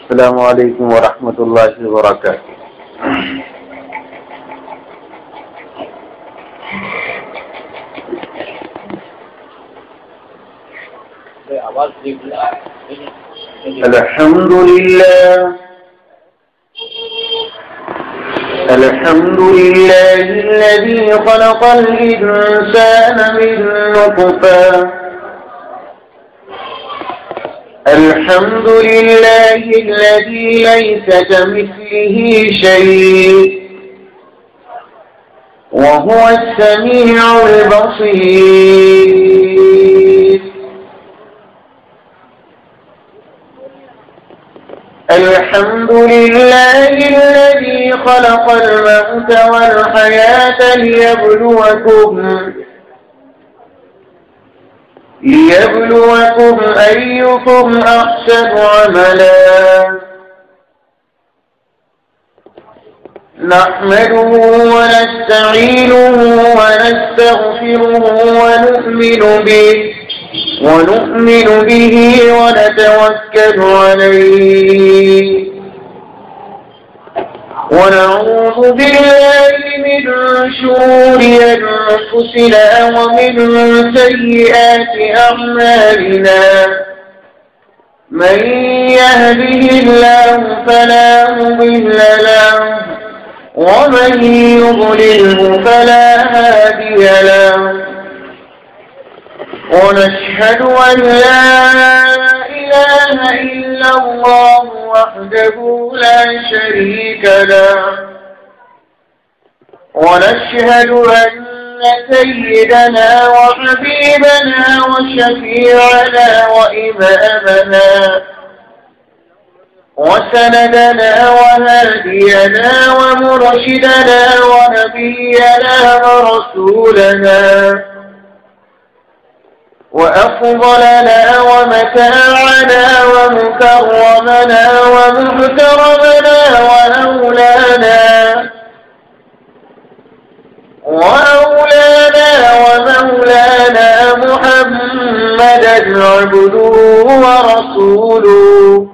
السلام عليكم ورحمة الله وبركاته. الحمد لله الذي خلق الإنسان من نطفة. الحمد لله الذي ليس كمثله شيء وهو السميع البصير. الحمد لله الذي خلق الموت والحياة ليبلوكم أيكم أحسن عملا. نحمده ونستعينه ونستغفره ونؤمن به ونتوكل عليه، ونعوذ بالله من شرور أنفسنا ومن سيئات أعمالنا. من يهده الله فلا مضل له ومن يضلله فلا هادي له. ونشهد أن لا إله إلا الله وحده لا شريك له. ونشهد أن سيدنا وحبيبنا وشفيعنا وإمامنا وسندنا وهادينا ومرشدنا ونبينا ورسولنا وأفضلنا ومتاعنا ومكرمنا ومحترمنا ومولانا محمدا عبده ورسوله،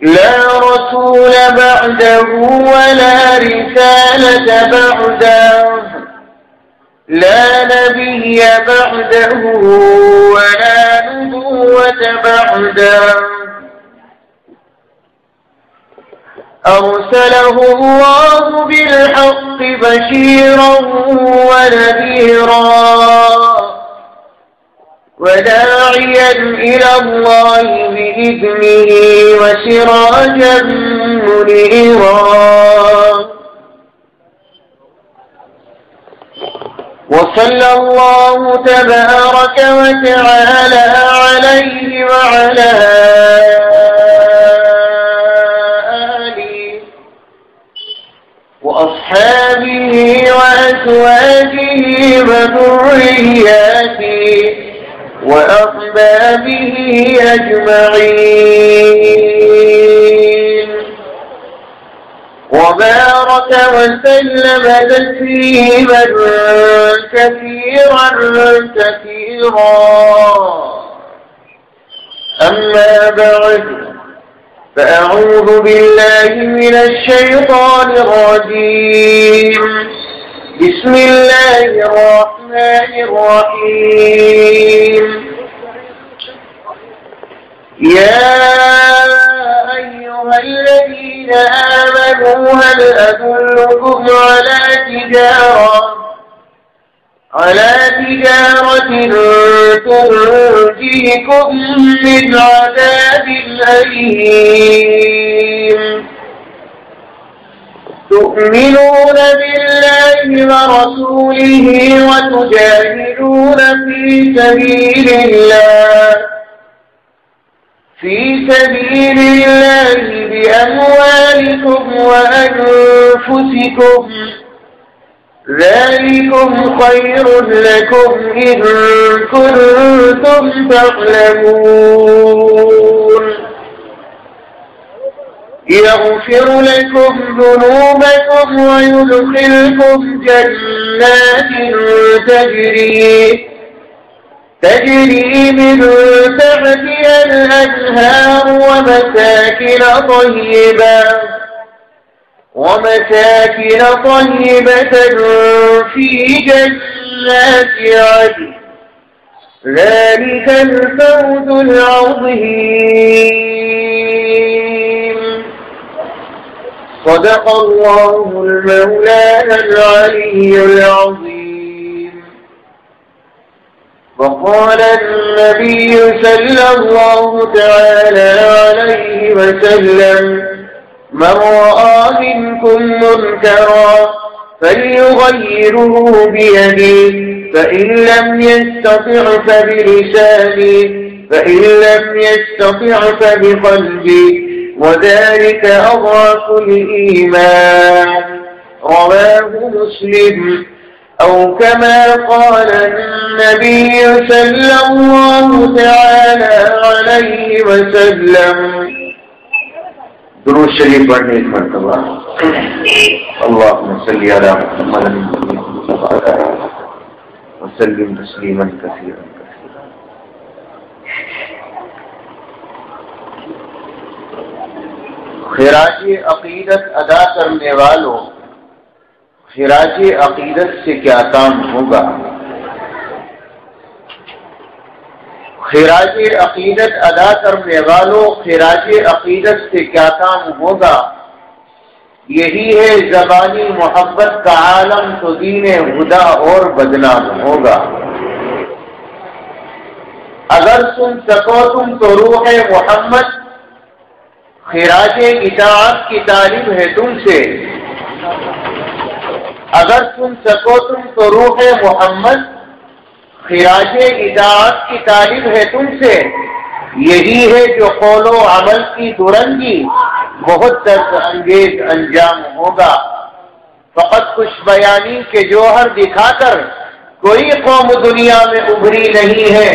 لا رسول بعده ولا رسالة بعده، لا نبي بعده ولا نبوة بعده. أرسله الله بالحق بشيرا ونذيرا وداعيا إلى الله بإذنه وسراجا منيرا. وصلى الله تبارك وتعالى عليه وعلى آله وأصحابه وأزواجه وذرياته وأحبابه أجمعين، وبارك وسلم تسليما كثيرا أما بعد، فأعوذ بالله من الشيطان الرجيم. بسم الله الرحمن الرحيم. يا أيها الذين آمنوا هل أدلكم على تجارة تنجيكم من عذاب أليم. تؤمنون بالله ورسوله وتجاهدون في سبيل الله بأموالكم وأنفسكم، ذلكم خير لكم إن كنتم تعلمون. يغفر لكم ذنوبكم ويدخلكم جنات تجري من تحتها الأنهار ومساكن طيبة في جنات عدن ذلك الفوز العظيم. صدق الله المولانا العلي العظيم. وقال النبي صلى الله تعالى عليه وسلم: من رأى منكم منكرا فليغيره بيده فإن لم يستطع فبلسانه فإن لم يستطع فبقلبه وذلك أضعف الإيمان. رواه مسلم. أو كما قال النبي صلى الله تعالى عليه وسلم. درود شریف پڑھنے ایک مرتبہ. اللهم صل على محمد وسلم تسلیما کثیرا. خراج عقیدت ادا کرنے والوں، خراج عقیدت سے کیا کام ہوگا؟ خراج عقیدت ادا کرنے والوں، خراج عقیدت سے کیا کام ہوگا؟ یہی ہے زبانی محبت کا عالم تو دین ہدا اور بدنام ہوگا. اگر سن سکو تم تو روح محمد، خراج اطاعت کی تعلیم ہے تم سے. اگر سن سکو تم تو روح محمد، خراج اطاعت کی تعلیم ہے تم سے. یہی ہے جو قول و عمل کی درنگی بہت درد انگیز انجام ہوگا. فقط خوش بیانی کے جوہر دکھا کر کوئی قوم دنیا میں ابھری نہیں ہے.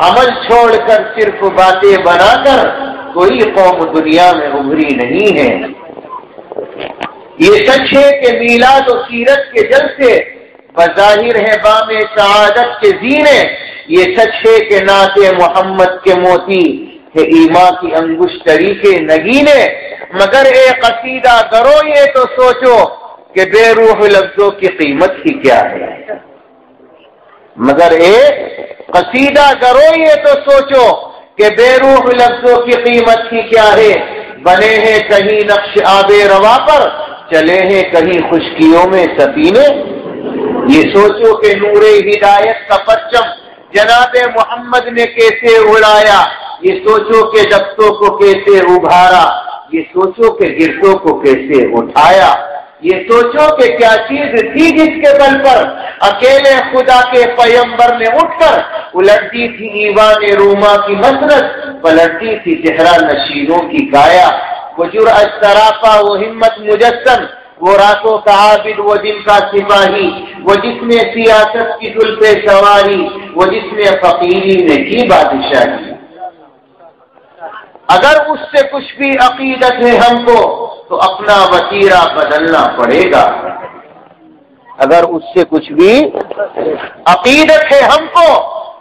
عمل چھوڑ کر صرف باتیں بنا کر کوئی قوم دنیا میں ابھری نہیں ہے. یہ سچ ہے کہ میلاد و سیرت کے جلسے بظاہر ہے بام سعادت کے زینے. یہ سچ ہے کہ نعت محمد کے موتی ہے ایمان کی انگشتری کے نگینے. مگر اے قصیدہ کرو یہ تو سوچو کہ بے روح لفظوں کی قیمت ہی کیا ہے. مگر اے قصیدہ کرو یہ تو سوچو کہ بے روح لفظوں کی قیمت ہی کیا ہے. بنے ہیں کہیں نقش آب روا پر، چلے ہیں کہیں خشکیوں میں سفینے. یہ سوچو کہ نور ہدایت کا پرچم جناب محمد نے کیسے اڑایا. یہ سوچو کہ دفتوں کو کیسے ابھارا. یہ سوچو کہ گردوں کو کیسے اٹھایا. یہ سوچو کہ کیا چیز تھی جس کے بل پر اکیلے خدا کے پیمبر نے اٹھ کر الٹتی تھی ایوان روما کی مسرت، پلٹتی تھی صحرا نشینوں کی کایا. وہ جرأت سراپا، وہ ہمت مجسم، وہ راتوں کا عابد، وہ دن کا سپاہی، وہ جس نے سیاست کی دل پہ سواری، وہ جس نے فقیری نے کی بادشاہی. اگر اس سے کچھ بھی عقیدت ہے ہم کو تو اپنا وتیرہ بدلنا پڑے گا. اگر اس سے کچھ بھی عقیدت ہے ہم کو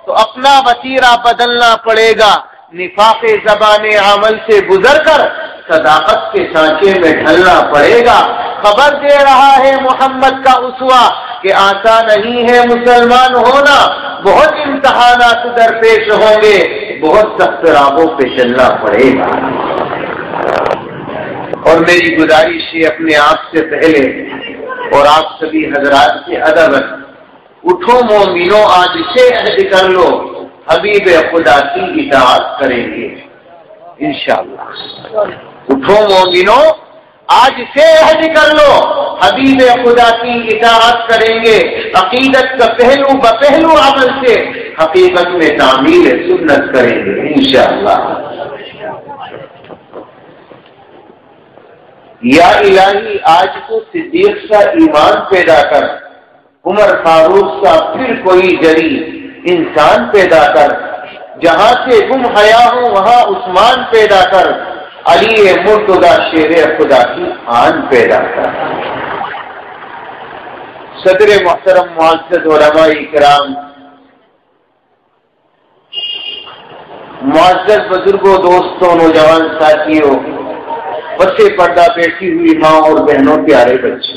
تو اپنا وتیرہ بدلنا پڑے گا. نفاق زبان عمل سے گزر کر صداقت کے سانچے میں ڈھلنا پڑے گا. خبر دے رہا ہے محمد کا اسوہ کہ آسان نہیں ہے مسلمان ہونا. بہت امتحانات درپیش ہوں گے، بہت سخت راہوں پہ چلنا پڑے گا. اور میری گزارش ہے اپنے آپ سے پہلے اور آپ سبھی حضرات سے ادب، اٹھو مومنوں آج سے عہد کر لو، حبیب خدا کی اطاعت کریں گے انشاءاللہ. اٹھو مومنوں آج سے عہد کر لو، حبیب خدا کی اطاعت کریں گے. عقیدت کا پہلو بپہلو عمل سے حقیقت میں تعمیل سنت کریں گے انشاءاللہ. یا الہی آج تو صدیق سا ایمان پیدا کر، عمر فاروق سا پھر کوئی جری انسان پیدا کر. جہاں سے گم حیا ہوں وہاں عثمان پیدا کر، علی مرتضی شیر خدا کی آن پیدا کر. صدر محترم معزز علماء کرام، معزز بزرگوں، دوستوں، نوجوان ساتھیوں، بچے پردہ بیٹھی ہوئی ماں اور بہنوں، پیارے بچے،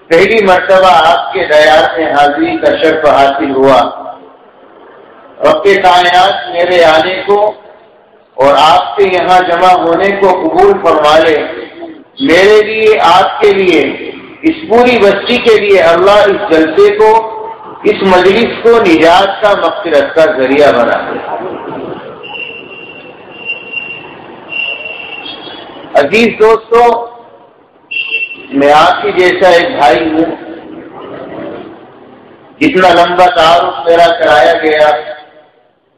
پہلی مرتبہ آپ کے دیار میں حاضری کا شرف حاصل ہوا۔ رب کائنات میرے آنے کو اور آپ کے یہاں جمع ہونے کو قبول فرما لے۔ میرے لیے، آپ کے لیے، اس پوری بستی کے لیے اللہ اس جلسے کو، اس مجلس کو نجات کا، مغفرت کا ذریعہ بنا دے۔ عزیز دوستو، میں آپ کی جیسا ایک بھائی ہوں۔ جتنا لمبا تعارف میرا کرایا گیا،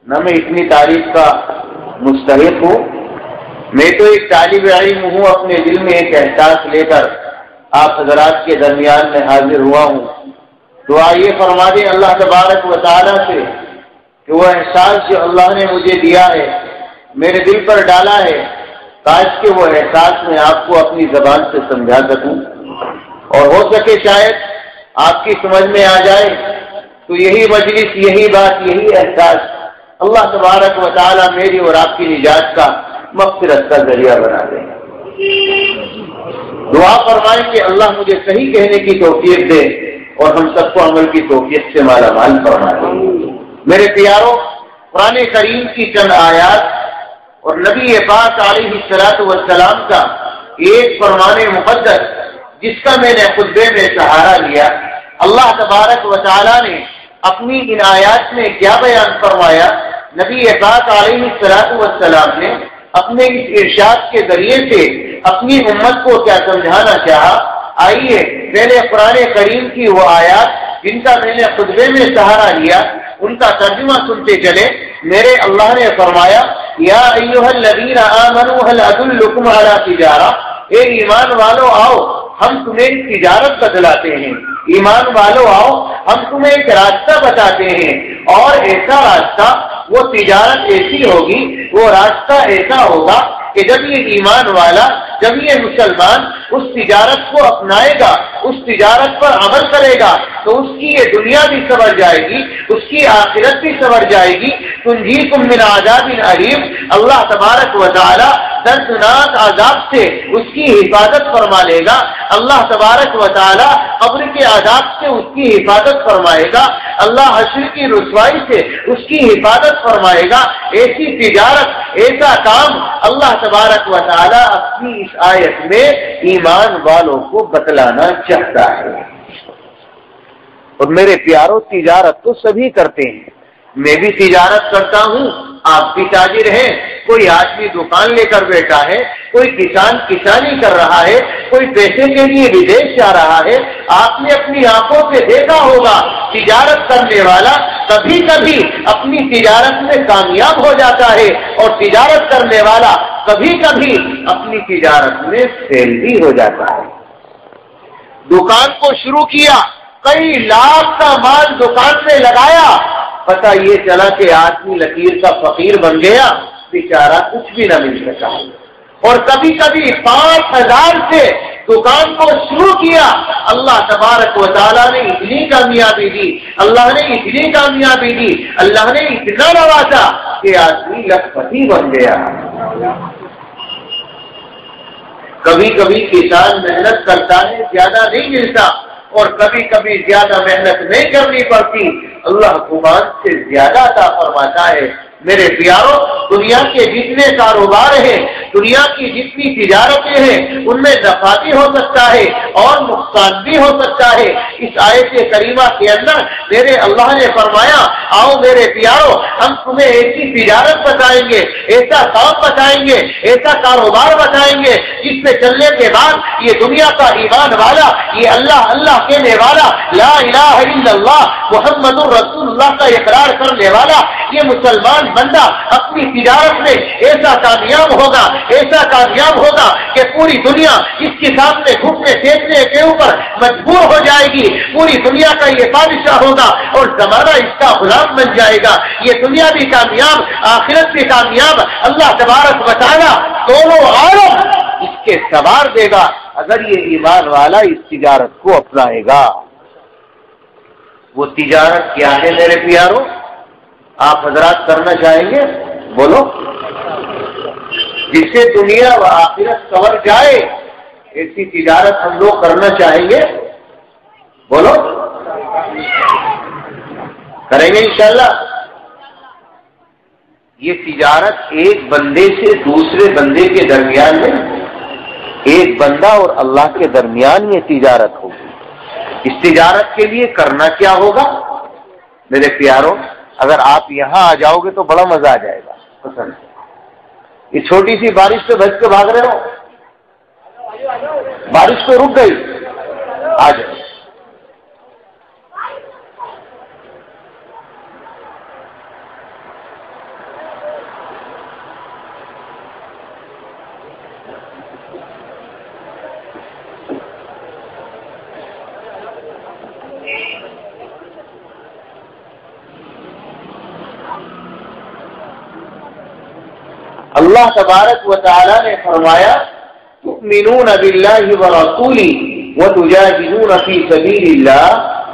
نہ میں اتنی تعریف کا مستحق ہوں۔ میں تو ایک طالب علم ہوں، اپنے دل میں ایک احساس لے کر آپ حضرات کے درمیان میں حاضر ہوا ہوں۔ دعا یہ فرما دیں اللہ تبارک و تعالیٰ سے کہ وہ احساس جو اللہ نے مجھے دیا ہے، میرے دل پر ڈالا ہے، کاش کہ وہ احساس میں آپ کو اپنی زبان سے سمجھا سکوں، اور ہو سکے شاید آپ کی سمجھ میں آ جائے تو یہی مجلس، یہی بات، یہی احساس اللہ تبارک و تعالیٰ میری اور آپ کی نجات کا، مغفرت کا ذریعہ بنا دے۔ دعا فرمائیں کہ اللہ مجھے صحیح کہنے کی توفیق دے اور ہم سب کو عمل کی توفیق سے مالا مال فرما دے۔ میرے پیاروں، قرآن کریم کی چند آیات اور نبی پاک علیہ الصلوۃ والسلام کا ایک فرمان مقدس جس کا میں نے خطبے میں سہارا لیا، اللہ تبارک و تعالیٰ نے اپنی ان آیات میں کیا بیان فرمایا، نبی پاک علیہ الصلوۃ والسلام نے اپنے اس ارشاد کے ذریعے سے اپنی امت کو کیا سمجھانا چاہا۔ آئیے پہلے قرآن کریم کی وہ آیات جن کا میں نے خطبے میں سہارا لیا، ان کا ترجمہ سنتے چلے۔ میرے اللہ نے فرمایا، یا ایھا الذین آمنوا هل ادلکم علی تجارہ، اے ایمان والو آؤ ہم تمہیں تجارت بتلاتے ہیں، ایمان والو آؤ ہم تمہیں ایک راستہ بتاتے ہیں، اور ایسا راستہ، وہ تجارت ایسی ہوگی، وہ راستہ ایسا ہوگا کہ جب یہ ایمان والا، جب یہ مسلمان اس تجارت کو اپنائے گا، اس تجارت پر عمل کرے گا، تو اس کی یہ دنیا بھی سنور جائے گی، اس کی آخرت بھی سنور جائے گی۔ تنجیکم من عذاب علیم، اللہ تبارک و تعالی دردناک عذاب سے اس کی حفاظت فرما لے گا۔ اللہ تبارک و تعالی قبر کے عذاب سے اس کی حفاظت فرمائے گا۔ اللہ حشر کی رسوائی سے اس کی حفاظت فرمائے گا۔ ایسی تجارت، ایسا کام اللہ تبارک و تعالی اپنی اس آیت میں ایمان والوں کو بتلانا چاہتا ہے۔ اور میرے پیاروں، تجارت تو سبھی کرتے ہیں، میں بھی تجارت کرتا ہوں، آپ بھی تاجر ہیں۔ کوئی آدمی دکان لے کر بیٹھا ہے، کوئی کسان کسانی کر رہا ہے، کوئی پیسے کے لیے ودیش جا رہا ہے۔ آپ نے اپنی آنکھوں سے دیکھا ہوگا، تجارت کرنے والا کبھی کبھی اپنی تجارت میں کامیاب ہو جاتا ہے، اور تجارت کرنے والا کبھی کبھی اپنی تجارت میں فیل بھی ہو جاتا ہے۔ دکان کو شروع کیا، کئی لاکھ کا مال دکان میں لگایا، پتہ یہ چلا کہ آدمی لکیر کا فقیر بن گیا، بیچارہ کچھ بھی نہ مل سکا۔ اور کبھی کبھی 5,000 سے دکان کو شروع کیا، اللہ تبارک و تعالیٰ نے اتنی کامیابی دی، اللہ نے اتنی کامیابی دی، اللہ نے اتنا نوازا کہ آدمی لکھپتی بن گیا۔ کبھی کبھی کسان محنت کرتا ہے، زیادہ نہیں ملتا، اور کبھی کبھی زیادہ محنت نہیں کرنی پڑتی، اللہ حکومت سے زیادہ عطا فرماتا ہے۔ میرے پیاروں، دنیا کے جتنے کاروبار ہیں، دنیا کی جتنی تجارتیں ہیں، ان میں نفع بھی ہو سکتا ہے اور نقصان بھی ہو سکتا ہے۔ اس آیت کریمہ کے اندر میرے اللہ نے فرمایا، آؤ میرے پیاروں، ہم تمہیں ایسی تجارت بتائیں گے، ایسا کام بتائیں گے، ایسا کاروبار بتائیں گے جس میں چلنے کے بعد یہ دنیا کا ایمان والا، یہ اللہ اللہ کہنے والا، لا الہ الا اللہ محمد رسول اللہ کا اقرار کرنے والا یہ مسلمان بندہ اپنی تجارت میں ایسا کامیاب ہوگا، ایسا کامیاب ہوگا کہ پوری دنیا اس کے سامنے گھٹنے ٹیکنے کے اوپر مجبور ہو جائے گی۔ پوری دنیا کا یہ بادشاہ ہوگا اور زمانہ اس کا غلام بن جائے گا۔ یہ دنیا بھی کامیاب، آخرت بھی کامیاب، اللہ تبارک و تعالی دونوں عالم اس کے سوار دے گا اگر یہ ایمان والا اس تجارت کو اپنائے گا۔ وہ تجارت کیا ہے میرے پیاروں؟ آپ حضرات کرنا چاہیں گے؟ بولو۔ جس سے دنیا و آخرت سنور جائے ایسی تجارت ہم لوگ کرنا چاہیں گے؟ بولو، کریں گے انشاءاللہ۔ یہ تجارت ایک بندے سے دوسرے بندے کے درمیان میں، ایک بندہ اور اللہ کے درمیان یہ تجارت ہوگی۔ اس تجارت کے لیے کرنا کیا ہوگا میرے پیاروں؟ اگر آپ یہاں آ جاؤ گے تو بڑا مزہ آ جائے گا۔ پسند یہ چھوٹی سی بارش پہ بچ کے بھاگ رہے ہو، بارش تو رک گئی، آ جاؤ۔ اللہ تبارک و تعالی نے فرمایا تؤمنون باللہ ورسولہ وتجاہدون فی سبیل اللہ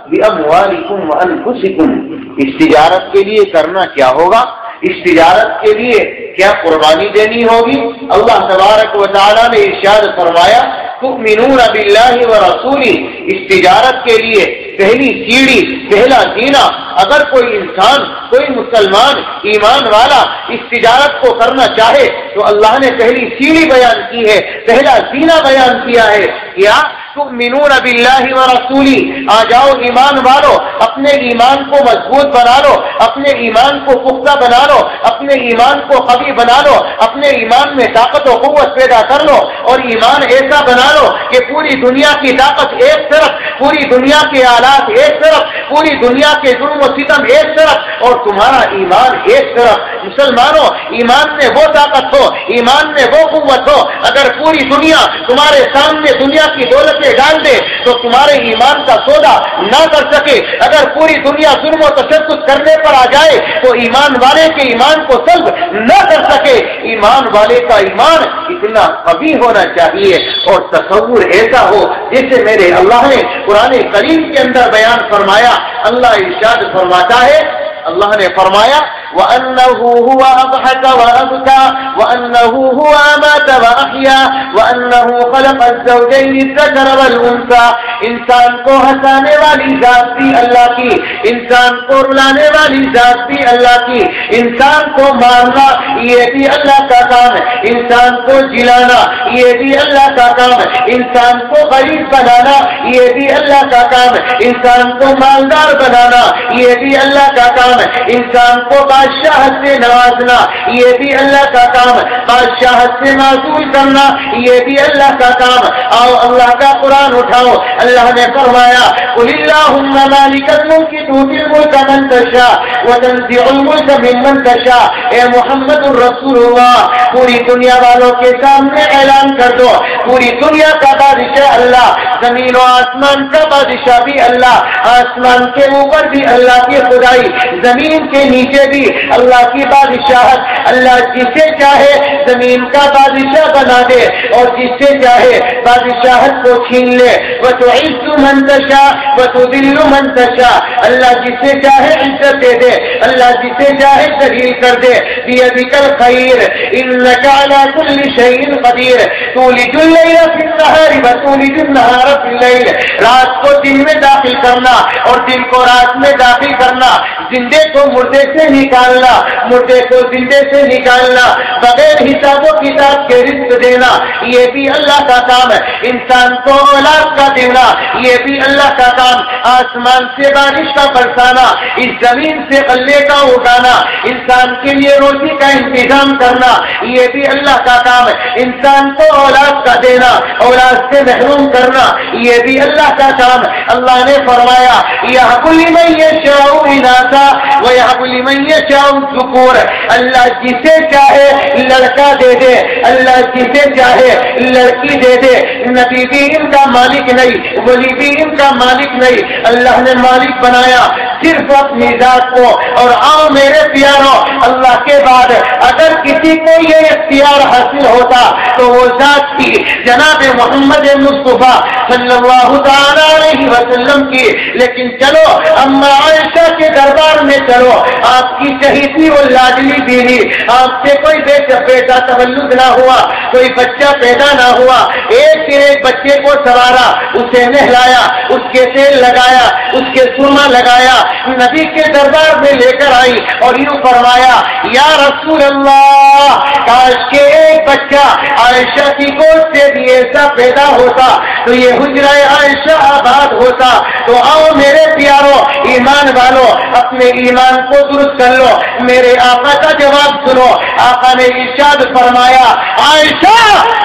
باموالکم وانفسکم۔ اس تجارت کے لیے کرنا کیا ہوگا؟ اس تجارت کے لیے کیا قربانی دینی ہوگی؟ اللہ تبارک و تعالی نے ارشاد فرمایا تؤمنون باللہ ورسولہ۔ اس تجارت کے لیے پہلی سیڑھی، پہلا زینہ، اگر کوئی انسان، کوئی مسلمان ایمان والا اس تجارت کو کرنا چاہے تو اللہ نے پہلی سیڑھی بیان کی ہے، پہلا زینہ بیان کیا ہے۔ کیا؟ تؤمنون باللہ ورسولہ۔ آ جاؤ ایمان والو، اپنے ایمان کو مضبوط بنا لو، اپنے ایمان کو پختہ بنا لو، اپنے ایمان کو قوی بنا لو، اپنے ایمان میں طاقت و قوت پیدا کر لو، اور ایمان ایسا بنا لو کہ پوری دنیا کی طاقت ایک طرف، پوری دنیا کے آلات ایک طرف، پوری دنیا کے ظلم و ستم ایک طرف، اور تمہارا ایمان ایک طرف۔ مسلمانوں، ایمان میں وہ طاقت ہو، ایمان میں وہ قوت ہو، اگر پوری دنیا تمہارے سامنے دنیا کی دولت ڈال دے تو تمہارے ایمان کا سودا نہ کر سکے۔ اگر پوری دنیا ظلم و تشدد کرنے پر آ جائے تو ایمان والے کے ایمان کو سلب نہ کر سکے۔ ایمان والے کا ایمان اتنا قوی ہونا چاہیے اور تصور ایسا ہو جیسے میرے اللہ نے قرآن کریم کے اندر بیان فرمایا۔ اللہ ارشاد فرماتا ہے، اللہ نے فرمایا وَأَنَّهُ هُوَ أَضْحَكَ وَأَبْكَى وَأَنَّهُ هُوَ أَمَاتَ وَأَحْيَا وَأَنَّهُ خَلَقَ الزَّوْجَيْنِ الذَّكَرَ وَالْأُنثَى۔ انسان کو ہنسانے والی ذات بھی اللہ کی، انسان کو رلانے والی ذات بھی اللہ کی، انسان کو مارنا یہ بھی اللہ کا کام ہے، انسان کو جلانا یہ بھی اللہ کا کام ہے، انسان کو غریب بنانا یہ بھی اللہ کا کام ہے، انسان کو مالدار بنانا یہ بھی اللہ کا کام ہے، انسان کو بادشاہت سے نوازنا یہ بھی اللہ کا کام ہے، بادشاہت سے معزول کرنا یہ بھی اللہ کا کام ہے۔ آؤ اللہ کا قرآن اٹھاؤ۔ اللہ نے فرمایا قل اللہم مالک الملک تؤتی الملک من تشاء وتنزع الملک ممن تشاء۔ اے محمد الرسول اللہ، پوری دنیا والوں کے سامنے اعلان کر دو، پوری دنیا کا بادشاہ اللہ، زمین و آسمان کا بادشاہ بھی اللہ، آسمان کے اوپر بھی اللہ کی خدائی، زمین کے نیچے بھی اللہ کی بادشاہت۔ اللہ جسے چاہے زمین کا بادشاہ بنا دے اور جس سے چاہے بادشاہت کو چھین لے۔ وَتُعِزُّ مَن تَشَاءُ وَتُذِلُّ مَن تَشَاءُ۔ اللہ جسے چاہے عزت دے دے، اللہ جسے چاہے ذلیل کر دے۔ بِيَدِكَ الْخَيْرُ إِنَّكَ عَلَى كُلِّ شَيْءٍ قَدِيرٌ تُولِجُ اللَّيْلَ فِي النَّهَارِ وَتُولِجُ النَّهَارَ فِي اللَّيْلِ۔ رات کو دن میں داخل کرنا اور دن کو رات میں داخل کرنا، زندے کو مردے سے نکالنا، مردے کو زندے سے نکالنا، بغیر حساب و کتاب کے رزق دینا یہ بھی اللہ کا کام ہے۔ انسان کو اولاد کا دینا یہ بھی اللہ کا کام، آسمان سے بارش کا برسانا، اس زمین سے غلے کا اگانا، انسان کے لیے روزی کا انتظام کرنا یہ بھی اللہ کا کام ہے۔ انسان کو اولاد کا دینا، اولاد سے محروم کرنا یہ بھی اللہ کا کام ہے۔ اللہ نے فرمایا یَهَبُ لِمَن یَشَاءُ إِنَاثًا وَيَهَبُ لِمَن يَشَاءُ الذُّكُورَ۔ اللہ جسے چاہے لڑکا دے دے، اللہ جسے چاہے لڑکی دے دے۔ نبی بھی ان کا مالک نہیں، ولی بھی ان کا مالک نہیں، اللہ نے مالک بنایا صرف اپنی ذات کو. اور آؤ میرے پیاروں، اللہ کے بعد اگر کسی کو یہ اختیار حاصل ہوتا تو وہ ذات کی جناب محمد مصطفیٰ صلی اللہ تعالی علیہ وسلم کی. لیکن چلو اما عائشہ کے دربار میں چلو، آپ کی چہیتی وہ لاڈلی بیوی، آپ سے کوئی بیٹا تولد نہ ہوا، کوئی بچہ پیدا نہ ہوا، ایک بچے کو سوارا، اسے نہلایا، اس کے تیل لگایا، اس کے سرما لگایا، نبی کے دربار میں لے کر آئی اور یوں فرمایا یا رسول اللہ، کاش کے ایک بچہ عائشہ کی گود سے بھی ایسا پیدا ہوتا تو یہ حجرہ عائشہ آباد ہوتا. تو آؤ میرے پیاروں ایمان والو، اپنے ایمان کو درست کر لو. میرے آقا کا جواب سنو. آقا نے ارشاد فرمایا عائشہ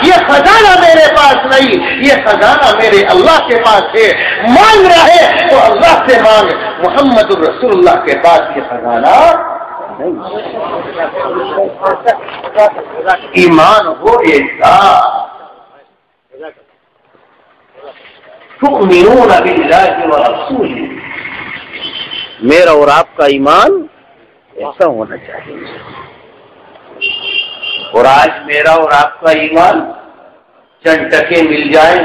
یہ خزانہ میرے پاس نہیں، یہ خزانہ میرے اللہ کے پاس ہے. مانگ رہے تو اللہ سے مانگ، محمد رسول اللہ کے پاس یہ خزانہ ایمان ہو ایسا. تؤمنون باللہ ورسولہ، میرا اور آپ کا ایمان ایسا ہونا چاہیے. اور آج میرا اور آپ کا ایمان چند ٹکے مل جائیں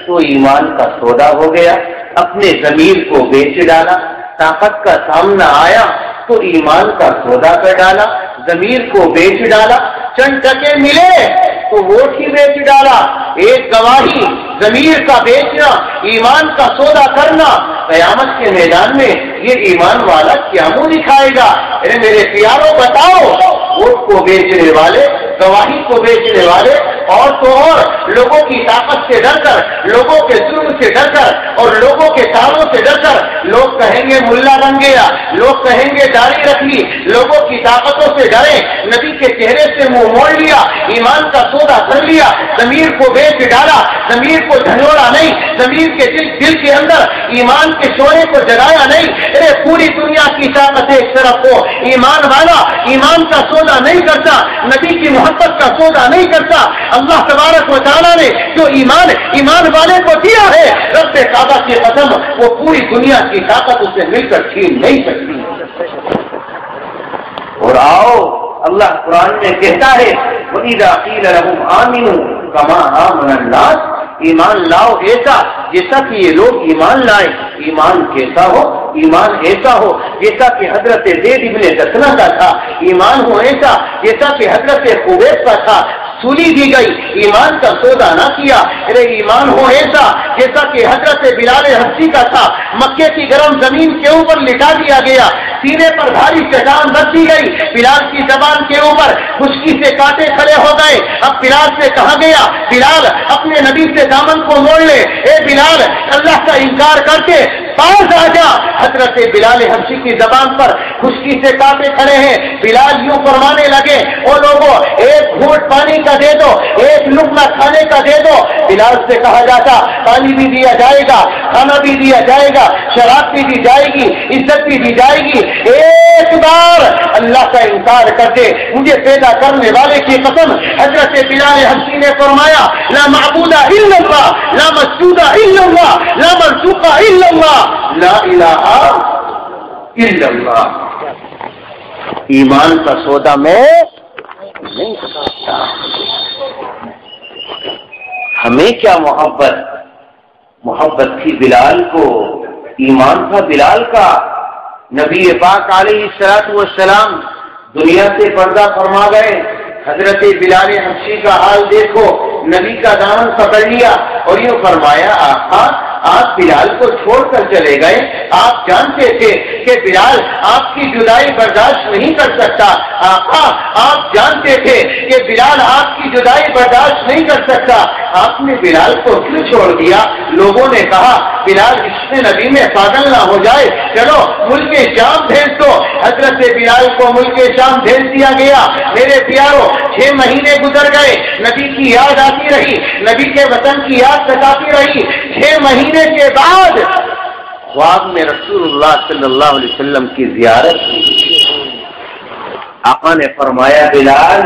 تو ایمان کا سودا ہو گیا. اپنے ضمیر کو بیچ ڈالا، طاقت کا سامنا آیا تو ایمان کا سودا کر ڈالا، ضمیر کو بیچ ڈالا. چند ٹکے ملے تو ووٹ ہی بیچ ڈالا. ایک گواہی ضمیر کا بیچنا، ایمان کا سودا کرنا، قیامت کے میدان میں یہ ایمان والا کیا منہ دکھائے گا؟ میرے پیاروں بتاؤ، ووٹ کو بیچنے والے، گواہی کو بیچنے والے اور تو اور لوگوں کی طاقت سے ڈر کر، لوگوں کے ظلم سے ڈر کر اور لوگوں کے تالوں سے ڈر کر، لوگ کہیں گے ملا بن گیا، لوگ کہیں گے داڑھی رکھ لی، لوگوں کی طاقتوں سے ڈرے، نبی کے چہرے سے منہ موڑ لیا، ایمان کا سودا کر لیا، ضمیر کو بیچ ڈالا، ضمیر کو جھنجھوڑا نہیں، ضمیر کے دل کے اندر ایمان کے شعلے کو جگایا نہیں. پوری دنیا کی طاقت ایک طرف ہو، ایمان والا ایمان کا سودا نہیں کرتا، نبی کی محبت کا سودا نہیں کرتا. اللہ تبارک و تعالیٰ نے جو ایمان والے کو دیا ہے، رب کعبہ کی قسم، وہ پوری دنیا کی طاقت اسے مل کر چھین نہیں سکتی. اور آؤ اللہ قرآن میں کہتا ہے وَإِذَا قِيلَ لَهُمْ آمِنُوا كَمَا آمَنَ النَّاسُ، ایمان لاؤ ایسا جیسا کہ یہ لوگ ایمان لائے. ایمان کیسا ہو؟ ایمان ایسا ہو جیسا کہ حضرت زید ابن دسنہ کا تھا. ایمان ہو ایسا جیسا کہ حضرت خبیب کا تھا. سولی دی گئی، ایمان کا سودا نہ کیا. ایمان ہو ایسا جیسا کہ حضرت بلال حبشی کا تھا. مکے کی گرم زمین کے اوپر لٹا دیا گیا، سینے پر بھاری چٹان رکھ دی گئی، بلال کی زبان کے اوپر خشکی سے کانٹے کھڑے ہو گئے. اب بلال سے کہا گیا بلال اپنے نبی سے دامن کو موڑ لے، اے بلال اللہ کا انکار کر کے پاس آ جا. حضرت بلال حبشی کی زبان پر خشکی سے کانٹے کھڑے ہیں. بلال یوں فرمانے لگے او لوگوں ایک گھونٹ پانی کا دے دو، ایک لقمہ کھانے کا دے دو. بلال سے کہا جاتا پانی بھی دیا جائے گا، کھانا بھی دیا جائے گا، شراب بھی دی جائے گی، عزت بھی دی جائے گی. ایک بار اللہ کا انکار کر دے، مجھے پیدا کرنے والے کی قسم. حضرت بلال حبشی نے فرمایا لا معبود الا اللہ، لا مسجود الا اللہ، لا مرزوق الا اللہ، لا الہ الا اللہ. ایمان کا سودا میں نہیں سکتا. ہمیں کیا محبت تھی بلال کو، ایمان تھا بلال کا. نبی پاک علیہ الصلوۃ والسلام دنیا سے پردہ فرما گئے. حضرت بلال حبشی کا حال دیکھو، نبی کا دامن پکڑ لیا اور یوں فرمایا آقا آپ بلال کو چھوڑ کر چلے گئے. آپ جانتے تھے کہ بلال آپ کی جدائی برداشت نہیں کر سکتا. آقا آپ جانتے تھے کہ بلال آپ کی جدائی برداشت نہیں کر سکتا. آپ نے بلال کو کیوں چھوڑ دیا؟ لوگوں نے کہا بلال عشق نبی میں پاگل نہ ہو جائے، چلو ملک شام بھیج دو. حضرت بلال کو ملک شام بھیج دیا گیا. میرے پیاروں 6 مہینے گزر گئے، نبی کی یاد آتی رہی، نبی کے وطن کی یاد ستاتی رہی. 6 مہینے کے بعد خواب میں رسول اللہ صلی اللہ علیہ وسلم کی زیارت کی. آقا نے فرمایا بلال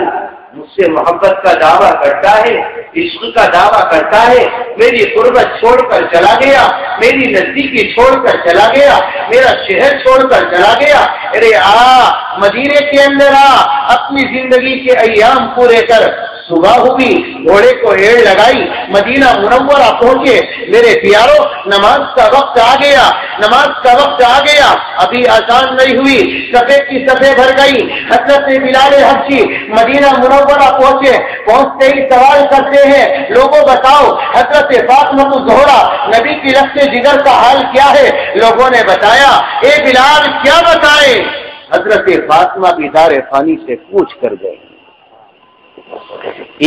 مجھ سے محبت کا دعویٰ کرتا ہے، عشق کا دعویٰ کرتا ہے، میری قربت چھوڑ کر چلا گیا، میری نزدیکی چھوڑ کر چلا گیا، میرا شہر چھوڑ کر چلا گیا، ارے مدینے کے اندر اپنی زندگی کے ایام پورے کر۔ صبح ہوئی، گھوڑے کو ایڑ لگائی، مدینہ منورہ پہنچے۔ میرے پیاروں، نماز کا وقت آ گیا، نماز کا وقت آ گیا، ابھی اذان نہیں ہوئی، صفے کی صفے بھر گئی۔ حضرت بلال حبشی مدینہ منورہ پہنچے، پہنچتے ہی سوال کرتے ہیں، لوگوں بتاؤ حضرت فاطمہ الزہرا نبی کی رفت جگر کا حال کیا ہے؟ لوگوں نے بتایا، اے بلال کیا بتائیں؟ حضرت فاطمہ بھی دار فانی سے پوچھ کر گئے۔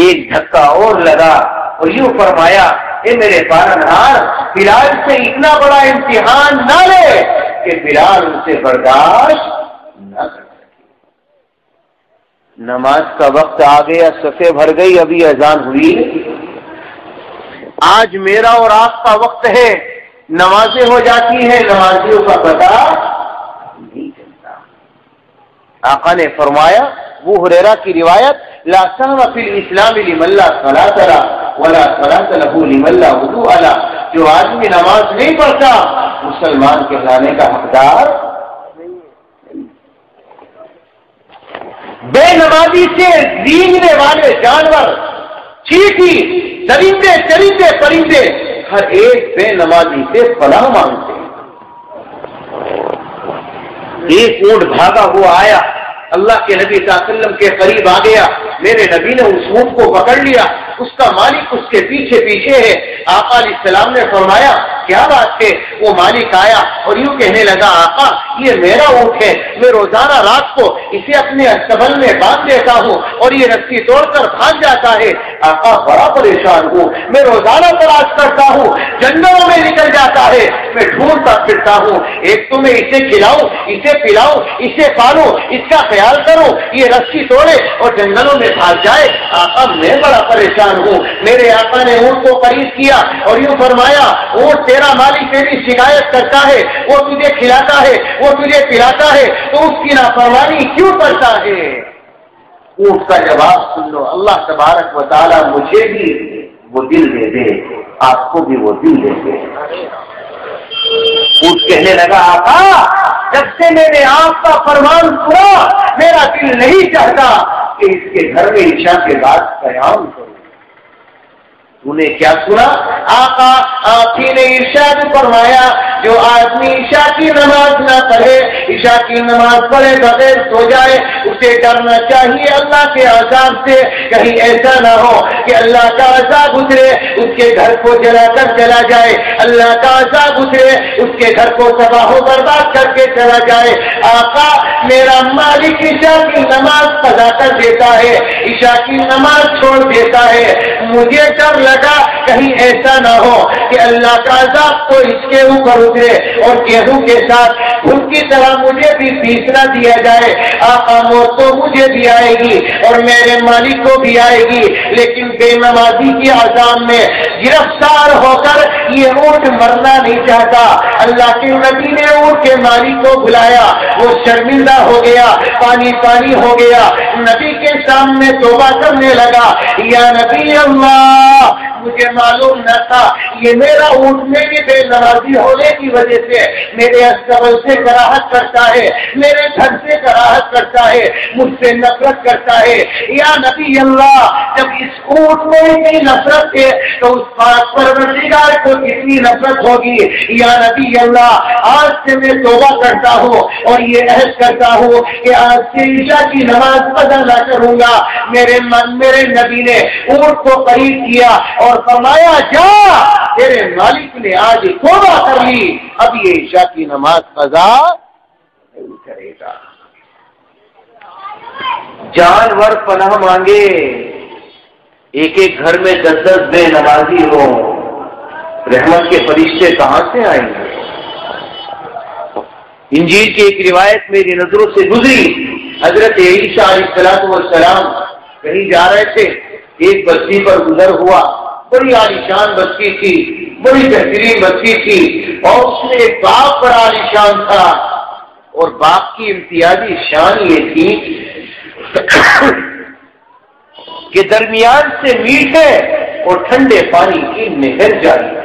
ایک دھکا اور لگا اور یوں فرمایا، اے میرے پالنہار، بلال سے اتنا بڑا امتحان نہ لے کہ بلال ان سے برداشت نہ کر سکے۔ نماز کا وقت آ گیا، صفیں بھر گئی، ابھی اذان ہوئی۔ آج میرا اور آپ کا وقت ہے، نمازیں ہو جاتی ہیں، نمازیوں کا پتہ نہیں چلتا۔ آقا نے فرمایا، ابو ہریرہ کی روایت، لا سہو فی الاسلام لمن لا صلاۃ له ولا صلاۃ له لمن لا وضوء له۔ جو آدمی نماز نہیں پڑھتا مسلمان کہلانے کا حقدار نہیں۔ بے نمازی سے رینگنے والے جانور، چیٹی، درندے چرندے پرندے، ہر ایک بے نمازی سے پناہ مانگتے ہیں۔ ایک اونٹ بھاگا ہوا آیا، اللہ کے نبی صلی اللہ علیہ وسلم کے قریب آ گیا، میرے نبی نے اس اونٹ کو پکڑ لیا، اس کا مالک اس کے پیچھے پیچھے ہے۔ آقا علیہ السلام نے فرمایا، کیا بات ہے؟ وہ مالک آیا اور یوں کہنے لگا، آقا یہ میرا اونٹ ہے، میں روزانہ رات کو اسے اپنے استبل میں باندھ دیتا ہوں اور یہ رسی توڑ کر بھاگ جاتا ہے۔ آقا بڑا پریشان ہوں، میں روزانہ تلاش کرتا ہوں، جنگلوں میں نکل جاتا ہے، میں ڈھونڈتا پھرتا ہوں، ایک تو میں اسے کھلاؤں، اسے پلاؤں، اسے پالوں، اس کا خیال کروں، یہ رسی توڑے اور جنگلوں میں بھاگ جائے۔ آقا میں بڑا پریشان ہوں۔ میرے آقا نے اونٹ کو قریب کیا اور یوں فرمایا، اونٹ تیرا مالک تیری شکایت کرتا ہے، وہ تجھے کھلاتا ہے، وہ تجھے پلاتا ہے، تو اس کی نافرمانی کیوں کرتا ہے؟ اونٹ کا جواب سن لو، اللہ تبارک و تعالیٰ مجھے بھی وہ دل دے دے، آپ کو بھی وہ دل دے دے۔ اونٹ کہنے لگا، آقا جب سے میں نے آپ کا فرمان سنا، میرا دل نہیں چاہتا کہ اس کے گھر میں عشاء کے بعد قیام کروں۔ تو نے کیا سنا؟ آقا آپ ہی نے ارشاد فرمایا، جو آدمی عشاء کی نماز نہ پڑھے، عشاء کی نماز پڑھے بغیر سو جائے، اسے ڈرنا چاہیے اللہ کے عذاب سے، کہیں ایسا نہ ہو کہ اللہ کا عذاب اترے، اس کے گھر کو جلا کر چلا جائے، اللہ کا عذاب اترے، اس کے گھر کو تباہ و برباد کر کے چلا جائے۔ آقا میرا مالک عشاء کی نماز قضا کر دیتا ہے، عشاء کی نماز چھوڑ دیتا ہے، مجھے ڈر لگا کہیں ایسا نہ ہو کہ اللہ کا عذاب تو اس کے اوپر اترے اور گیہوں کے ساتھ ان کی طرح مجھے بھی پیسنا دیا جائے۔ آقا موت تو مجھے بھی آئے گی اور میرے مالک کو بھی آئے گی، لیکن بے نمازی کے عذاب میں گرفتار ہو کر یہ اونٹ مرنا نہیں چاہتا۔ اللہ کے نبی نے اونٹ کے مالک کو بلایا، وہ شرمندہ ہو گیا، پانی پانی ہو گیا، نبی کے سامنے توبہ کرنے لگا، یا نبی اللہ مجھے معلوم نہ تھا یہ میرا اونٹ میری بے نمازی ہونے کی وجہ سے میرے استبل سے کراہت کرتا ہے، میرے گھر سے کراہت کرتا ہے، مجھ سے نفرت کرتا ہے۔ یا نبی اللہ جب اس اونٹ میں اتنی نفرت ہے تو اس پاک پروردگار کو کتنی نفرت ہوگی۔ یا نبی اللہ آج سے میں توبہ کرتا ہوں اور یہ عہد کرتا ہوں کہ آج سے عشاء کی نماز ادا نہ کروں گا۔ میرے نبی نے اونٹ کو قریب کیا اور فرمایا، جا تیرے مالک نے آج توبہ کر لی، اب یہ عشاء کی نماز قضا نہیں کرے گا۔ جانور پناہ مانگے، ایک ایک گھر میں 10 بے نمازی ہو، رحمت کے فرشتے کہاں سے آئیں گے؟ انجیل کی ایک روایت میری نظروں سے گزری، حضرت عیسیٰ علیہ السلام کہیں جا رہے تھے، ایک بستی پر گزر ہوا، بڑی عالیشان بستی تھی، بڑی بہترین بستی تھی، اور اس میں ایک باغ بڑا عالیشان تھا، اور باغ کی امتیازی شان یہ تھی کہ درمیان سے میٹھے اور ٹھنڈے پانی کی نہر جاری کی۔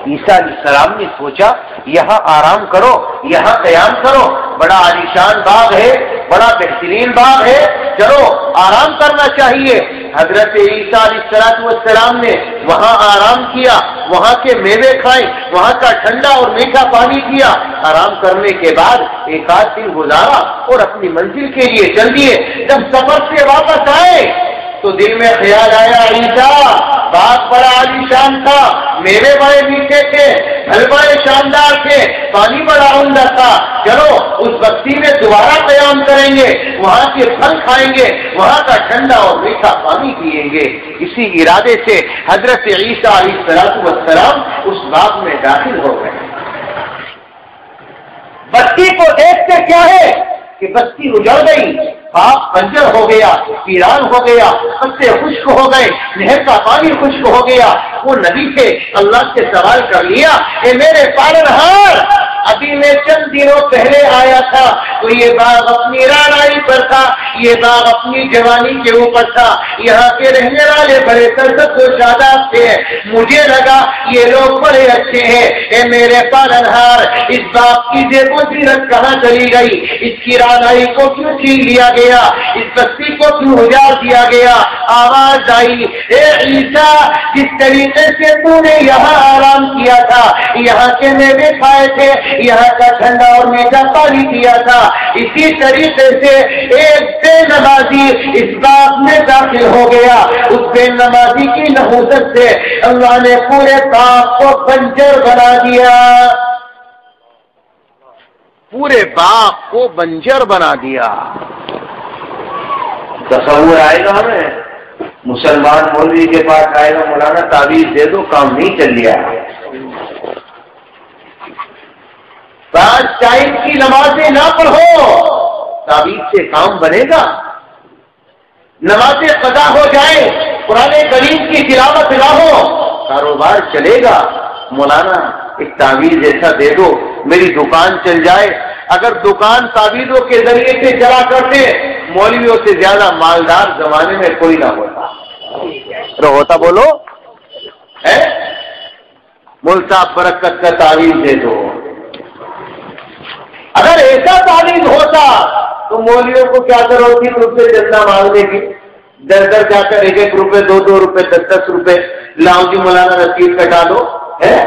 عیسیٰ علیہ السلام نے سوچا یہاں آرام کرو، یہاں قیام کرو، بڑا عالیشان باغ ہے، بڑا بہترین باغ ہے، چلو آرام کرنا چاہیے۔ حضرت عیسیٰ علیہ السلام نے وہاں آرام کیا، وہاں کے میوے کھائے، وہاں کا ٹھنڈا اور میٹھا پانی پیا۔ آرام کرنے کے بعد ایک آدھ دن گزارا اور اپنی منزل کے لیے چل دیے۔ جب سفر سے واپس آئے تو دل میں خیال آیا عیسیٰ باغ بڑا عالیشان تھا، میوے بڑے میٹھے تھے، پھل بڑے شاندار تھے، پانی بڑا عمدہ تھا، چلو اس بستی میں دوبارہ قیام کریں گے، وہاں کے پھل کھائیں گے، وہاں کا ٹھنڈا اور میٹھا پانی پیئیں گے۔ اسی ارادے سے حضرت عیسیٰ علیہ السلام اس باغ میں داخل ہو گئے۔ بستی کو دیکھتے کیا ہے کہ بستی اجڑ گئی، باغ بنجر ہو گیا، ویران ہو گیا، پتے خشک ہو گئے، نہر کا پانی خشک ہو گیا۔ وہ نبی سے اللہ سے سوال کر لیا، اے میرے پالنہار، ابھی میں چند دنوں پہلے آیا تھا تو یہ باغ اپنی رانائی پر تھا، یہ باغ اپنی جوانی کے اوپر تھا، یہاں کے رہنے والے بڑے سرسبز و شاداب تھے، مجھے لگا یہ لوگ بڑے اچھے ہیں۔ اے میرے پالنہار، اس باغ کی زیب و زینت کہاں چلی گئی؟ اس کی رانائی کو کیوں چھین لیا گیا؟ اس بستی کو کیوں اجاڑ دیا گیا؟ آواز آئی، اے عیسیٰ، جس طریقے سے تو نے یہاں آرام کیا تھا، یہاں کے میوے کھائے تھے، یہاں کا ٹھنڈا اور میٹھا پانی پیا تھا، اسی طریقے سے ایک بے نمازی اس باغ میں داخل ہو گیا۔ اس بے نمازی کی نحوست سے اللہ نے پورے باغ کو بنجر بنا دیا، پورے باغ کو بنجر بنا دیا۔ تصور آئے گا ہمیں، مسلمان مولوی کے پاس آئے گا، مولانا تعویذ دے دو، کام نہیں چل لیا۔ 5 ٹائم کی نمازیں نہ پڑھو، تعویذ سے کام بنے گا؟ نمازیں قضا ہو جائیں، قرآن کریم کی تلاوت نہ ہو، کاروبار چلے گا؟ مولانا ایک تعویذ ایسا دے دو میری دکان چل جائے۔ اگر دکان تعویذوں کے ذریعے سے چلا کرتے، مولویوں سے زیادہ مالدار زمانے میں کوئی نہ ہوتا۔ ہوتا بولو ہے؟ مول صاحب برکت کا تعویذ دے دو۔ اگر ایسا تعویذ ہوتا تو مولویوں کو کیا ضرورت تھی ان سے چندہ مانگنے کی؟ در در جا کر 1 روپے 2 روپے 10 روپے لاؤ جی مولانا رسید کٹا دو ہے۔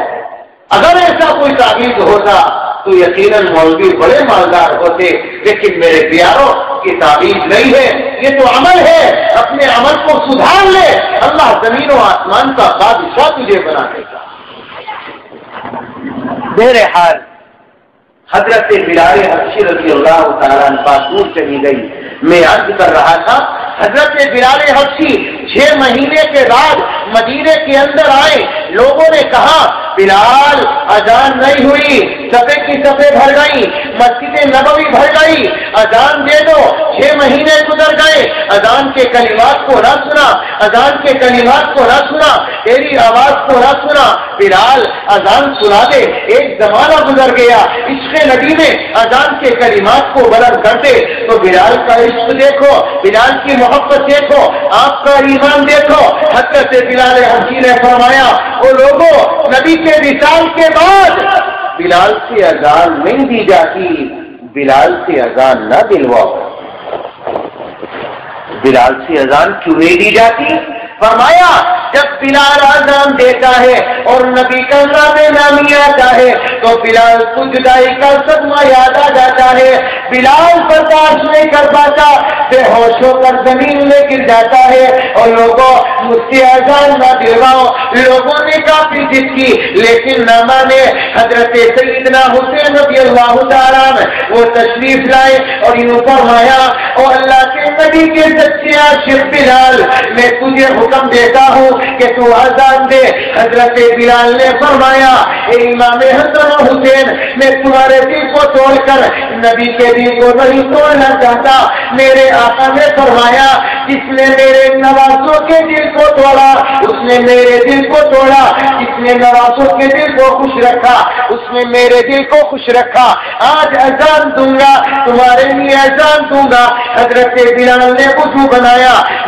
اگر ایسا کوئی تعویذ ہوتا تو یقیناً مولوی بڑے مالدار ہوتے، لیکن میرے پیاروں یہ تعویذ نہیں ہے، یہ تو عمل ہے۔ اپنے عمل کو سدھار لے، اللہ زمین و آسمان کا بادشاہ تجھے بنا دے گا۔ بہرحال حضرت بلال حبشی رضی اللہ تعالیٰ عنہ پاس دور چلی گئی۔ میں عرض کر رہا تھا حضرت بلال حبشی 6 مہینے کے بعد مدینے کے اندر آئے۔ لوگوں نے کہا بلال اذان نہیں ہوئی، صفے کی صفے بھر گئی، مسجد نبوی بھر گئی، اذان دے دو۔ 6 مہینے گزر گئے، اذان کے کلمات کو نہ سنا، اذان کے کلمات کو نہ سنا، تیری آواز کو نہ سنا۔ بلال اذان سنا دے۔ ایک زمانہ گزر گیا، عشق نبی نے اذان کے کلمات کو بلند کر دے تو بلال کا عشق دیکھو، بلال کی محبت دیکھو، آپ کا ایمان دیکھو۔ حضرت بلال حبشی نے فرمایا وہ لوگوں، نبی کے وصال کے بعد بلال سے اذان نہیں دی جاتی، بلال سے اذان نہ دلواؤ۔ بلال سے اذان کیوں نہیں دی جاتی؟ فرمایا جب بلال اذان دیتا ہے اور نبی کا نام نامی آتا ہے تو بلال کو جدائی کا صدمہ یاد آ جاتا ہے، بلال برداشت نہیں کر پاتا، بے ہوش ہو کر زمین میں گر جاتا ہے۔ اور لوگوں مجھ سے اذان نہ دلواؤ، لوگوں نے کافی ضد کی لیکن نہ مانے۔ حضرت سیدنا حسین رضی اللہ تعالیٰ عنہ وہ تشریف لائے اور انہوں فرمایا او اللہ کے نبی کے سچے عاشق بلال، میں تجھے حکم دیتا ہوں کہ تو اذان دے۔ حضرت بلال نے فرمایا اے امام حسن و حسین، میں تمہارے دل کو توڑ کر نبی کے دل کو نہیں توڑنا چاہتا۔ میرے آقا نے فرمایا جس نے میرے نوازوں کے دل کو توڑا اس نے میرے دل کو توڑا، جس نے نوازوں کے دل کو خوش رکھا اس نے میرے دل کو خوش رکھا۔ آج اذان دوں گا، تمہارے لیے اذان دوں گا۔ حضرت بلال نے وضو بنایا،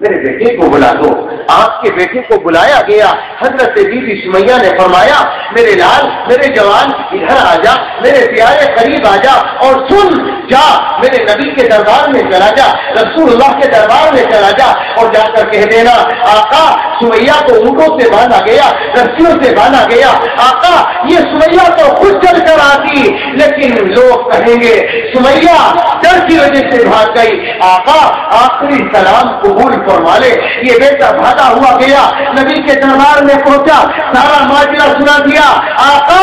میرے بیٹے کو بلا دو۔ آپ کے بیٹے کو بلایا گیا۔ حضرت بی بی سمیہ نے فرمایا میرے لال، میرے جوان، ادھر آ جا، میرے پیارے قریب آ جا اور سن، جا میرے نبی کے دربار میں چلا جا، رسول اللہ کے دربار میں چلا جا اور جا کر کہہ دینا آقا سمیہ کو اونٹوں سے باندھا گیا، رسیوں سے باندھا گیا، آقا یہ سمیہ تو خود چل کر آتی لیکن لوگ کہیں گے سمیہ ڈر کی وجہ سے بھاگ گئی، آقا آخری سلام قبول فرما لے۔ یہ بیٹا بھاگا ہوا گیا، نبی کے دربار میں پہنچا، سارا ماجرا سنا دیا، آقا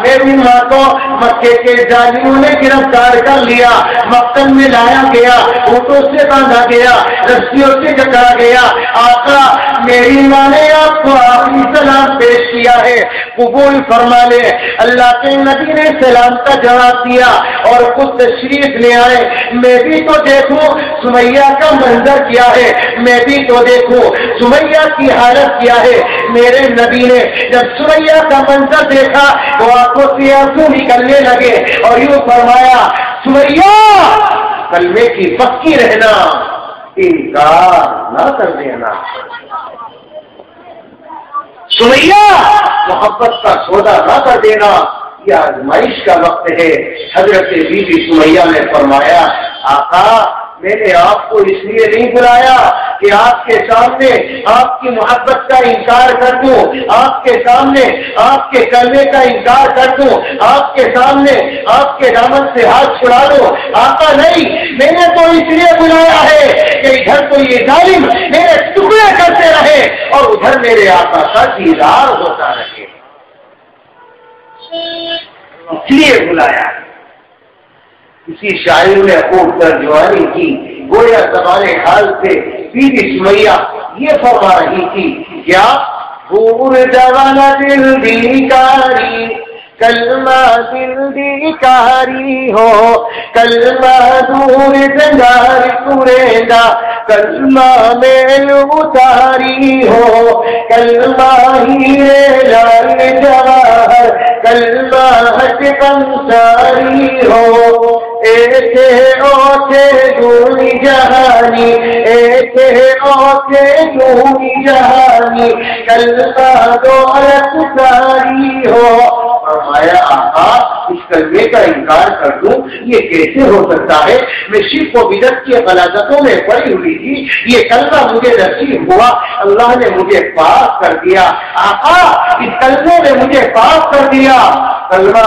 میری ماں کو مکے کے ظالموں نے گرفتار کر لیا، مقتل میں لایا گیا، اونٹوں سے باندھا گیا، رسیوں سے جکڑا گیا، آقا میری ماں نے آپ کو آخری سلام پیش کیا ہے، قبول فرما لے۔ اللہ کے نبی نے سلام کا جواب دیا اور خود تشریف لے آئے۔ میں بھی تو دیکھوں سمیہ کا منظر کیا ہے، میں بھی تو دیکھوں سمیہ کی حالت کیا ہے۔ میرے نبی نے جب سمیہ کا منظر دیکھا تو آنکھوں سے آنسو نکلنے لگے اور یوں فرمایا سمیہ کلمے کی پکی رہنا، انکار نہ کر دینا۔ سمیہ محبت کا سودا نہ کر دینا، یہ آزمائش کا وقت ہے۔ حضرت بی بی سمیہ نے فرمایا آقا میں نے آپ کو اس لیے نہیں بلایا کہ آپ کے سامنے آپ کی محبت کا انکار کر دوں، آپ کے سامنے آپ کے کلمے کا انکار کر دوں، آپ کے سامنے آپ کے دامن سے ہاتھ چھڑا دو، آقا نہیں، میں نے تو اس لیے بلایا ہے کہ ادھر تو یہ ظالم میرے ٹکڑے کرتے رہے اور ادھر میرے آقا کا دیدار ہوتا رہے، اس لیے بلایا۔ کسی شاعر نے خوب ترجمانی کی، گویا زبان حال سے بی بی سمیہ یہ فرما رہی تھی کیا دور جوانا دل بیکاری، کلمہ دل بیکاری ہو، کلمہ دور جنگار کریندہ، کلمہ میل اتاری ہو، کلمہ ہیرے لال جواہر، کلمہ ہٹ کنساری ہو، ایسے اوکے دونی جہانی، ایسے اوکے دونی جہانی، کلمہ دولت ساری ہو۔ فرمایا آقا اس کلمے کا انکار کر دوں یہ کیسے ہو سکتا ہے؟ میں شرک و بدعت کی غلاظتوں میں پڑی ہوئی تھی، یہ کلمہ مجھے نصیب ہوا، اللہ نے مجھے پاک کر دیا، آقا اس کلمے نے مجھے پاک کر دیا۔ کلمہ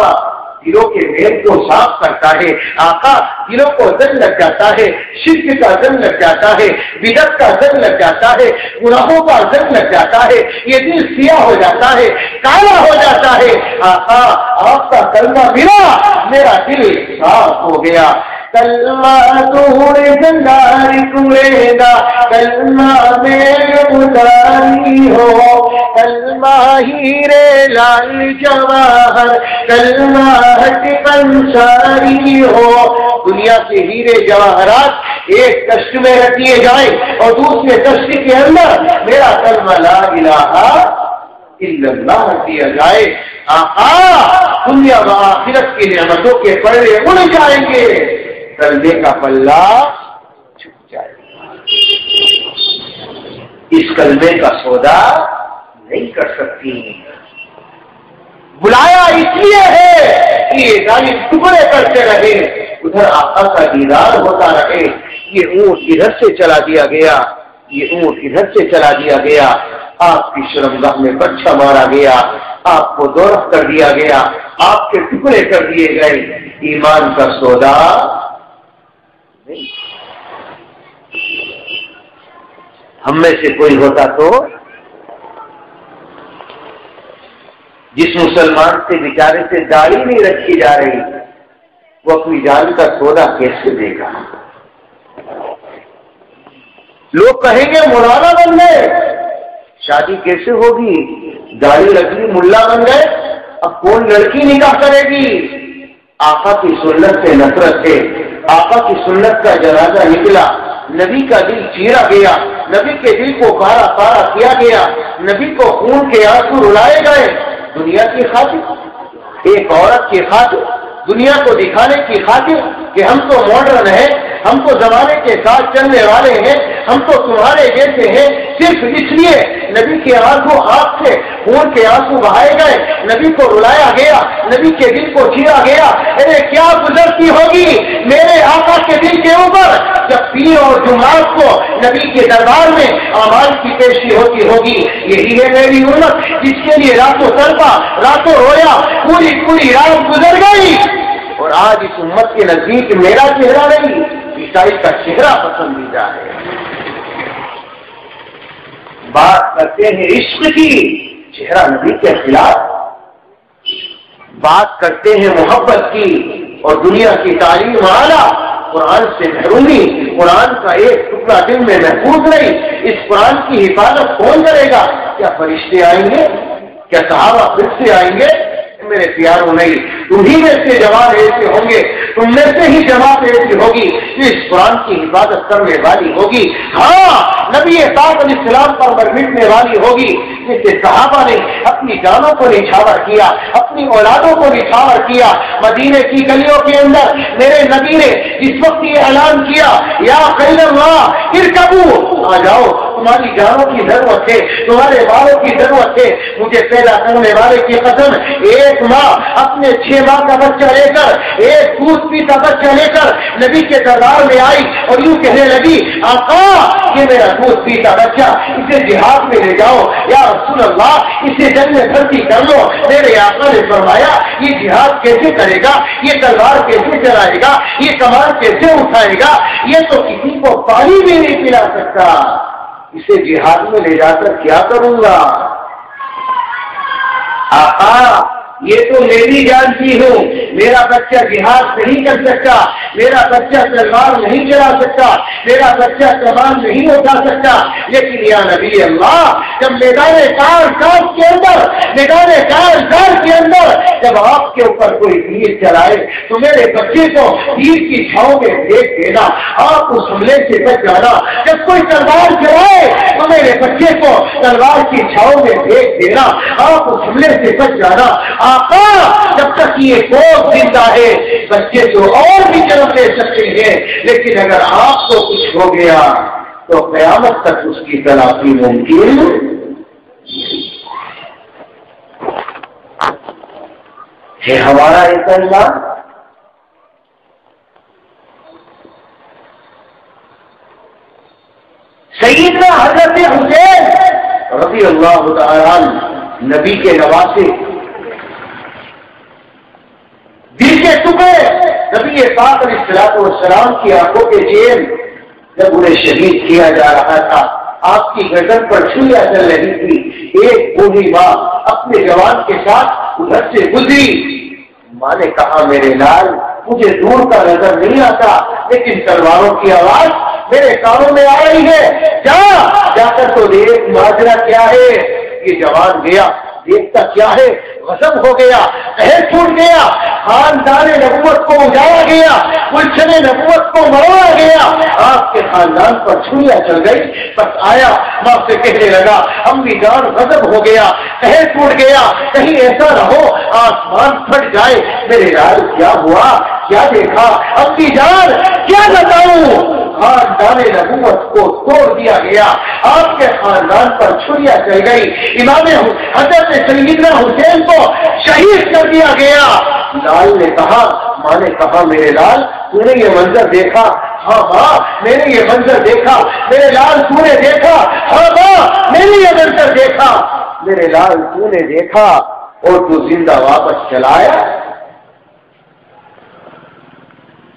دلوں کے میل کو صاف کرتا ہے، آقا دلوں کو زنگ لگ جاتا ہے، شرک کا زنگ لگ جاتا ہے، بدعت کا زنگ لگ جاتا ہے، گناہوں کا زنگ لگ جاتا ہے، یہ دل سیاہ ہو جاتا ہے، کالا ہو جاتا ہے، آقا آپ کا کلمہ ملا میرا دل صاف ہو گیا۔ کلمہ دور جنگار کریندہ، کلمہ میل اتاری ہو، کلمہ ہیرے لال جواہر، کلمہ ہٹ کنساری ہو۔ دنیا کے ہیرے جواہرات ایک کشت میں رکھ دیے جائیں اور دوسرے کشت کے اندر میرا کلمہ لا الہ الا اللہ دیا جائے، آقا دنیا و آخرت کی نعمتوں کے پردے اڑ جائیں گے، کلمے کا پلہ چھپ جائے گا۔ اس کلمے کا سودا نہیں کر سکتی۔ بلایا اس لیے ہے کہ یہ ظالم ٹکڑے کرتے رہے، ادھر آقا کا دیدار ہوتا رہے۔ یہ اونٹ ادھر سے چلا دیا گیا، یہ اونٹ ادھر سے چلا دیا گیا، آپ کی شرمگاہ میں بچہ مارا گیا، آپ کو دورخ کر دیا گیا، آپ کے ٹکڑے کر دیے گئے۔ ایمان کا سودا نہیں۔ ہم میں سے کوئی ہوتا تو جس مسلمان سے بیچارے سے داڑھی نہیں رکھی جا رہی وہ اپنی جان کا سودا کیسے دے گا؟ لوگ کہیں گے مولانا بن گئے، شادی کیسے ہوگی؟ داڑھی رکھی ملا بن گئے، اب کون لڑکی نکاح کرے گی؟ آقا کی سنت سے نفرت ہے، آقا کی سنت کا جنازہ نکلا، نبی کا دل چیرا گیا، نبی کے دل کو پارا پارا کیا گیا، نبی کو خون کے آنسو رلائے گئے، دنیا کی خاطر، ایک عورت کی خاطر، دنیا کو دکھانے کی خاطر کہ ہم تو ماڈرن ہیں، ہم تو زمانے کے ساتھ چلنے والے ہیں، ہم تو تمہارے جیسے ہیں، صرف اس لیے نبی کے آنکھوں آنکھ سے خون کے آنسو بہائے گئے، نبی کو رلایا گیا، نبی کے دل کو چیرا گیا۔ ارے کیا گزرتی ہوگی میرے آقا کے دل کے اوپر جب پیر اور جمعرات کو نبی کے دربار میں اعمال کی پیشی ہوتی ہوگی۔ یہی ہے میری امت جس کے لیے راتوں تڑپا، راتوں رویا، پوری پوری رات گزر گئی، اور آج اس امت کے نزدیک میرا چہرہ نہیں، عیسائی کا چہرہ پسندیدہ ہے۔ بات کرتے ہیں عشق کی، چہرہ نبی کے خلاف، بات کرتے ہیں محبت کی اور دنیا کی تعلیم اعلیٰ، قرآن سے محرومی، قرآن کا ایک ٹکڑا دل میں محفوظ نہیں۔ اس قرآن کی حفاظت کون کرے گا؟ کیا فرشتے آئیں گے؟ کیا صحابہ پھر سے آئیں گے؟ میرے پیاروں نہیں، تمہیں میں سے جواب ایسے ہوں گے، تم میں سے ہی جماعت ایسی ہوگی جو اس قرآن کی حفاظت کرنے والی ہوگی۔ ہاں، نبی پاک علیہ السلام پر مٹنے والی ہوگی، جیسے صحابہ نے اپنی جانوں کو نچھاور کیا، اپنی اولادوں کو نچھاور کیا۔ مدینے کی گلیوں کے اندر میرے نبی نے اس وقت یہ اعلان کیا، یا خیل اللہ ارکبو، آ جاؤ، تمہاری جانوں کی ضرورت ہے، تمہارے بالوں کی ضرورت ہے۔ مجھے پیدا کرنے والے کی قسم، ایک ماں اپنے 6 ماہ کا بچہ لے کر، ایک دودھ پیتا بچہ لے کر نبی کے دربار میں آئی اور یوں کہنے لگی، آقا یہ میرا دودھ پیتا بچہ، اسے جہاد میں لے جاؤ، یا رسول اللہ اسے جنگ میں بھرتی کر لو۔ میرے آقا نے فرمایا، یہ جہاد کیسے کرے گا، یہ تلوار کیسے چلائے گا، یہ کمان کیسے اٹھائے گا، یہ تو کسی کو پانی بھی نہیں پلا سکتا، اسے جہاد میں لے جا کر کیا کروں گا؟ آقا یہ تو میری جانتی ہوں، میرا بچہ جہاد نہیں کر سکتا، میرا بچہ تلوار نہیں چلا سکتا، میرا بچہ کمان نہیں اٹھا سکتا، لیکن یا نبی اللہ جب میدان کارزار کے اندر، میدان کارزار کے اندر جب آپ کے اوپر کوئی تیر چلائے تو میرے بچے کو تیر کی چھاؤں میں پھینک دینا، آپ اس حملے سے بچ جانا۔ جب کوئی تلوار چلائے تو میرے بچے کو تلوار کی چھاؤں میں پھینک دینا، آپ اس حملے سے بچ جانا۔ آقا جب تک یہ کوٹ زندہ ہے بچے تو اور بھی جنم لے سکتے ہیں، لیکن اگر آپ کو کچھ ہو گیا تو قیامت تک اس کی تلافی ممکن ہے۔ ہمارا انسان سیدنا حضرت حسین رضی اللہ تعالی عنہ نبی کے نواسے، دل کے ٹکڑے، نبی پاک علیہ الصلوۃ والسلام کی آنکھوں کے چین، جب انہیں شہید کیا جا رہا تھا، آپ کی گردن پر چھریاں چل رہی تھی، ایک بوڑھی ماں اپنے جوان کے ساتھ ادھر سے گزری۔ ماں نے کہا، میرے لال مجھے دور کا نظر نہیں آتا، لیکن تلواروں کی آواز میرے کانوں میں آ رہی ہے، جا کر تو دیکھ ماجرا کیا ہے۔ یہ جوان گیا، دیکھتا کیا ہے، غضب ہو گیا، قہر چھوٹ گیا، خاندان نبوت کو اجاڑا گیا، گلشن نبوت کو مروڑا گیا، آپ کے خاندان پر چھریاں چل گئی۔ بس آیا ماں سے کہنے لگا، امی جان غضب ہو گیا، قہر ٹوٹ گیا، کہیں ایسا نہ ہو آسمان پھٹ جائے۔ میرے لال کیا ہوا، کیا دیکھا؟ امی جان کیا بتاؤں، خاندان نبوت کو توڑ دیا گیا، آپ کے خاندان پر چھریاں چل گئی، امام حضرت سیدنا حسین کو شہید کر دیا گیا۔ لال نے کہا، ماں نے کہا، میرے لال تو نے یہ منظر دیکھا؟ ہاں ماں میں نے یہ منظر دیکھا۔ میرے لال تو نے دیکھا؟ ہاں ماں میں نے یہ منظر دیکھا۔ میرے لال تو نے دیکھا اور تو زندہ واپس چلایا،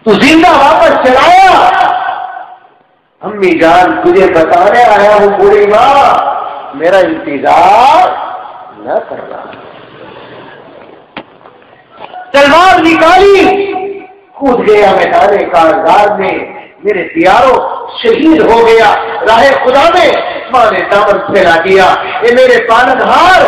تو زندہ واپس چلایا۔ امی جان تجھے بتانے آیا ہوں بوڑھی ماں، میرا انتظار نہ کرنا۔ تلوار نکالی، کود گیا میدان کارزار میں، میرے پیاروں شہید ہو گیا راہ خدا میں۔ ماں نے دامن پھیلا دیا، اے میرے پالنہار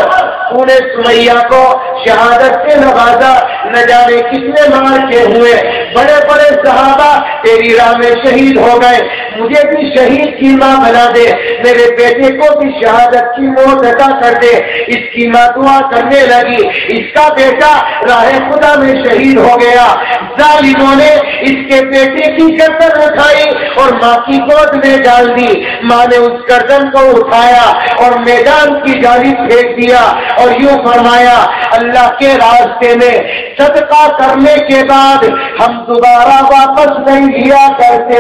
تو نے سمیہ کو شہادت سے نوازا، نہ جانے کتنے مار کے ہوئے، بڑے بڑے صحابہ تیری راہ میں شہید ہو گئے، مجھے بھی شہید کی ماں بنا دے، میرے بیٹے کو بھی شہادت کی موت عطا کر دے۔ اس کی ماں دعا کرنے لگی، اس کا بیٹا راہ خدا میں شہید ہو گیا، ظالموں نے اس کے بیٹے کی گردن اٹھائی اور ماں کی گود میں ڈال دی. ماں نے اس گردن کو اٹھایا اور میدان کی جانب پھینک دیا اور یوں فرمایا اللہ کے راستے میں صدقہ کرنے کے بعد ہم دوبارہ واپس نہیں لیا کرتے,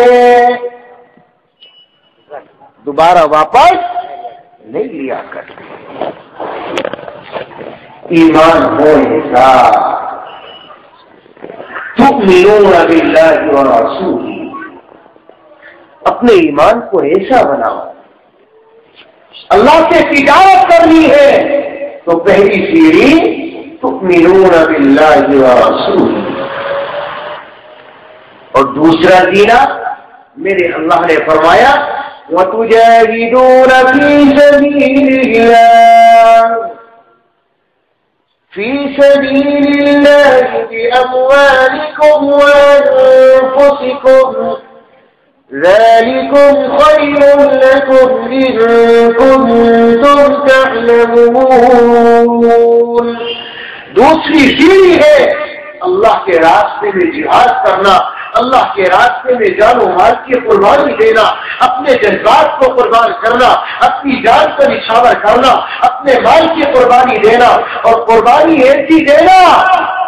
دوبارہ واپس نہیں لیا کرتے. ایمان ہو ایسا تؤمنون باللہ ورسولہ, اپنے ایمان کو ایسا بناؤ. اللہ سے تجارت کرنی ہے تو پہلی سیڑھی تؤمنون باللہ ورسولہ, اور دوسرا زینہ میرے اللہ نے فرمایا وَتُجَاهِدُونَ فِي سَبِيلِ اللَّهِ فِي سَبِيلِ اللَّهِ بِأَمْوَالِكُمْ وَأَنفُسِكُمْ ذَلِكُمْ خَيْرٌ لَكُمْ إِن كُنتُمْ تَعْلَمُونَ. دوسری سیڑھی ہے اللہ کے راستے میں جہاد کرنا, اللہ کے راستے میں جان و مال کی قربانی دینا, اپنے جذبات کو قربان کرنا, اپنی جان کا نچھاور کرنا, اپنے مال کی قربانی دینا, اور قربانی ایسی دینا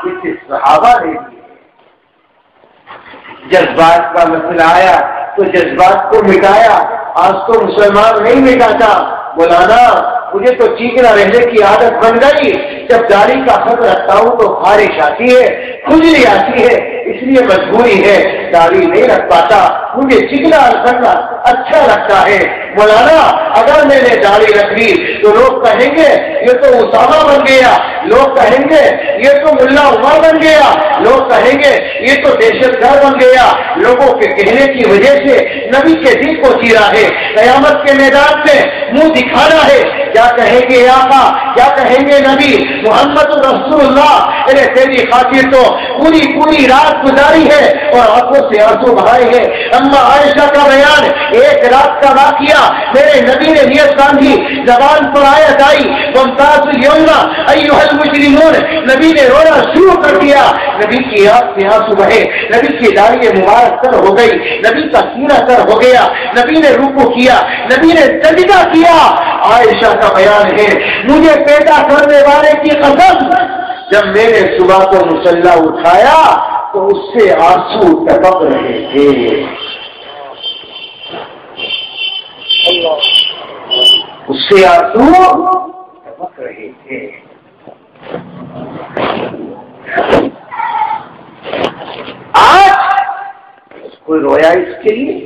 جسے صحابہ نے دی. جذبات کا مسئلہ آیا تو جذبات کو مٹایا. آج تو مسلمان نہیں مٹاتا. مولانا مجھے تو چیخنا رہنے کی عادت بن گئی, جب داڑھی کا خط رکھتا ہوں تو خارش آتی ہے, کھجلی آتی ہے, اس لیے مجبوری ہے داڑھی نہیں رکھ پاتا. مجھے چیخنا کرنا اچھا لگتا ہے. مولانا اگر میں نے داڑھی رکھ لی تو لوگ کہیں گے یہ تو اسامہ بن گیا, لوگ کہیں گے یہ تو ملا عمر بن گیا, لوگ کہیں گے یہ تو دہشت گرد بن گیا. لوگوں کے کہنے کی وجہ سے نبی کے دل کو چیرا ہے. قیامت کے میدان میں منہ دکھانا ہے. کیا کہیں گے آقا, کیا کہیں گے نبی محمد رسول اللہ, ارے تیری خاطر تو پوری رات گزاری ہے اور آنکھوں سے آنسو بہائے ہیں. اما عائشہ کا بیان, ایک رات کا واقعہ, میرے نبی نے نیت باندھی, زبان پر آیت آئی وامتازوا اليوم ایھا المجرمون, نبی نے رونا شروع کر دیا. نبی کی آنکھ سے آنسو بہے, نبی کی داڑھی مبارک تر ہو گئی, نبی کا سینہ تر ہو گیا, نبی نے رکوع کیا, نبی نے سجدہ کیا. عائشہ کا بیان ہے مجھے پیدا کرنے والے کی قسم, جب میں نے صبح کو مصلی اٹھایا تو اس سے آنسو ٹپک رہے تھے. اس سے آنسو ٹپک رہے تھے. آج کوئی رویا اس کے لیے؟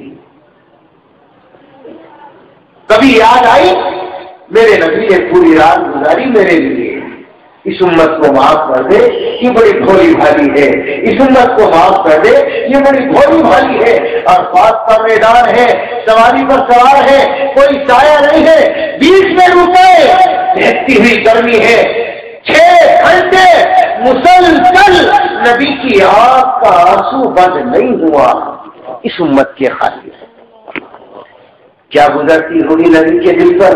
کبھی یاد آئی میرے نبی نے پوری رات گزاری میرے لیے, اس امت کو معاف کر دے یہ بڑی بھولی بھالی ہے, اس امت کو معاف کر دے یہ بڑی بھولی بھالی ہے. اور پاس کا میدان ہے, سواری پر سوار ہے, کوئی سایہ نہیں ہے, بیچ میں رکے, بہتی ہوئی گرمی ہے, 6 گھنٹے مسلسل نبی کی آنکھ کا آنسو بند نہیں ہوا اس امت کے خاطر. کیا گزرتی ہوگی نبی کے دل پر,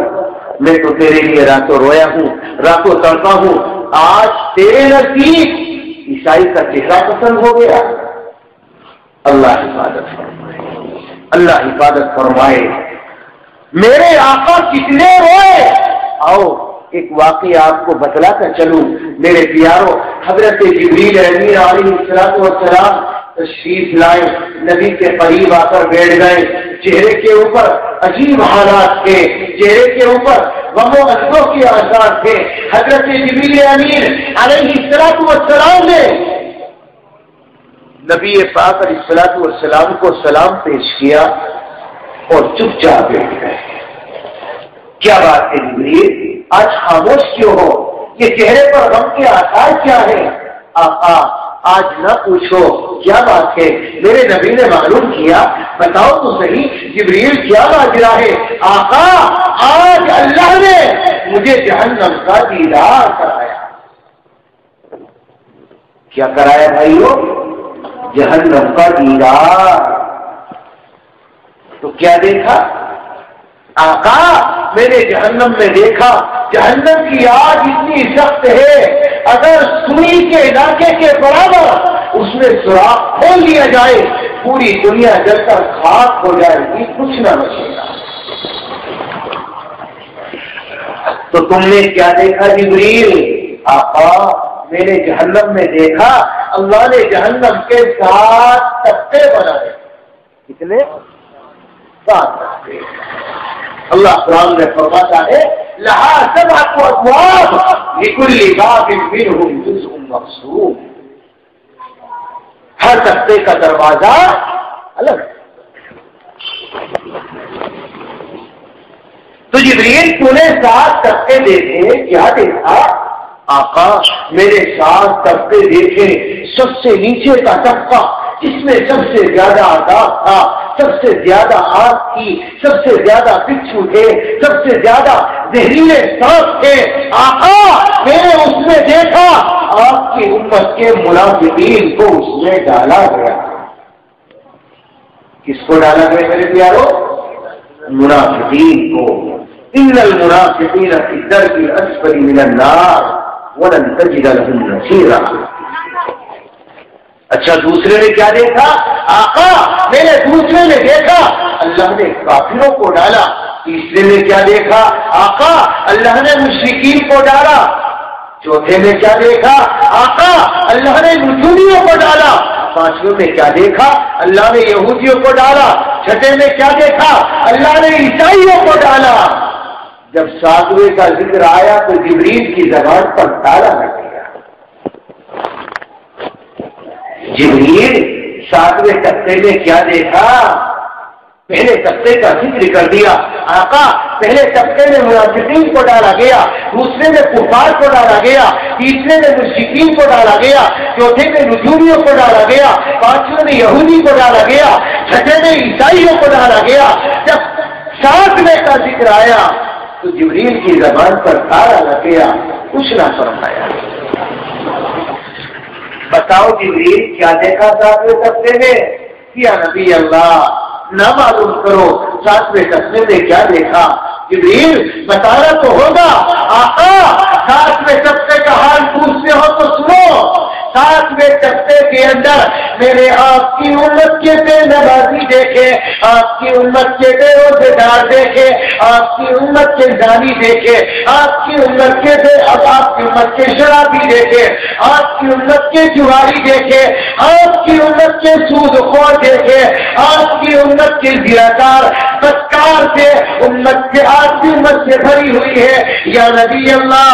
میں تو تیرے لیے راتوں رویا ہوں, راتوں تڑپا ہوں, آج تیرے نزدیک عیسائی کا چہرہ پسند ہو گیا. اللہ حفاظت فرمائے, اللہ حفاظت فرمائے. میرے آقا کتنے روئے. آؤ ایک واقعہ آپ کو بتلا کر چلوں میرے پیاروں. حضرت جبریل امین علیہ السلام تشریف لائے, نبی کے قریب آ کر بیٹھ گئے. چہرے کے اوپر عجیب حالات تھے, چہرے کے اوپر غم و غصوں کے آثار تھے. حضرت جبریل امین علیہ السلام نے نبی پاک علیہ السلام کو سلام پیش کیا اور چپ چاپ بیٹھ گئے. کیا بات ہے جبریل, آج خاموش کیوں ہو؟ یہ چہرے پر غم کے آثار کیا ہے؟ آقا آج نہ پوچھو, کیا بات ہے؟ میرے نبی نے معلوم کیا, بتاؤ تو صحیح جبریل کیا ماجرا ہے؟ آقا آج اللہ نے مجھے جہنم کا دیدار کرایا. کیا کرایا بھائیو؟ جہنم کا دیدار. تو کیا دیکھا؟ آقا میں نے جہنم میں دیکھا, جہنم کی آگ اتنی سخت ہے, اگر سوئی کے علاقے کے برابر اس میں سوراخ کھول دیا جائے، پوری دنیا جل کر خاک ہو جائے گی، کچھ نہ بچے گا۔ تو تم نے کیا دیکھا جبریل؟ آقا میں نے جہنم میں دیکھا اللہ نے جہنم کے 7 طبقے بنائے۔ کتنے؟ 7 طبقے۔ اللہ قرآن میں فرماتا ہے لہا 7 ابواب لکل باب منہم جزء مقسوم، ہر طبقے کا دروازہ الگ۔ تو جبریل تو نے 7 طبقے دیکھے، کیا دیکھا؟ آقا میرے 7 طبقے دیکھے، سب سے نیچے کا طبقہ جس میں سب سے زیادہ عذاب تھا، سب سے زیادہ آگ کی، سب سے زیادہ بچھو تھے، سب سے زیادہ زہریلے سانپ تھے، آقا میں نے اس میں دیکھا آپ کی امت کے منافقین کو اس میں ڈالا گیا۔ کس کو ڈالا گیا میرے پیارو؟ منافقین کو۔ ان المنافقین فی الدرک الاسفل من النار ولن تجد لهم نصیرا۔ اچھا دوسرے نے کیا دیکھا؟ آقا میں نے دوسرے میں دیکھا اللہ نے کافروں کو ڈالا۔ تیسرے میں کیا دیکھا؟ آقا اللہ نے مشرکین کو ڈالا۔ چوتھے میں کیا دیکھا؟ آقا اللہ نے نجومیوں کو ڈالا۔ پانچویں میں کیا دیکھا؟ اللہ نے یہودیوں کو ڈالا۔ چھٹے میں کیا دیکھا؟ اللہ نے عیسائیوں کو ڈالا۔ جب 7ویں کا ذکر آیا تو جبریل کی زبان پر تالا لگ گیا۔ جبریل 7ویں طبقے میں کیا دیکھا؟ پہلے طبقے کا ذکر کر دیا، آقا پہلے طبقے میں منافقین کو ڈالا گیا، دوسرے میں کفار کو ڈالا گیا، تیسرے میں مشرکین کو ڈالا گیا، چوتھے میں نجومیوں کو ڈالا گیا، پانچویں میں یہودی کو ڈالا گیا، چھٹے میں عیسائیوں کو ڈالا گیا۔ جب 7ویں کا ذکر آیا تو جبریل کی زبان پر تالا لگ گیا، کچھ نہ فرمایا۔ بتاؤ جبریل کیا دیکھا 7ویں طبقے میں؟ کیا نبی اللہ نہ معلوم کرو 7ویں طبقے میں کیا دیکھا؟ جبریل بتانا تو ہوگا۔ آقا 7ویں طبقے کا حال پوچھتے ہو تو سنو۔ 7ویں طبقے کے اندر میرے آپ کی امت کے بے نمازی دیکھے، آپ کی امت کے بے روزے دار دیکھے، آپ کی امت کے زانی دیکھے، آپ کی امت کے آپ کی امت کے شرابی دیکھے، آپ کی امت کے جواری دیکھے، آپ کی امت کے سود خور دیکھے، آپ کی امت کے زیادار بدکار سے امت کے آپ کی امت سے بھری ہوئی ہے۔ یا نبی اللہ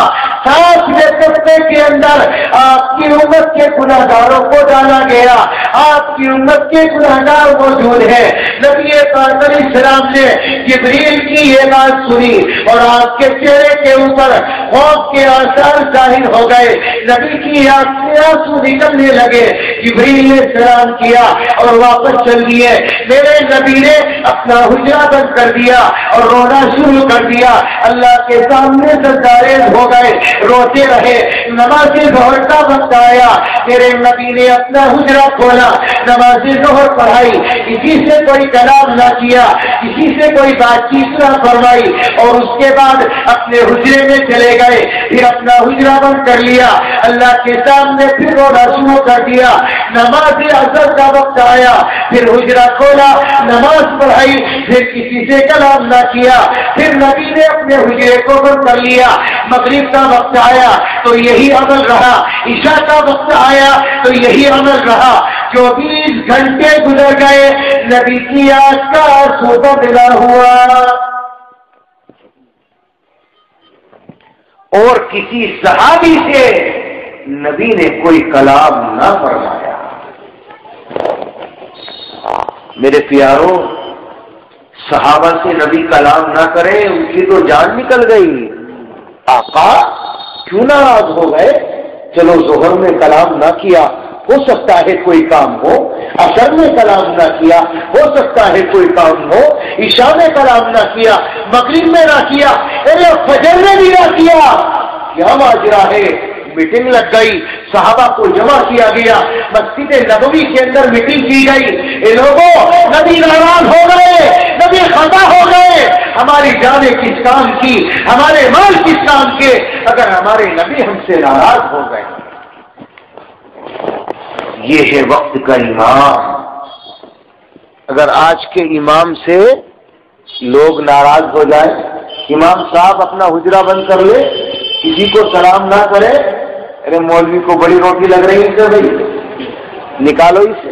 7ویں طبقے کے اندر آپ کی امت کے گناہگاروں کو ڈالا گیا، آپ کی امت کے گناہگار موجود ہیں۔ نبی پاک علیہ السلام نے جبریل کی یہ بات سنی اور آپ کے چہرے کے اوپر خوف کے آثار ظاہر ہو گئے، نبی کی آنکھ سے آنسو نکلنے لگے۔ جبریل نے سلام کیا اور واپس چل دیے۔ میرے نبی نے اپنا حجرہ بند کر دیا اور رونا شروع کر دیا، اللہ کے سامنے سرداریز ہو گئے، روتے رہے۔ نماز ظہر کا وقت آیا، میرے نبی نے اپنا حجرہ کھولا، نماز ظہر پڑھائی، کسی سے کوئی کلام نہ کیا، کسی سے کوئی بات چیت نہ فرمائی، اور اس کے بعد اپنے حجرے میں چلے گئے، پھر اپنا حجرہ بند کر لیا، اللہ کے سامنے پھر رونا شروع کر دیا۔ نماز عصر کا وقت آیا، پھر حجرہ کھولا، نماز پڑھائی، پھر کسی سے کلام نہ کیا، پھر نبی نے اپنے حجرے کو بند کر لیا۔ مغرب کا وقت آیا تو یہی عمل رہا، عشاء کا وقت آیا تو یہی عمل رہا۔ 24 گھنٹے گزر گئے، نبی کی آنکھ کا آنسو بدلا ہوا، اور کسی صحابی سے نبی نے کوئی کلام نہ فرمایا۔ میرے پیاروں، صحابہ سے نبی کلام نہ کرے ان کی تو جان نکل گئی۔ آقا کیوں ناراض ہو گئے؟ چلو ظہر میں کلام نہ کیا، ہو سکتا ہے کوئی کام ہو، عصر میں کلام نہ کیا، ہو سکتا ہے کوئی کام ہو، عشاء میں کلام نہ کیا، مغرب میں نہ کیا، ارے فجر میں بھی نہ کیا، کیا ماجرا ہے؟ میٹنگ لگ گئی، صحابہ کو جمع کیا گیا، مسجد نبوی کے اندر میٹنگ کی گئی۔ اے لوگوں، نبی ناراض ہو گئے، نبی خطا ہو گئے، ہماری جانیں کس کام کی، ہمارے مال کس کام کے، اگر ہمارے نبی ہم سے ناراض ہو گئے۔ یہ ہے وقت کا امام۔ اگر آج کے امام سے لوگ ناراض ہو جائیں، امام صاحب اپنا حجرہ بند کر لے، کسی کو سلام نہ کرے، ارے مولوی کو بڑی روٹی لگ رہی ہے بھائی، نکالو اسے،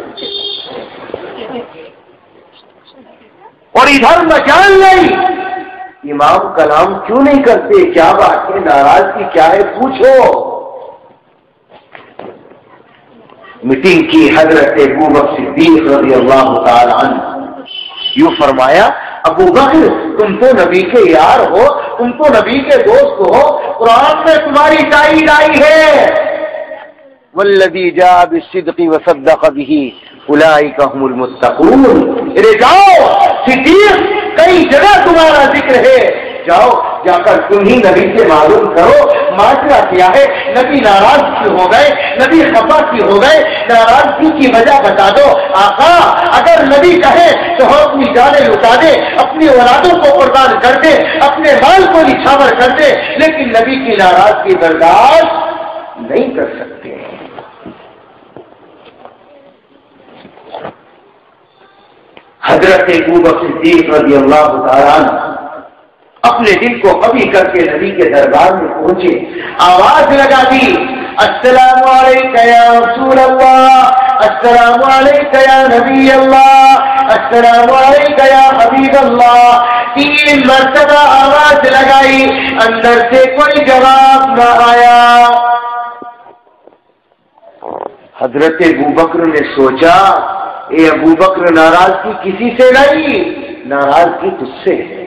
اور ادھر مجال نہیں، امام کلام کیوں نہیں کرتے؟ کیا بات ہے؟ ناراضگی کیا ہے؟ پوچھو۔ میٹنگ کی حضرت ابوبکر صدیق رضی اللہ تعالی عنہ، یوں فرمایا ابو بکر تم تو نبی کے یار ہو، تم تو نبی کے دوست ہو، قرآن میں تمہاری تائید آئی ہے، والذی جاء بالصدق وصدق به اولئک هم المتقون۔ ارے جاؤ، صدیق کئی جگہ تمہارا ذکر ہے، جاؤ جا کر تم ہی نبی سے معلوم کرو معاشرہ کیا ہے، نبی ناراض کیوں ہو گئے، نبی خفا کیوں ہو گئے، ناراضگی کی وجہ بتا دو۔ آقا اگر نبی کہے تو ہم اپنی جانیں لٹا دیں، اپنی اولادوں کو قربان کر دیں، اپنے مال کو نچھاور کر دیں، لیکن نبی کی ناراضگی برداشت نہیں کر سکتے۔ حضرت ابوبکر صدیق رضی اللہ تعالی عنہ اپنے دل کو قوی کر کے نبی کے دربار میں پہنچے، آواز لگا دی، السلام علیکم یا رسول اللہ، السلام علیکم یا نبی اللہ، السلام علیکم یا حبیب اللہ۔ 3 مرتبہ آواز لگائی، اندر سے کوئی جواب نہ آیا۔ حضرت ابوبکر نے سوچا، اے ابوبکر ناراضگی کسی سے نہیں، ناراضگی تجھ سے ہے۔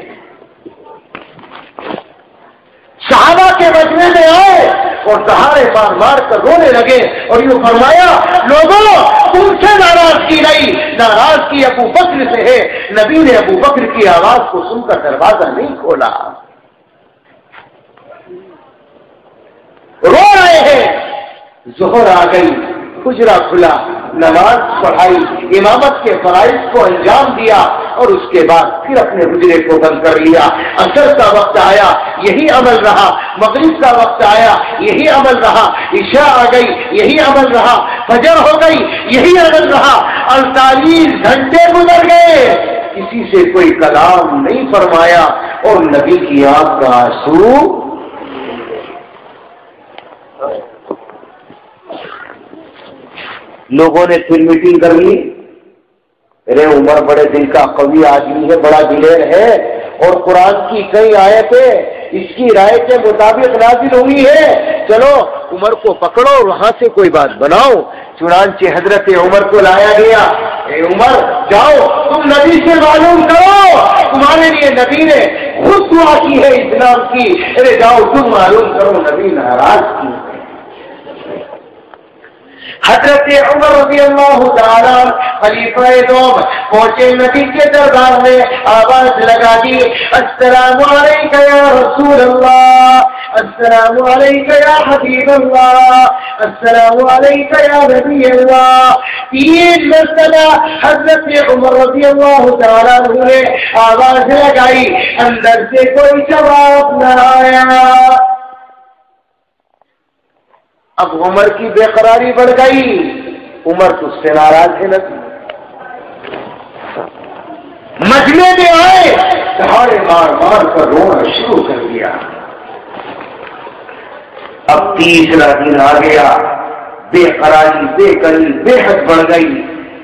صحابہ کے مجمع میں آئے اور سہارے مار مار کر رونے لگے اور یوں فرمایا، لوگوں تم سے ناراضگی نہیں، ناراضگی ابو بکر سے ہے۔ نبی نے ابو بکر کی آواز کو سن کر دروازہ نہیں کھولا، رو رہے ہیں۔ ظہر آ گئی، حجرہ کھلا، نماز پڑھائی، امامت کے فرائض کو انجام دیا اور اس کے بعد پھر اپنے حجرے کو بند کر لیا۔ عصر کا وقت آیا، یہی عمل رہا، مغرب کا وقت آیا، یہی عمل رہا، عشاء آ گئی، یہی عمل رہا، فجر ہو گئی، یہی عمل رہا۔ 48 گھنٹے گزر گئے، کسی سے کوئی کلام نہیں فرمایا، اور نبی کی آنکھ کا آنسو لوگوں نے پھر میٹنگ کر لی، ارے عمر بڑے دل کا قوی آدمی ہے، بڑا دلیر ہے، اور قرآن کی کئی آیتیں اس کی رائے کے مطابق نازل ہوئی ہے، چلو عمر کو پکڑو اور وہاں سے کوئی بات بناؤ۔ چنانچہ حضرت عمر کو لایا گیا، اے عمر جاؤ تم نبی سے معلوم کرو، تمہارے لیے نبی نے خود دعا کی ہے اسلام کی، ارے جاؤ تم معلوم کرو نبی ناراض کی۔ حضرت عمر رضی اللہ تعالیٰ خلیفہ دوم پہنچے نبی کے دربار میں، آواز لگا دی، السلام علیکم یا رسول اللہ، السلام علیکم یا حبیب اللہ، السلام علیکم یا نبی اللہ۔ 3 مرتبہ حضرت عمر رضی اللہ تعالیٰ نے آواز لگائی، اندر سے کوئی جواب نہ آیا۔ اب عمر کی بے قراری بڑھ گئی، عمر تجھ سے ناراض ہے نبی۔ مجمع میں آئے، دہاڑے مار مار کر رونا شروع کر دیا۔ اب 3 دن آ گیا، بے قراری بے قری بے حد بڑھ گئی۔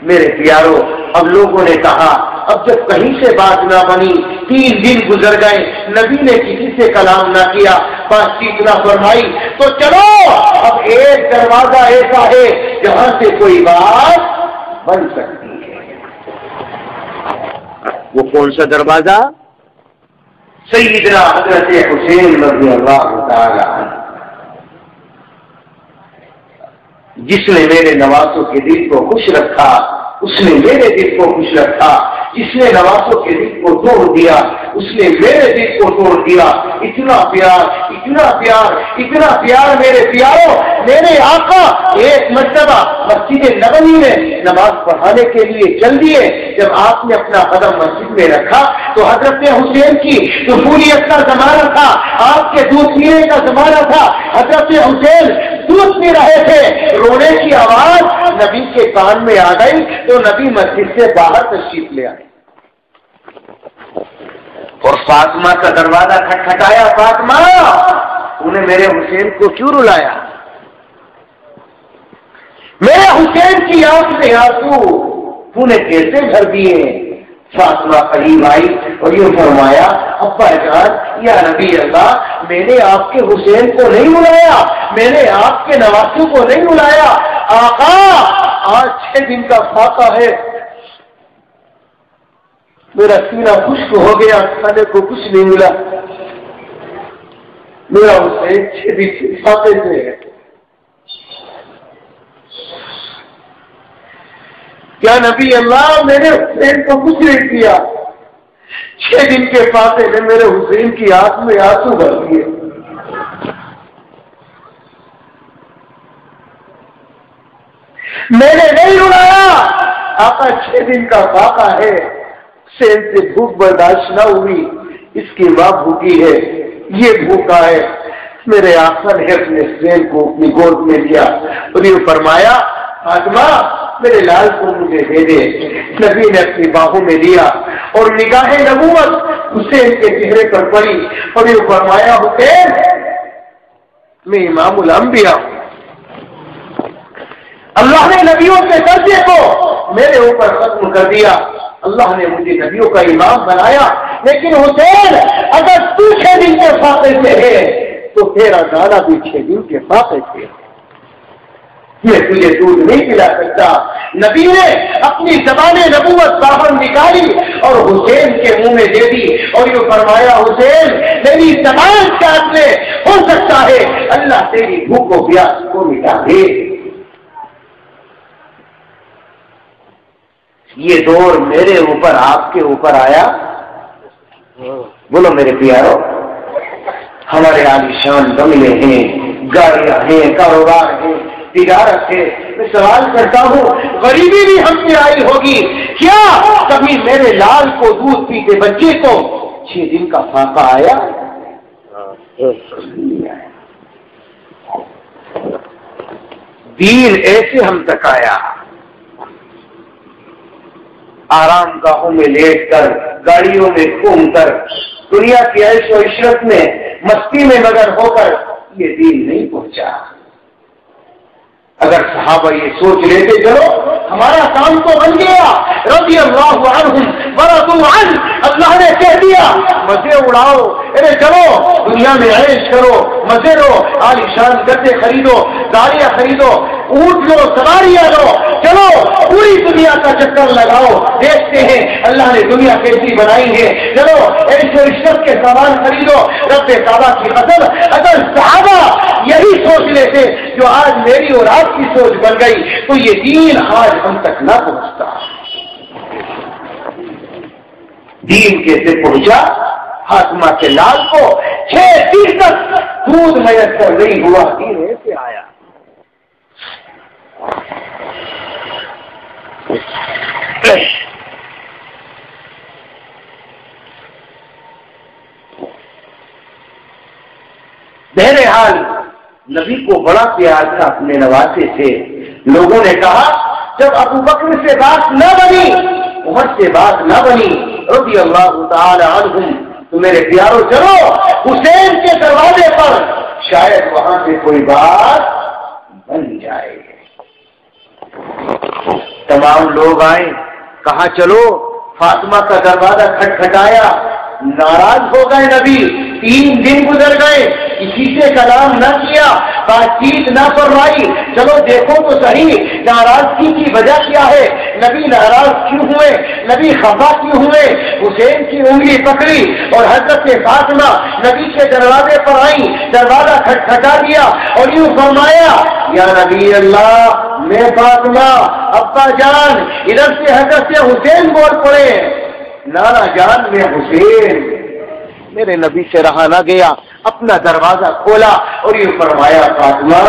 میرے پیارو، اب لوگوں نے کہا اب جب کہیں سے بات نہ بنی، 3 دن گزر گئے، نبی نے کسی سے کلام نہ کیا، بات چیت نہ فرمائی، تو چلو اب ایک دروازہ ایسا ہے جہاں سے کوئی بات بن سکتی ہے۔ وہ کون سا دروازہ؟ سیدنا حضرت حسین رضی اللہ تعالی عنہ، جس نے میرے نواسوں کے دل کو خوش رکھا، اس نے میرے دل کو خوش رکھا، جس نے نواسوں کے دل کو توڑ دیا اس نے میرے دل کو توڑ دیا۔ اتنا پیار، اتنا پیار، اتنا پیار میرے پیاروں، میرے آقا ایک مرتبہ مسجد نبوی میں نماز پڑھانے کے لیے چل دیے۔ جب آپ نے اپنا قدم مسجد میں رکھا تو حضرت حسین کی طفولیت کا زمانہ تھا، آپ کے دودھ پینے کا زمانہ تھا، حضرت حسین دودھ پی رہے تھے، رونے کی آواز نبی کے کان میں آ گئی تو نبی مسجد سے باہر تشریف لے آئے اور فاطمہ کا دروازہ کھٹکھٹایا، فاطمہ تو نے میرے حسین کو کیوں رلایا؟ میرے حسین کی آنکھ میں آنسو تو نے کیسے بھر دیے؟ فاطمہ قریب آئی اور یہ فرمایا، ابا جان یا نبی اللہ، میں نے آپ کے حسین کو نہیں بلایا، میں نے آپ کے نواسوں کو نہیں بلایا، آقا آج 6 دن کا فاقہ ہے، میرا سینہ خشک ہو گیا، کھانے کو کچھ نہیں ملا، میرا حسین 6 دن کے فاقے سے ہے۔ کیا نبی اللہ، میں نے حسین کو کچھ نہیں کیا، 6 دن کے فاقے نے میرے حسین کی آنکھ میں آنسو بھر دیے۔ میں نے نہیں رلایا، آقا 6 دن کا فاقہ ہے، حسین سے بھوک برداشت نہ ہوئی، اس کی ماں بھوکی ہے، یہ بھوکا ہے، میرے آقا نے اپنے حسین کو اپنی گود میں لیا اور یہ فرمایا، فاطمہ میرے لال کو مجھے دے دے۔ نبی نے اپنی باہوں میں لیا اور نگاہ نبوت حسین کے چہرے پر پڑی اور یہ فرمایا، حسین میں امام الانبیاء ہوں، اللہ نے نبیوں کے درجے کو میرے اوپر ختم کر دیا، اللہ نے مجھے نبیوں کا امام بنایا، لیکن حسین اگر تو 6 دن کے فاقے سے ہے تو تیرا نانا بھی 6 دن کے فاقے سے ہے، میں تجھے دودھ نہیں پلا سکتا۔ نبی نے اپنی زبان نبوت باہر نکالی اور حسین کے منہ میں دے دی اور یہ فرمایا، حسین میری زبان چاٹ لے، ہو سکتا ہے اللہ تیری بھوک و پیاس کو مٹا دے۔ یہ دور میرے اوپر آپ کے اوپر آیا، بولو میرے پیارو، ہمارے عالیشان بنگلے ہیں، گاڑیاں ہیں، کاروبار ہیں، تجارت ہے، میں سوال کرتا ہوں غریبی بھی ہم سے آئی ہوگی کیا؟ کبھی میرے لال کو دودھ پیتے بچے کو 6 دن کا فاقہ آیا؟ دین ایسے ہم تک آیا، آرام گاہوں میں لیٹ کر، گاڑیوں میں گھوم کر، دنیا کی عیش و عشرت میں مستی میں مگن ہو کر یہ دین نہیں پہنچا۔ اگر صحابہ یہ سوچ لیتے چلو ہمارا کام تو بن گیا، رضی اللہ عنہم ورضوا عنہ، اللہ نے کہہ دیا مزے اڑاؤ، ارے چلو دنیا میں عیش کرو، مزے لو، عالیشان گدے خریدو، گاڑیاں خریدو، اونٹ لو، سواریاں لو، چلو پوری دنیا کا چکر لگاؤ، دیکھتے ہیں اللہ نے دنیا کیسی بنائی ہے، چلو عیش و عشرت کے سامان خریدو، رب کعبہ کی قسم اگر صحابہ یہی سوچ لیتے جو آج میری اور آپ کی سوچ بن گئی تو یہ دین آج ہم تک نہ پہنچتا۔ دین کیسے پہنچا؟ فاطمہ کے لال کو 6 دن تک دودھ میسر نہیں ہوا، دین ایسے آیا۔ بہرحال نبی کو بڑا پیار تھا اپنے نواسے سے۔ لوگوں نے کہا جب ابو بکر سے بات نہ بنی، عمر سے بات نہ بنی رضی اللہ تعالی عنہم، تو میرے پیارو چلو حسین کے دروازے پر شاید وہاں سے کوئی بات بن جائے۔ تمام لوگ آئے، کہا چلو، فاطمہ کا دروازہ کھٹکھٹایا، ناراض ہو گئے نبی، 3 دن گزر گئے، کسی سے کلام نہ کیا، بات چیت نہ فرمائی، چلو دیکھو تو صحیح ناراضگی کی وجہ کیا ہے، نبی ناراض کیوں ہوئے، نبی خفا کیوں ہوئے؟ حسین کی انگلی پکڑی اور حضرت فاطمہ نبی کے دروازے پر آئی، دروازہ کھٹکھٹا دیا اور یوں فرمایا، یا نبی اللہ میں فاطمہ، ابا جان، ادھر سے حضرت حسین بول پڑے، نانا جان میں حسین۔ میرے نبی سے رہا نہ گیا، اپنا دروازہ کھولا اور یہ فرمایا، فاطمہ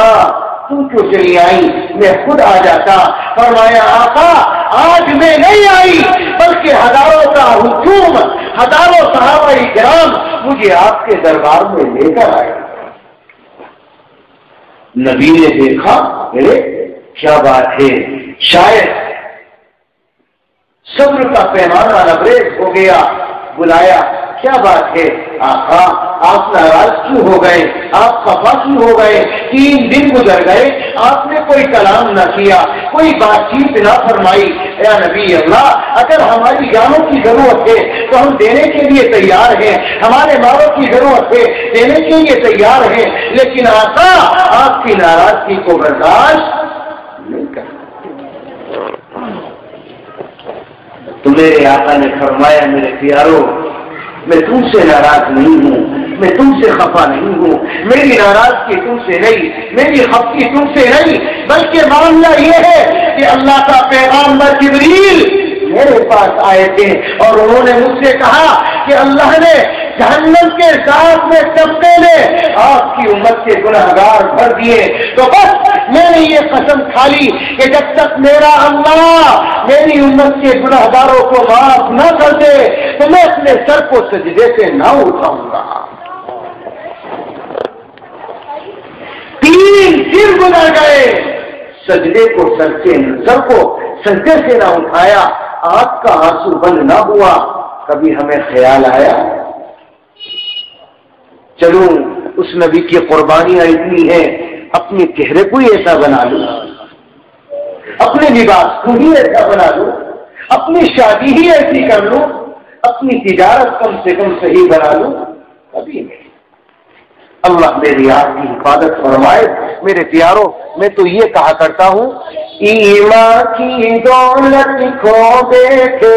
تو کیوں چلی آئی؟ میں خود آ جاتا۔ فرمایا، آقا آج میں نہیں آئی بلکہ ہزاروں کا ہجوم، ہزاروں صحابہ کرام مجھے آپ کے دربار میں لے کر آئے۔ نبی نے دیکھا، کیا بات ہے، شاید صبر کا پیمانہ لبریز ہو گیا، بلایا، کیا بات ہے آقا آپ ناراض کیوں ہو گئے، آپ خفا کیوں ہو گئے، 3 دن گزر گئے آپ نے کوئی کلام نہ کیا، کوئی بات چیت نہ فرمائی۔ اے نبی اللہ، اگر ہماری جانوں کی ضرورت ہے تو ہم دینے کے لیے تیار ہیں، ہمارے مالوں کی ضرورت ہے دینے کے لیے تیار ہیں، لیکن آقا آپ کی ناراضگی کو برداشت نہیں کر سکتے۔ تو میرے آقا نے فرمایا میرے پیارو، میں تم سے ناراض نہیں ہوں، میں تم سے خفا نہیں ہوں، میری ناراضگی تم سے نہیں، میری خفگی تم سے نہیں، بلکہ معاملہ یہ ہے کہ اللہ کا پیغمبر جبریل میرے پاس آئے تھے اور انہوں نے مجھ سے کہا کہ اللہ نے جہنم کے ساتھ میں طبقے میں آپ کی امت کے گنہگار بھر دیے، تو بس میں نے یہ قسم کھا لی کہ جب تک میرا اللہ میری امت کے گنہگاروں کو معاف نہ کر دے تو میں اپنے سر کو سجدے سے نہ اٹھاؤں گا۔ 3 دن گزر گئے، سجدے کو سر کو سجدے سے نہ اٹھایا، آپ کا آنسو بند نہ ہوا۔ کبھی ہمیں خیال آیا چلو اس نبی کی قربانیاں اتنی ہیں، اپنے چہرے کو ہی ایسا بنا لوں، اپنے لباس کو ہی ایسا بنا لوں، اپنی شادی ہی ایسی کر لوں، اپنی تجارت کم سے کم صحیح بنا لوں؟ کبھی نہیں۔ اللہ میری آپ کی حفاظت فرمائے۔ میرے پیاروں، میں تو یہ کہا کرتا ہوں، ایمان کی دولت کھو بیٹھے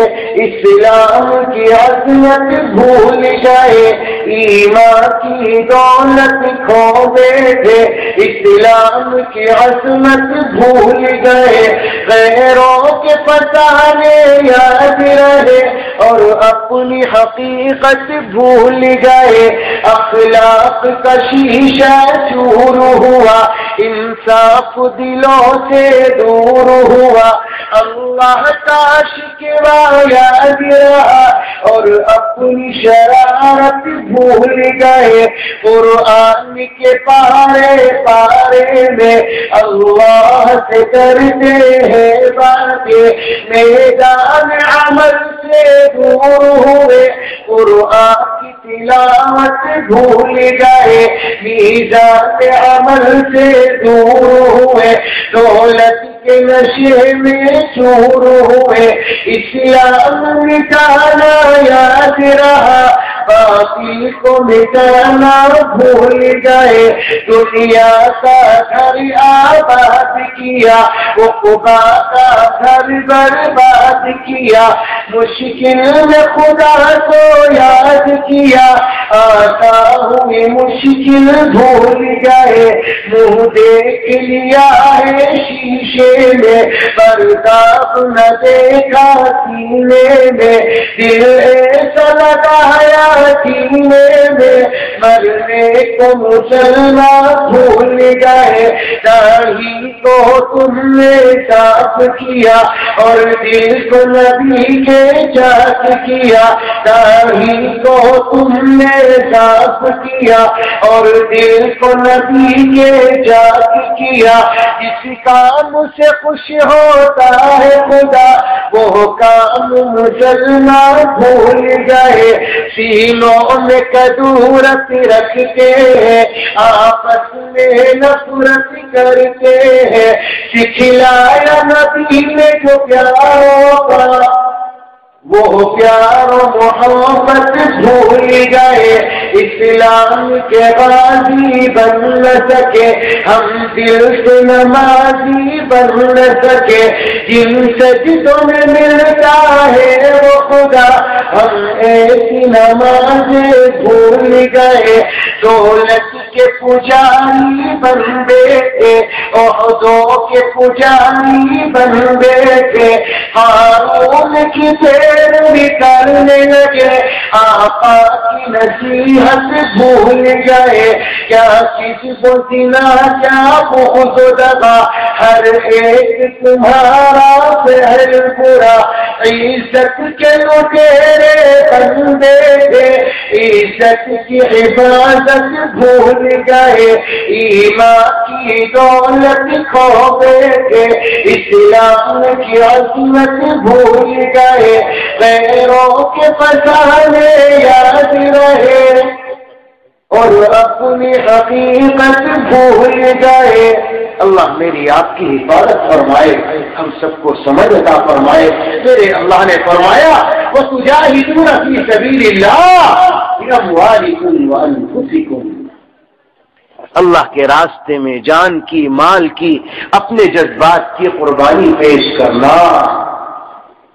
اسلام کی عظمت بھول گئے، ایمان کی دولت کھو بیٹھے اسلام کی عظمت بھول گئے، غیروں کے فسانے یاد رہے اور اپنی حقیقت بھول گئے، اخلاق کا شیشہ چور ہوا، انصاف دلوں سے دور ہوا، اللہ کا شکوہ یاد رہا اور اپنی شرارت بھول گئے، قرآن کے پارے پارے میں اللہ سے کرتے ہیں باتیں، میدان عمل سے دور ہوئے، قرآن کی تلاوت بھول گئے، میزان عمل سے دور ہوئے، دولت کے نشے میں چور ہوئے، اسلام مٹانا یاد رہا، باطل کو مٹانا بھول گئے، دنیا کا گھر آباد کیا، عقبہ کا گھر برباد کیا، مشکل میں خدا کو یاد کیا، آتا ہوئی مشکل بھول گئے، منہ دیکھ لیا ہے شیشے میں، پرداب نہ دیکھا سینے میں، دل ایسا لگایا سینے میں، مرنے کو مسلمان بھول گئے، داڑھی کو تم نے صاف کیا اور دل کو نبی کے چاک کیا، داڑھی کو تم نے صاف کیا اور دل کو نبی کے چاک کیا، جس کام سے خوش ہوتا ہے خدا وہ کام مسلمان بھول گئے، سینوں میں کدورت رکھتے ہیں، آپس میں نفرت کرتے ہیں، سکھلایا نبی نے جو پیاروں کا وہ پیار و محبت بھول گئے، اسلام کے غازی بن نہ سکے، ہم دل سے نمازی بن نہ سکے، جن سجدوں میں ملتا ہے وہ خدا، ہم ایسی نمازیں بھول گئے، دولت کے پجاری بن بیٹھے، عہدوں کے پجاری بن بیٹھے، ہارون کی بھی کرنے لگے، آقا کی نصیحت بھول گئے، کیا کسی کو زنا کیا بغض دغا، ہر ایک تمہارا فعل برا، عزت کے لٹیرے بندے تھے، عزت کی حفاظت بھول گئے، ایمان کی دولت کھو بیٹھے، اسلام کی عظمت بھول گئے، غیروں کے فسانے یاد رہے اور اپنی حقیقت بھول گئے۔ اللہ میری آپ کی حفاظت فرمائے، ہم سب کو سمجھ عطا فرمائے۔ میرے اللہ نے فرمایا وَتُجَاهِدُونَ فِي سَبِيلِ اللَّهِ بِأَمْوَالِكُمْ وَأَنفُسِكُمْ، اللہ کے راستے میں جان کی، مال کی، اپنے جذبات کی قربانی پیش کرنا۔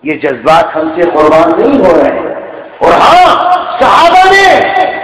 یہ جذبات ہم سے قربان نہیں ہو رہے، اور ہاں صحابہ نے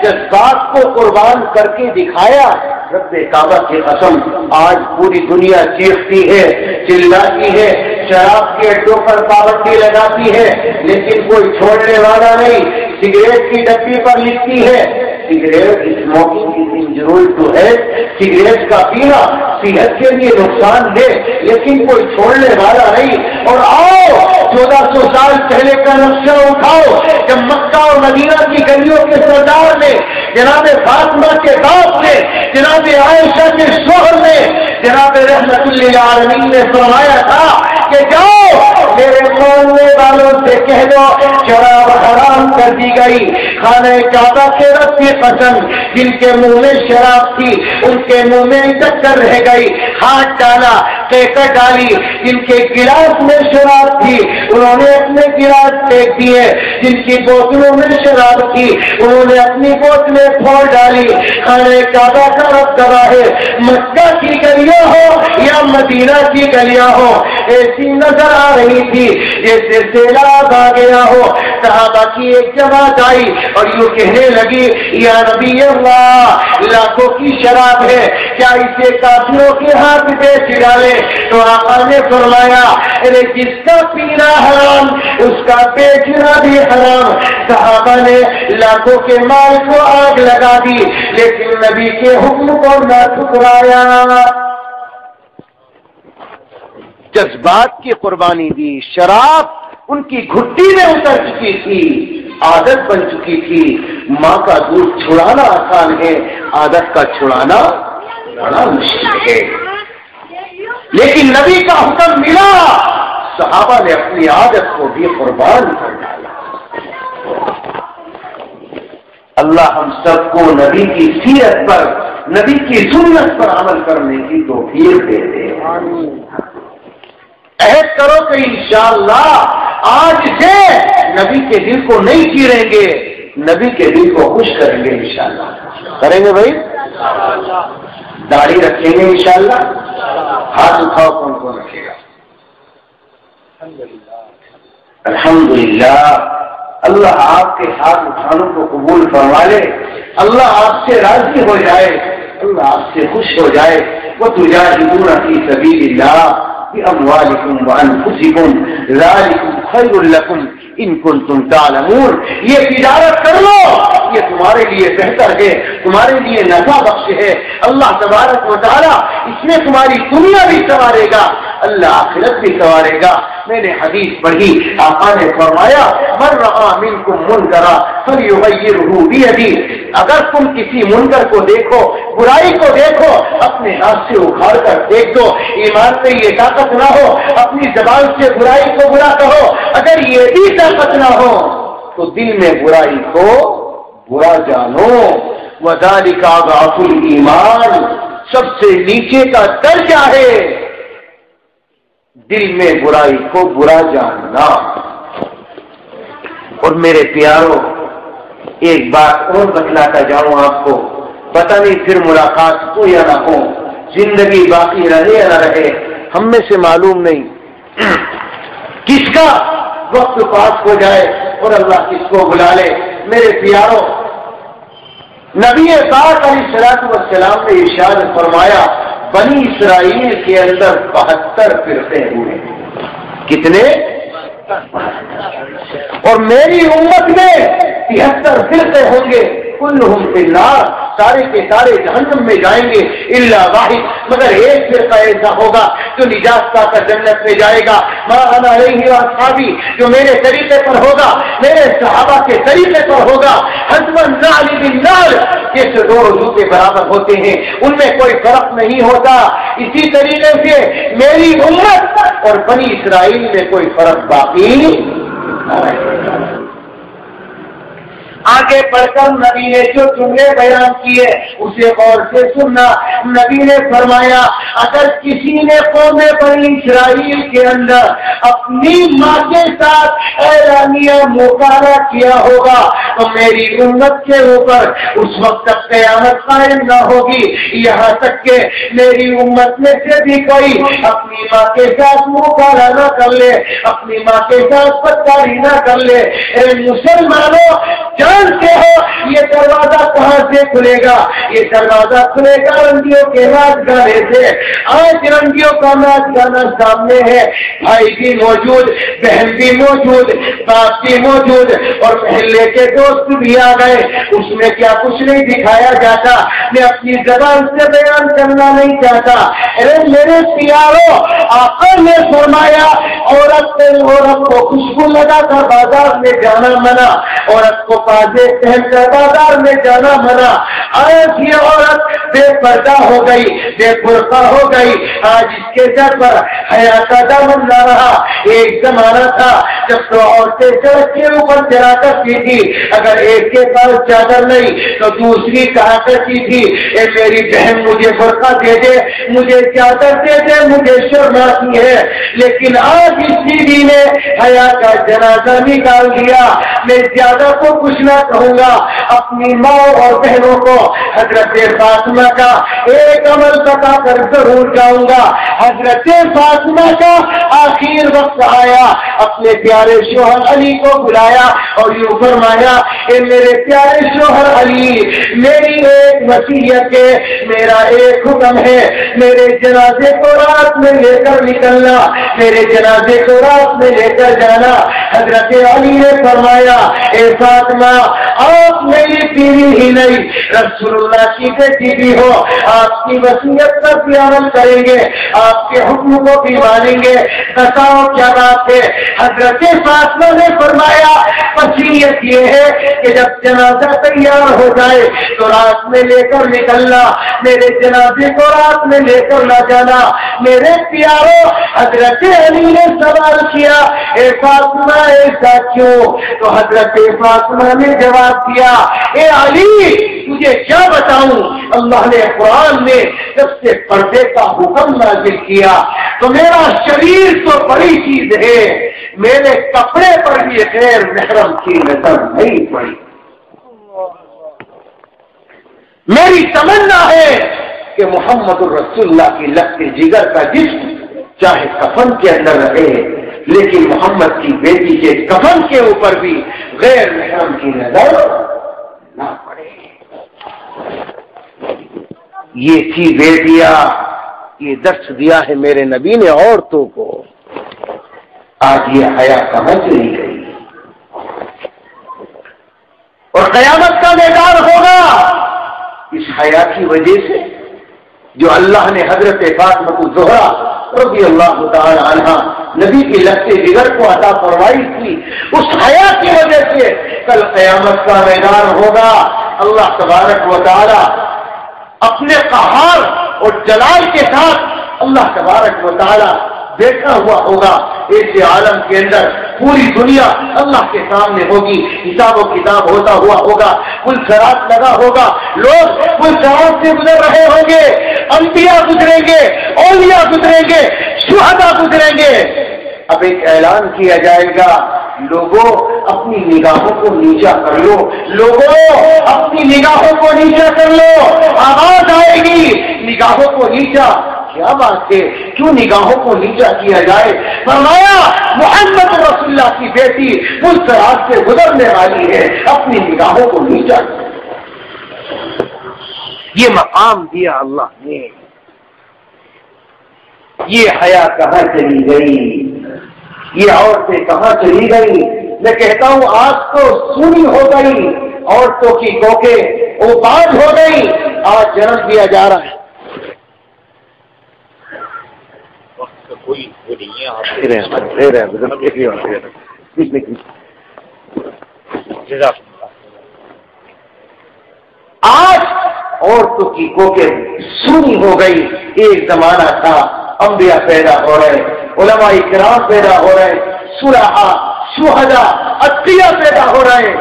جذبات کو قربان کر کے دکھایا۔ رب کعبہ کی قسم، آج پوری دنیا چیختی ہے، چلاتی ہے، شراب کے اڈوں پر پابندی لگاتی ہے، لیکن کوئی چھوڑنے والا نہیں۔ سگریٹ کی ڈبی پر لکھتی ہے cigarette smoking is injurious to health, cigarette کا پینا صحت کے لیے نقصان ہے، لیکن کوئی چھوڑنے والا نہیں۔ اور آؤ 1400 سال پہلے کا نقشہ اٹھاؤ، جب مکہ اور مدینہ کی گلیوں کے سردار نے، جناب فاطمہ کے باپ نے، جناب عائشہ کے شوہر نے، جناب رحمت للعالمین نے فرمایا تھا کہ جاؤ میرے ماننے والوں سے کہہ دو شراب حرام کر دی گئی۔ خانہ کعبہ کے رب کی قسم، جن کے منہ میں شراب تھی ان کے منہ میں ٹکر رہ گئی، ہاتھ ڈالا، کیکر ڈالی۔ جن کے گلاس میں شراب تھی انہوں نے اپنے گلاس پھینک دیے، جن کی بوتلوں میں شراب تھی انہوں نے اپنی بوتلیں پھوڑ ڈالی۔ خانہ کعبہ کا رب گواہ ہے، مکہ کی گلیاں ہو یا مدینہ کی گلیاں ہو، ایسی نظر آ رہی تھی جیسے سیلاب آ گیا ہو۔ صحابہ کی ایک جماعت آئی اور یوں کہنے لگی یا نبی اللہ، لاکھوں کی شراب ہے، کیا اسے کافروں کے ہاتھ بیچ ڈالے؟ تو آقا نے فرمایا ارے جس کا پینا حرام اس کا بیچنا بھی حرام۔ صحابہ نے لاکھوں کے مال کو آگ لگا دی لیکن نبی کے حکم کو نہ ٹھکرایا، جذبات کی قربانی دی۔ شراب ان کی گھٹی میں اتر چکی تھی، عادت بن چکی تھی۔ ماں کا دودھ چھڑانا آسان ہے، عادت کا چھڑانا بڑا مشکل ہے، لیکن نبی کا حکم ملا، صحابہ نے اپنی عادت کو بھی قربان کر ڈالا۔ اللہ ہم سب کو نبی کی سیرت پر، نبی کی سنت پر عمل کرنے کی توفیق دے دے۔ عہد کرو کہ انشاءاللہ آج سے نبی کے دل کو نہیں چیریں گے، نبی کے دل کو خوش کریں گے انشاءاللہ۔ کریں گے بھائی؟ داڑھی رکھیں گے انشاءاللہ؟ ہاتھ اٹھاؤ، کون کون رکھے گا؟ الحمدللہ۔ اللہ آپ کے ہاتھ اٹھانوں کو قبول فرما لے، اللہ آپ سے راضی ہو جائے، اللہ آپ سے خوش ہو جائے۔ وَتُجَاهِدُونَ فِي سَبِيلِ اللَّهِ بِأَمْوَالِكُمْ وَأَنفُسِكُمْ ذَلِكُمْ خَيْرٌ لَكُمْ إِن كُنتُمْ تَعْلَمُونَ۔ یہ تجارت کر لو، یہ تمہارے لیے بہتر ہے، تمہارے لیے نفع بخش ہے۔ اللہ تبارک و تعالی اس میں تمہاری دنیا بھی سنوارے گا، اللہ آخرت بھی سنوارے گا۔ میں نے حدیث پڑھی، آقا نے فرمایا من رأى منکم منکرا فلیغیرہ بیدہ، اگر تم کسی منکر کو دیکھو، برائی کو دیکھو، اپنے ہاتھ سے اکھاڑ کر دیکھ دو۔ ایمان میں یہ طاقت نہ ہو اپنی زبان سے برائی کو برا کہو، اگر یہ بھی طاقت نہ ہو تو دل میں برائی کو برا جانو۔ وذالک اضعف الایمان، سب سے نیچے کا درجہ ہے دل میں برائی کو برا جاننا۔ اور میرے پیاروں، ایک بات اور بتلاتا جاؤں آپ کو، پتہ نہیں پھر ملاقات ہو یا نہ ہو، زندگی باقی رہے یا نہ رہے، ہم میں سے معلوم نہیں کس کا وقت پاس ہو جائے اور اللہ کس کو بلا لے۔ میرے پیاروں، نبی پاک علیہ الصلوۃ والسلام نے ارشاد فرمایا بنی اسرائیل کے اندر 72 فرقے ہوئے۔ کتنے؟ اور میری امت میں 73 فرقے ہوں گے، کلہم فی النار، سارے کے سارے جہنم میں جائیں گے الا واحد، مگر ایک فرقہ ایسا ہوگا جو نجات پا کر جنت میں جائے گا، ما انا علیہ واصحابی، جو میرے طریقے پر ہوگا، میرے صحابہ کے طریقے پر ہوگا، حزب النعل بالنعل، جیسے دو جوتے برابر ہوتے ہیں ان میں کوئی فرق نہیں ہوتا، اسی طریقے سے میری امت اور بنی اسرائیل میں کوئی فرق باقی نہ رہے گا۔ آگے پڑھ کر نبی نے جو جملے بیان کیے اسے غور سے سننا۔ نبی نے فرمایا اگر کسی نے قوم بنی اسرائیل کے اندر اپنی ماں کے ساتھ اعلانیہ مقابلہ کیا ہوگا تو میری امت کے اوپر اس وقت تک قیامت قائم نہ ہوگی، یہاں تک کہ میری امت میں سے بھی کوئی اپنی ماں کے ساتھ مقابلہ نہ کر لے، اپنی ماں کے ساتھ پتاری نہ کر لے۔ اے مسلمانوں، جانتے ہو یہ دروازہ کہاں سے کھلے گا؟ یہ دروازہ کھلے گا رنگیوں کے ناچ گانے سے۔ آج رنگیوں کا ناچ گانا سامنے ہے، بھائی بھی موجود، بہن بھی موجود، باپ بھی موجود اور محلے کے دوست بھی آ گئے، اس میں کیا کچھ نہیں دکھایا جاتا، میں اپنی زبان سے بیان کرنا نہیں چاہتا۔ ارے میرے پیاروں، آقا نے فرمایا عورت کو خوشبو لگا کر بازار میں جانا منع، عورت کو پازے پہن کر بازار میں جانا منع۔ آج یہ عورت بے پردہ ہو گئی، بے برقع ہو گئی، آج اس کے سر پر حیا کا دامن نہ رہا۔ ایک زمانہ تھا جب تو عورتیں سڑک کے اوپر چلا کرتی تھی، اگر ایک کے پاس چادر نہیں تو دوسری کہا کرتی تھی اے میری بہن مجھے برقع دے دے، مجھے چادر دے دے، مجھے شرم آتی ہے۔ لیکن آج اس بیوی نے حیا کا جنازہ نکال دیا۔ میں زیادہ کو کچھ نہ کہوں گا، اپنی ماں اور بہنوں کو حضرت فاطمہ کا ایک عمل بتا کر ضرور جاؤں گا۔ حضرت فاطمہ کا آخر وقت آیا، اپنے پیارے شوہر علی کو بلایا اور یوں فرمایا اے میرے پیارے شوہر علی، میری ایک وصیت ہے، میرا ایک حکم ہے، میرے جنازے کو رات میں لے کر نکلنا، میرے جنازے کو رات میں لے کر جانا۔ حضرت علی نے فرمایا اے فاطمہ، آپ میری بیوی ہی نہیں رسول اللہ کی بیٹی بھی ہو، آپ کی وصیت پر بھی عمل کریں گے، آپ کے حکم کو بھی مانیں گے، بتاؤ کیا بات ہے؟ حضرت فاطمہ نے فرمایا وصیت یہ ہے کہ جب جنازہ تیار ہو جائے تو رات میں لے کر نکلنا، میرے جنازے کو رات میں لے کر نہ جانا۔ میرے پیاروں، حضرت علی نے سوال کیا اے فاطمہ ایسا کیوں؟ تو حضرت فاطمہ نے جواب دیا اے علی تجھے کیا بتاؤں، اللہ نے قرآن میں جب سے پردے کا حکم نازل کیا تو میرا شریر تو بڑی چیز ہے، میرے کپڑے پر بھی غیر محرم کی نظر نہیں پڑی۔ میری تمنا ہے کہ محمد الرسول اللہ کی لخت جگر کا جسم چاہے کفن کے اندر رہے لیکن محمد کی بیٹی کے کفن کے اوپر بھی غیر محرم کی نظر نہ پڑے۔ یہ تھی بیٹیا، یہ درس دیا ہے میرے نبی نے عورتوں کو۔ آج یہ حیا کہاں چلی گئی؟ اور قیامت کا میدان ہوگا اس حیا کی وجہ سے جو اللہ نے حضرت فاطمہ الزہرا رضی اللہ تعالی عنہ نبی کی لخت جگر کو عطا فرمائی تھی، اس حیا کی وجہ سے کل قیامت کا میدان ہوگا۔ اللہ تبارک و تعالی اپنے قہار اور جلال کے ساتھ اللہ تبارک و تعالی بیٹھا ہوا ہوگا ایسے عالم کے اندر، پوری دنیا اللہ کے سامنے ہوگی، حساب و کتاب ہوتا ہوا ہوگا، پل صراط لگا ہوگا، لوگ پل صراط سے گزر رہے ہوں گے، انبیاء گزریں گے، اولیاء گزریں گے، شہداء گزریں گے۔ اب ایک اعلان کیا جائے گا لوگوں اپنی نگاہوں کو نیچا کر لو، لوگوں اپنی نگاہوں کو نیچا کر لو، آواز آئے گی نگاہوں کو نیچا۔ کیا بات ہے، کیوں نگاہوں کو نیچا کیا جائے؟ فرمایا محمد رسول اللہ کی بیٹی اس طرح سے گزرنے والی ہے، اپنی نگاہوں کو نیچا کر۔ یہ مقام دیا اللہ نے۔ یہ حیا کہاں چلی گئی؟ یہ عورتیں کہاں چلی گئی؟ میں کہتا ہوں آج تو سنی ہو گئی، عورتوں کی کوکیں اوپاج ہو گئی، آج جنم دیا جا رہا ہے۔ آج عورتوں کی کوکیں سونی ہو گئی۔ ایک زمانہ تھا انبیاء پیدا ہو رہے، علماء کرام پیدا ہو رہے، صلحاء، شہداء، اتقیاء پیدا ہو رہے،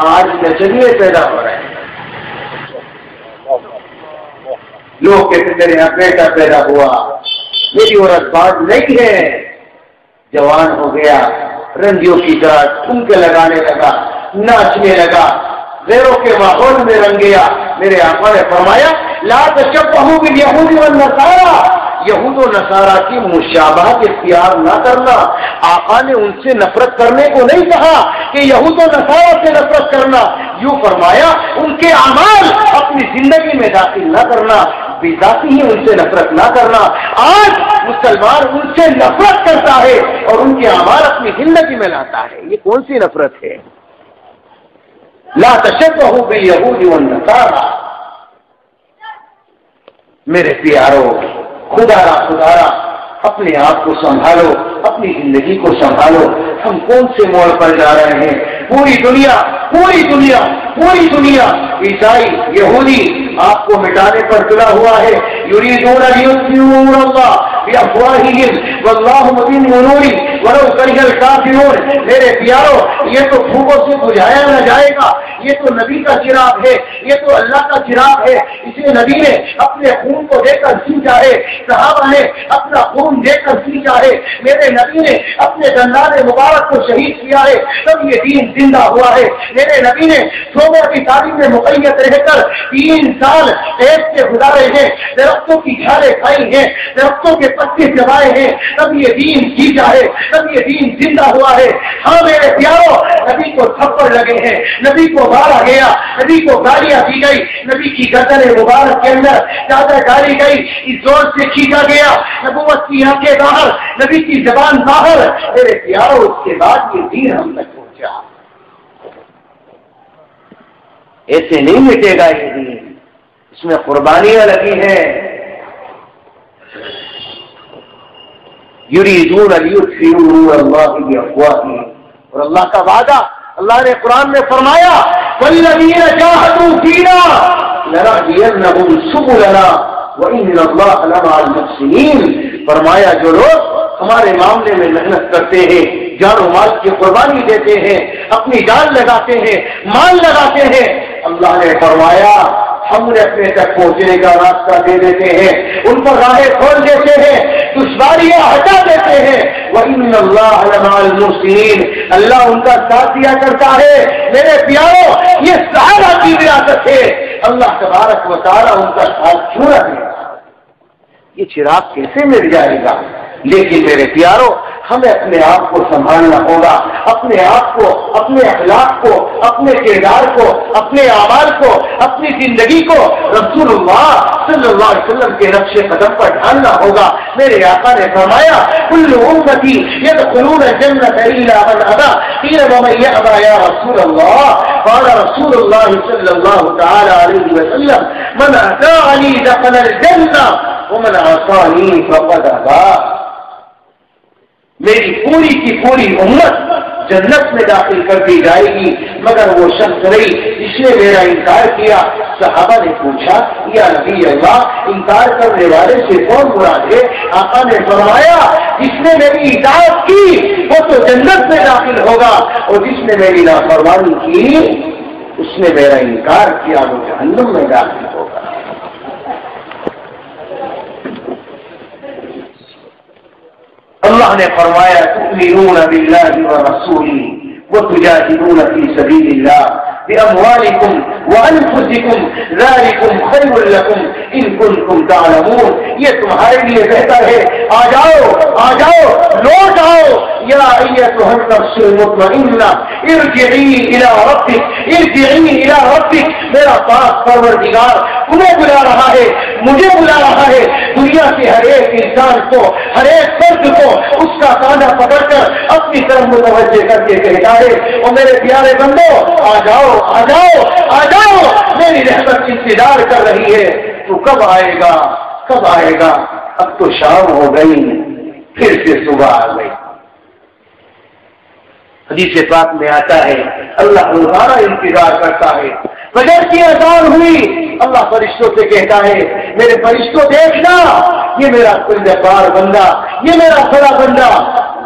آج نجمیے پیدا ہو رہے ہیں۔ لوگ کہتے میرے یہاں بیٹا پیدا ہوا، میری عورت بات نہیں ہے، جوان ہو گیا، رنگیوں کی طرح ٹھمکے لگانے لگا، ناچنے لگا، غیروں کے ماحول میں رنگ گیا۔ میرے آقا نے فرمایا لا تشبہوا بالیہود والنصارى، یہود و نصارہ کی مشابہت اختیار نہ کرنا۔ آقا نے ان سے نفرت کرنے کو نہیں کہا کہ یہود و نصارہ سے نفرت کرنا، یوں فرمایا ان کے اعمال اپنی زندگی میں داخل نہ کرنا، بذاتی ہی ان سے نفرت نہ کرنا۔ آج مسلمان ان سے نفرت کرتا ہے اور ان کے اعمال اپنی زندگی میں لاتا ہے، یہ کون سی نفرت ہے؟ لا تشبہوا بالیہود والنصارى۔ میرے پیارو، خدا اپنے آپ کو سنبھالو، اپنی زندگی کو سنبھالو۔ ہم کون سے موڑ پر جا رہے ہیں؟ پوری دنیا عیسائی، یہودی آپ کو مٹانے پر تلا ہوا ہے۔ یریدون لیطفئوا نور اللہ بافواہہم واللہ متم نورہ ولو کرہ الکافرون۔ میرے پیارو، یہ تو پھوکوں سے بجھایا نہ جائے گا، یہ تو نبی کا چراغ ہے، یہ تو اللہ کا چراغ ہے۔ اسے نبی نے اپنے خون کو دے کر سینچا ہے، صحابہ نے اپنا خون دے کر سینچا ہے، میرے نبی نے اپنے دندان مبارک کو شہید کیا ہے، تب یہ دین زندہ ہوا ہے۔ میرے نبی نے صوبہ کی تعلیم میں مقید رہ کر 3 سال ایک سے گزارے ہیں، درختوں کی جھاڑیں کھائی ہیں، درختوں کے پتے چبائے ہیں، تب یہ دین جیتا ہے، تب یہ دین زندہ ہوا ہے۔ ہاں میرے پیارو، نبی کو تھپڑ لگے ہیں، نبی کو مارا گیا، نبی کو گالیاں دی گئی، نبی کی گردن مبارک کے اندر چادر ڈالی گئی، اس زور سے کھینچا گیا، نبوت کی آنکھیں باہر، نبی کی زبان باہر۔ میرے پیارو، اس کے بعد یہ دین ہم تک پہنچا۔ ایسے نہیں مٹے گا یہ دین، اس میں قربانیاں لگی ہیں۔ یریدون لیطفئوا نور اللہ بافواہہم، اور اللہ کا وعدہ، اللہ نے قرآن میں فرمایا والذین جاہدوا فینا لنہدینہم سبلنا وان اللہ لمع المحسنین۔ فرمایا جو لوگ ہمارے معاملے میں محنت کرتے ہیں، جان و مال کی قربانی دیتے ہیں، اپنی جان لگاتے ہیں، مال لگاتے ہیں، اللہ نے فرمایا ہم نے اپنے تک پہنچنے کا راستہ دے دیتے ہیں، ان پر راہیں کھول دیتے ہیں، دشواریاں ہٹا دیتے ہیں۔ وَإِنَّ اللَّهَ لَمَعَ الْمُحْسِنِينَ، اللہ ان کا ساتھ دیا کرتا ہے۔ میرے پیارو، یہ صحابہ کی وراثت ہے، اللہ تبارک و تعالیٰ ان کا ساتھ کیوں نہ دے گا؟ یہ چراغ کیسے مل جائے گا؟ لیکن میرے پیارو، ہمیں اپنے آپ کو سنبھالنا ہوگا، اپنے آپ کو، اپنے اخلاق کو، اپنے کردار کو، اپنے اعمال کو، اپنی زندگی کو رسول اللہ صلی اللہ علیہ وسلم کے نقش قدم پر ڈھالنا ہوگا۔ میرے آقا نے فرمایا کل امتی یدخلون الجنۃ الا من ابى، قیل ومن یأبى یا رسول اللہ؟ قال رسول اللہ صلی اللہ تعالی علیہ وسلم من اطاعنی دخل الجنہ ومن عصانی فقد ابى۔ میری پوری کی پوری امت جنت میں داخل کر دی جائے گی مگر وہ شخص نہیں جس نے میرا انکار کیا۔ صحابہ نے پوچھا یا نبی اللہ، انکار کرنے والے سے کون مراد ہے؟ آقا نے فرمایا جس نے میری اطاعت کی وہ تو جنت میں داخل ہوگا، اور جس نے میری نافرمانی کی اس نے میرا انکار کیا وہ جہنم میں داخل ہوگا۔ اللہ نے فرمایا تؤمنون باللہ ورسولہ وتجاہدون فی سبیل اللہ بأموالکم وانفسکم ذالکم خیر لکم ان کنتم تعلمون۔ یہ تمہارے لیے بہتر ہے، آ جاؤ لوٹ آؤ۔ یا ایتھا النفس المطمئنہ ارجعی الی ربک، میرا پاک پروردگار تمہیں بلا رہا ہے، مجھے بلا رہا ہے۔ دنیا کے ہر ایک انسان کو، ہر ایک فرد کو اس کا کانٹا پکڑ کر اپنی کی طرف متوجہ کر کے کہتا ہے او میرے پیارے بندو آ جاؤ آ جاؤ آ جاؤ، میری رحمت انتظار کر رہی ہے، تو کب آئے گا کب آئے گا؟ اب تو شام ہو گئی، پھر سے صبح آ گئی۔ حدیث پاک میں آتا ہے اللہ روزانہ انتظار کرتا ہے۔ فجر کی اذان ہوئی، اللہ فرشتوں سے کہتا ہے میرے فرشتوں دیکھنا، یہ میرا کلجبار بندہ، یہ میرا بڑا بندہ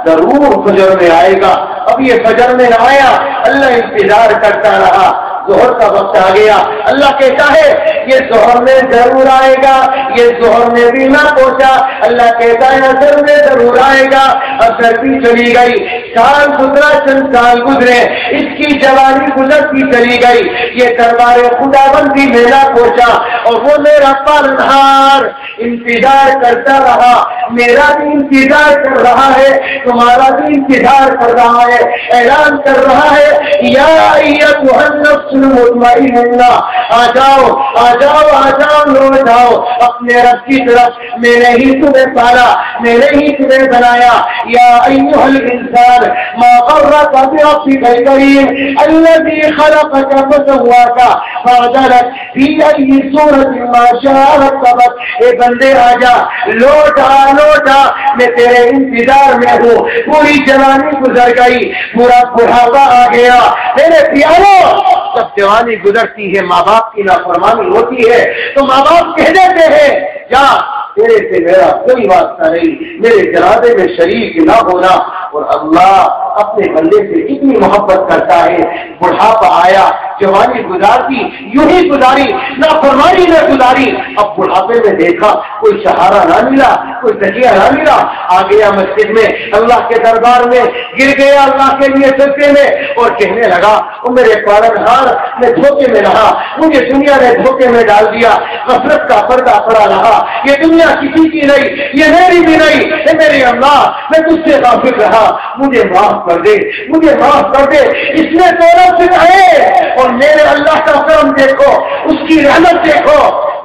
ضرور فجر میں آئے گا۔ اب یہ فجر میں نہ آیا، اللہ انتظار کرتا رہا، ظہر کا وقت آ گیا، اللہ کہتا ہے یہ ظہر میں ضرور آئے گا، یہ ظہر میں بھی نہ پہنچا، اللہ کہتا ہے اثر میں ضرور آئے گا، اثر بھی چلی گئی، سال گزرا، چند سال گزرے، اس کی جوانی گزرتی چلی گئی، یہ دربار خداوند بھی میں نہ پہنچا، اور وہ میرا پالنہار انتظار کرتا رہا، میرا بھی انتظار کر رہا ہے، تمہارا بھی انتظار کر رہا ہے، اعلان کر رہا ہے یا ایھا النفس المطمئنہ، آ جاؤ آ جاؤ آ جاؤ، لوٹ جاؤ اپنے رب کی طرف، میں نے ہی تمہیں پالا، میں نے ہی تمہیں بنایا، یا ایھا الانسان ما غرک بربک الکریم الذی خلقک فسواک فعدلک فی ای صورت ما شاء رکبک۔ اے بندے آ جا، لوٹ آ، میں تیرے انتظار میں ہوں، پوری جوانی گزر گئی، پورا بڑھاپا آ گیا، میرے پیارو جب جوانی گزرتی ہے، ماں باپ کی نافرمانی ہوتی ہے تو ماں باپ کہہ دیتے ہیں جا تیرے سے میرا کوئی واسطہ نہیں، میرے جنازے میں شریک نہ ہونا، اور اللہ اپنے بندے سے اتنی محبت کرتا ہے، بڑھاپا آیا، جوانی گزارتی یوں ہی گزاری، نافرمانی نہ گزاری، اب بڑھاپے میں دیکھا کوئی سہارا نہ ملا، کوئی تکیہ نہ ملا، آ گیا مسجد میں، اللہ کے دربار میں گر گیا اللہ کے لیے سجدے میں، اور کہنے لگا وہ میرے پالنہار، میں دھوکے میں رہا، مجھے دنیا نے دھوکے میں ڈال دیا، غفلت کا پردہ پڑا رہا، یہ دنیا کسی کی نہیں، یہ میری بھی نہیں، اے میرے اللہ میں تجھ سے غافل رہا، مجھے معاف کر دے، مجھے معاف کر دے۔ اس نے دولت سکھائے، اور میرے اللہ کا کرم دیکھو، اس کی رحمت دیکھو،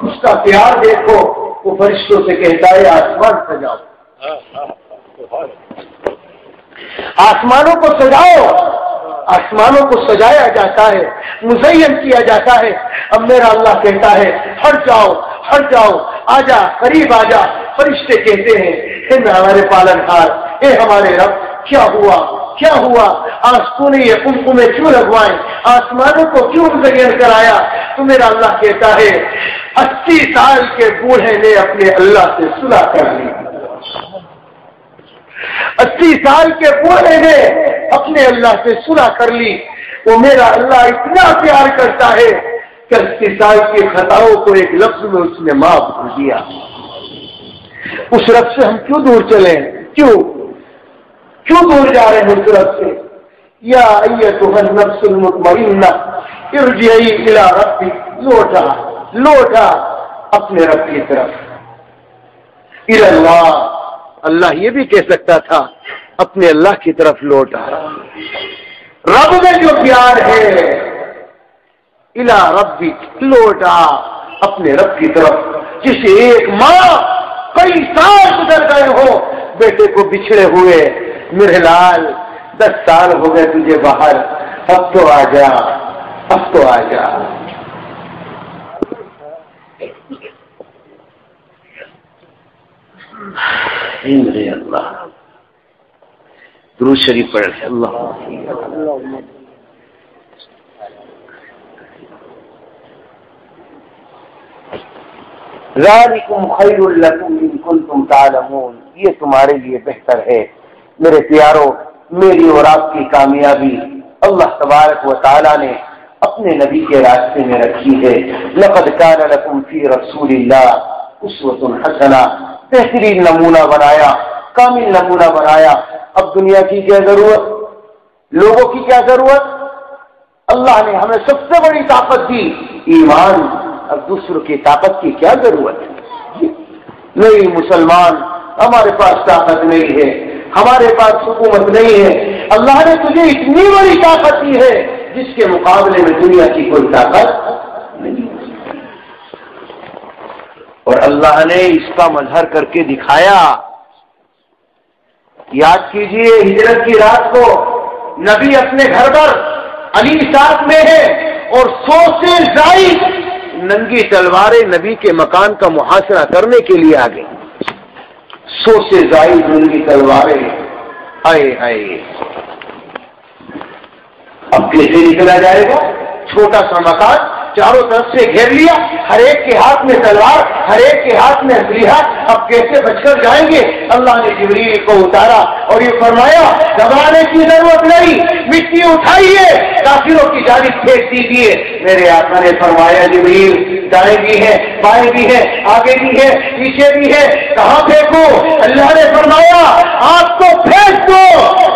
اس کا پیار دیکھو، وہ فرشتوں سے کہتا ہے آسمان سجاؤ، آسمانوں کو سجاؤ، آسمانوں کو سجایا جاتا ہے، مزین کیا جاتا ہے۔ اب میرا اللہ کہتا ہے ہٹ جاؤ ہٹ جاؤ، آجا قریب آجا۔ فرشتے کہتے ہیں اے ہمارے پالنہار، اے ہمارے رب، کیا ہوا کیا ہوا؟ آج تو نے یہ کمکمے کیوں لگوائے؟ آسمانوں کو کیوں مزین کرایا؟ تو میرا اللہ کہتا ہے 80 سال کے بوڑھے نے اپنے اللہ سے صلح کر لی، 80 سال کے بوڑھے نے اپنے اللہ سے صلح کر لی۔ وہ میرا اللہ اتنا پیار کرتا ہے کہ 80 سال کی خطاؤں کو ایک لفظ میں اس نے معاف کر دیا۔ اس رب سے ہم کیوں دور چلیں؟ کیوں دور جا رہے ہیں اس رب سے؟ یا ایھا النفس المطمئنہ ارجعی الی ربک، لوٹا اپنے رب کی طرف۔ الی اللہ، اللہ یہ بھی کہہ سکتا تھا اپنے اللہ کی طرف لوٹا، رب میں جو پیار ہے، الی ربک، لوٹا اپنے رب کی طرف۔ جسے ایک ماں کئی سال گزر گئے ہو بیٹے کو بچھڑے ہوئے، میرے لال 10 سال ہو گئے تجھے باہر، اب تو آ جا، اب تو آ جا۔ اللہ درود شریف پڑھ رہے اللہ ذالکم خیر لکم ان کنتم تعلمون، یہ تمہارے لیے بہتر ہے میرے پیارو۔ میری اور آپ کی کامیابی اللہ تبارک و تعالی نے اپنے نبی کے راستے میں رکھی ہے۔ لقد کان لکم فی رسول اللہ اسوۃ حسنہ، بہترین نمونہ بنایا، کامل نمونہ بنایا۔ اب دنیا کی کیا ضرورت، لوگوں کی کیا ضرورت؟ اللہ نے ہمیں سب سے بڑی طاقت دی، ایمان۔ اب دوسروں کی طاقت کی کیا ضرورت ہے؟ نہیں مسلمان، ہمارے پاس طاقت نہیں ہے، ہمارے پاس حکومت نہیں ہے۔ اللہ نے تجھے اتنی بڑی طاقت دی ہے جس کے مقابلے میں دنیا کی کوئی طاقت نہیں، اور اللہ نے اس کا مظہر کر کے دکھایا۔ یاد کیجئے ہجرت کی رات کو نبی اپنے گھر پر، علی ساتھ میں ہے، اور 100 سے زائد ننگی تلواریں نبی کے مکان کا محاصرہ کرنے کے لیے آ گئی. 100 سے زائد ننگی تلواریں. آئے آئے، اب کیسے نکلا جائے گا؟ چھوٹا سا مکان چاروں طرف سے گھیر لیا، ہر ایک کے ہاتھ میں تلوار، ہر ایک کے ہاتھ میں اسلحہ. اب کیسے بچ کر جائیں گے؟ اللہ نے جبریل کو اتارا اور یہ فرمایا گھبرانے کی ضرورت نہیں، مٹی اٹھائیے، کافروں کی جانب پھینک دیجیے. میرے آقا نے فرمایا جبریل دائیں بھی ہے، بائیں بھی ہے، آگے بھی ہے، پیچھے بھی ہے، کہاں پھینکوں؟ اللہ نے فرمایا آپ کو پھینک دو.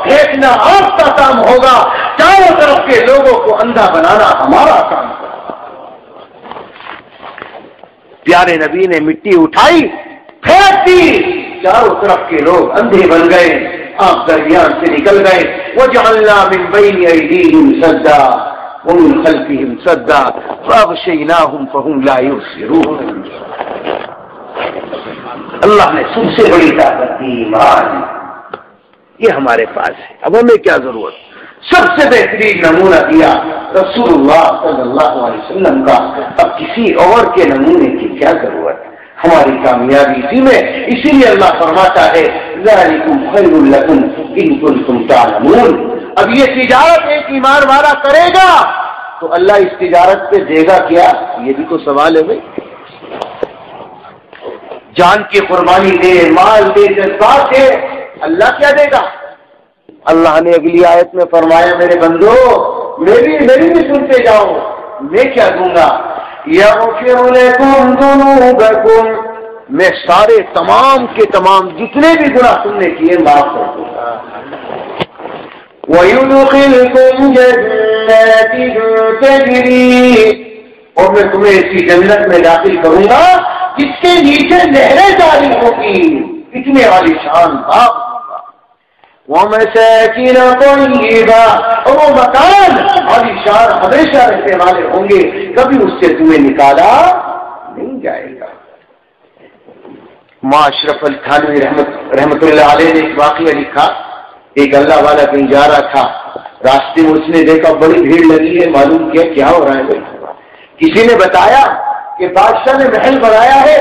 پھینکنا آپ کا کام ہوگا، چاروں طرف کے لوگوں کو اندھا بنانا ہمارا کام ہوگا. پیارے نبی نے مٹی اٹھائی، پھینک دی، چاروں طرف کے لوگ اندھے بن گئے، آنکھ درمیان سے نکل گئے. وَجَعَلْنَا مِن بَيْنِ أَيْدِيهِمْ سَدًّا وَمِن خَلْفِهِمْ سَدًّا فَأَغْشَيْنَاهُمْ فَهُمْ لَا يُبْصِرُونَ. اللہ نے سب سے بڑی طاقت دی ایمان، یہ ہمارے پاس ہے. اب ہمیں کیا ضرورت؟ سب سے بہترین نمونہ دیا رسول اللہ صلی اللہ علیہ وسلم کا. اب کسی اور کے نمونے کی کیا ضرورت؟ ہماری کامیابی اسی میں. اسی لیے اللہ فرماتا ہے ذالکم خیر لکم ان کنتم تعلمون. اب یہ تجارت ایک ایمان والا کرے گا تو اللہ اس تجارت پہ دے گا کیا؟ یہ بھی تو سوال ہے بھائی. جان کی قربانی دے، مال دے، جذبات دے، اللہ کیا دے گا؟ اللہ نے اگلی آیت میں فرمایا میرے بندو میری بھی سنتے جاؤ، میں کیا دوں گا؟ یغفر لکم ذنوبکم، میں سارے تمام کے تمام جتنے بھی گناہ تم نے کیے معاف کر دوں گا. وَيُدْخِلْكُمْ جَنَّاتٍ تَجْرِي، اور میں تمہیں ایسی جنت میں داخل کروں گا جس کے نیچے نہریں جاری ہوگی، اتنے والی شان باپ. وَمَسَاكِنَ طَيِّبَةً، اور وہ مکان والی شان ہمیشہ رہنے والے ہوں گے، کبھی اس سے تمہیں نکالا نہیں جائے گا. ماں اشرف علی تھانوی رحمت اللہ علیہ نے ایک واقعہ لکھا. ایک اللہ والا کہیں جا رہا تھا، راستے میں اس نے دیکھا بڑی بھیڑ لگی ہے. معلوم کیا ہو رہا ہے بھائی؟ کسی نے بتایا کہ بادشاہ نے محل بنایا ہے،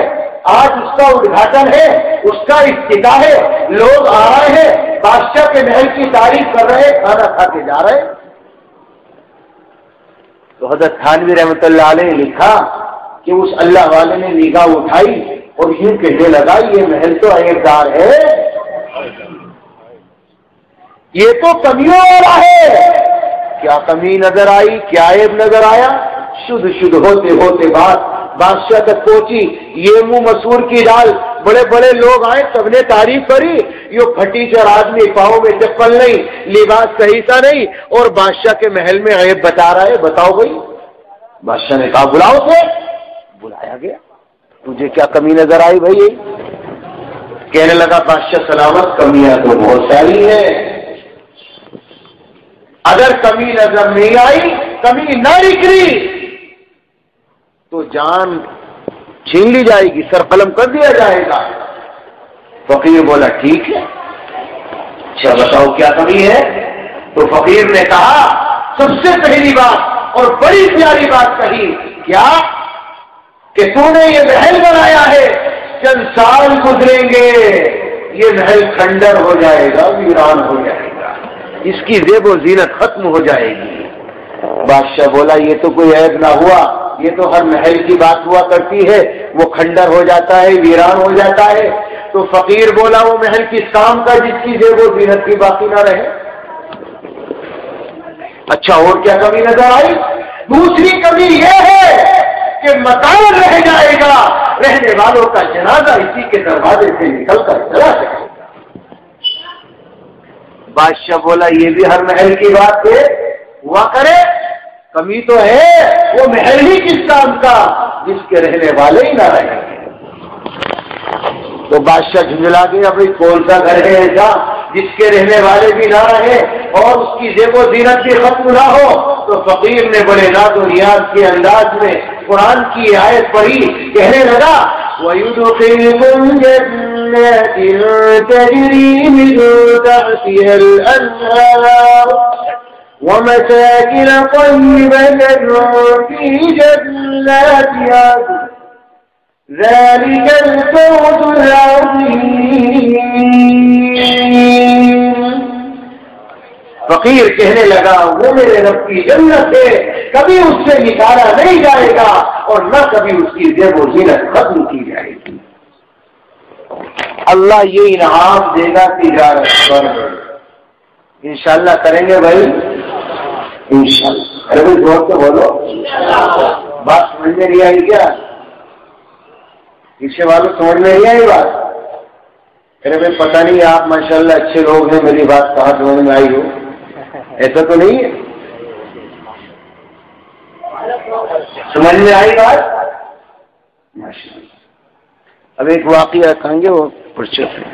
آج اس کا ادگھاٹن ہے، اس کا افتتاح ہے، لوگ آ رہے ہیں، بادشاہ کے محل کی تعریف کر رہے، کھانا کھا کے جا رہے. تو حضرت تھانوی رحمت اللہ علیہ نے لکھا کہ اس اللہ والے نے نگاہ اٹھائی اور یوں کہنے لگا یہ محل تو عیبدار ہے، یہ تو کمیوں والا ہے. کیا کمی نظر آئی؟ کیا عیب نظر آیا؟ شدھ ہوتے ہوتے بات بادشاہ تک پہنچی. یہ منہ مسور کی ڈال، بڑے بڑے لوگ آئے، سب نے تعریف کری. یہ پھٹی چر آدمی، پاؤں میں چپل نہیں، لباس صحیح سا نہیں، اور بادشاہ کے محل میں عیب بتا رہا ہے. بتاؤ بھائی. بادشاہ نے کہا بلاؤ سے. بلایا گیا. تجھے کیا کمی نظر آئی بھائی؟ کہنے لگا بادشاہ سلامت کمیاں تو بہت ساری ہیں، اگر کمی نظر نہیں آئی، کمی نہ نکلی تو جان چھین لی جائے گی، سر قلم کر دیا جائے گا. فقیر بولا ٹھیک ہے، اچھا بتاؤ کیا کمی ہے؟ تو فقیر نے کہا سب سے پہلی بات اور بڑی پیاری بات کہی، کیا کہ تو نے یہ محل بنایا ہے، چند سال گزریں گے یہ محل کھنڈر ہو جائے گا، ویران ہو جائے گا، اس کی زیب و زینت ختم ہو جائے گی. بادشاہ بولا یہ تو کوئی عیب نہ ہوا، یہ تو ہر محل کی بات ہوا کرتی ہے، وہ کھنڈر ہو جاتا ہے، ویران ہو جاتا ہے. تو فقیر بولا وہ محل کس کام کا جس کی زیب و زینت بھی باقی نہ رہے؟ اچھا اور کیا کمی نظر آئی؟ دوسری کمی یہ ہے کہ مکان رہ جائے گا، رہنے والوں کا جنازہ اسی کے دروازے سے نکل کر چلا جائے. بادشاہ بولا یہ بھی ہر محل کی بات ہے، ہوا کرے، کمی تو ہے، وہ محل ہی کس کام کا جس کے رہنے والے ہی نہ رہیں. تو بادشاہ جھنجلا گیا بھائی کون سا گھر ہے ایسا جس کے رہنے والے بھی نہ رہے اور اس کی زیب و زینت بھی ختم نہ ہو. تو فقیر نے بڑے ناز و نیاز کے انداز میں قرآن کی آیت پڑھی، کہنے لگا وَيُدْخِلْكُمْ جَنَّاتٍ تَجْرِي مِن تَحْتِهَا الْأَنْهَارُ وَمَسَاكِنَ طَيِّبَةً فِي جَنَّاتِ عَدْنٍ ذَلِكَ الْفَوْزُ الْعَظِيمُ۔ فقیر کہنے لگا وہ میرے رب کی جنت ہے، کبھی اس سے نکالا نہیں جائے گا اور نہ کبھی اس کی زیب و زینت ختم کی جائے گی۔ اللہ یہ انعام دے گا تجارت پر، انشاءاللہ کریں گے بھائی، انشاءاللہ۔ ارے بھائی زور سے بولو، بات سمجھ میں نہیں آئی کیا؟ پیچھے والوں سمجھ میں نہیں آئی بات؟ ارے بھائی پتہ نہیں آپ ماشاءاللہ اچھے لوگ ہیں، میری بات کہاں سمجھ میں آئی ہو؟ ایسا تو نہیں ہے؟ سمجھ میں آئی بات؟ اب ایک واقعہ کہیں گے وہ پرچت ہے،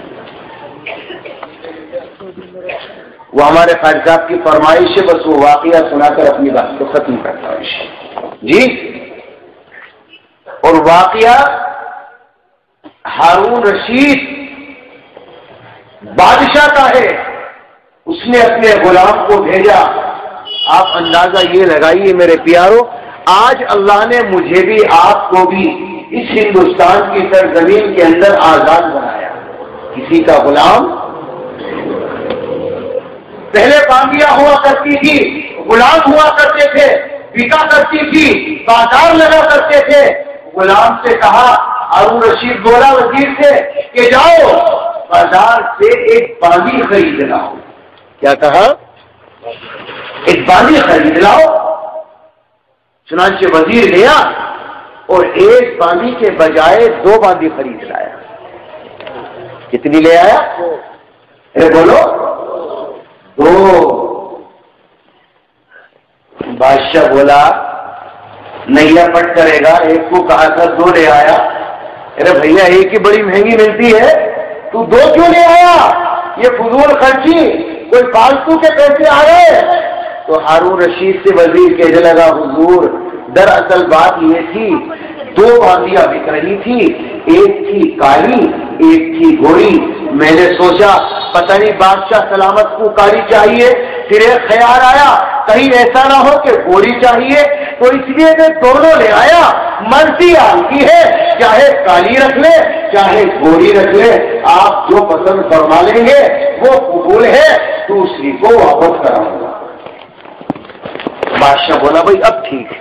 وہ ہمارے خالد صاحب کی فرمائش ہے، بس وہ واقعہ سنا کر اپنی بات کو ختم کرتا ہوں جی۔ اور واقعہ ہارون رشید بادشاہ کا ہے، اس نے اپنے غلام کو بھیجا۔ آپ اندازہ یہ لگائیے میرے پیارو، آج اللہ نے مجھے بھی آپ کو بھی اس ہندوستان کی سرزمین کے اندر آزاد بنایا۔ کسی کا غلام پہلے بانگیا ہوا کرتی تھی، غلام ہوا کرتے تھے، بکا کرتی تھی، بازار لگا کرتے تھے۔ غلام سے کہا، ہارون رشید بولا وزیر سے کہ جاؤ بازار سے ایک باندی خرید لاؤ۔ کیا کہا؟ ایک باندی خرید لاؤ۔ چنانچہ وزیر گیا اور ایک باندی کے بجائے 2 باندی خرید لایا۔ کتنی لے آیا؟ بولو 2۔ بادشاہ بولا نیا پٹ کرے گا، ایک کو کہا تھا 2 لے آیا۔ ارے بھیا ایک ہی بڑی مہنگی ملتی ہے، تو 2 کیوں لے آیا؟ یہ فضول خرچی، کوئی فالتو کے پیسے آ گئے۔ تو ہارون رشید سے وزیر کہنے لگا، حضور دراصل بات یہ تھی 2 باندیاں بک رہی تھی، ایک تھی کالی ایک تھی گوری۔ میں نے سوچا پتہ نہیں بادشاہ سلامت کو کالی چاہیے، پھر ایک خیال آیا کہیں ایسا نہ ہو کہ گوری چاہیے، تو اس لیے میں دونوں لے آیا۔ مرضی آپ کی ہے، چاہے کالی رکھ لے چاہے گوری رکھ لے، آپ جو پسند فرما لیں گے وہ قبول ہے، دوسری کو واپس کراؤں گا۔ بادشاہ بولا بھائی اب ٹھیک ہے۔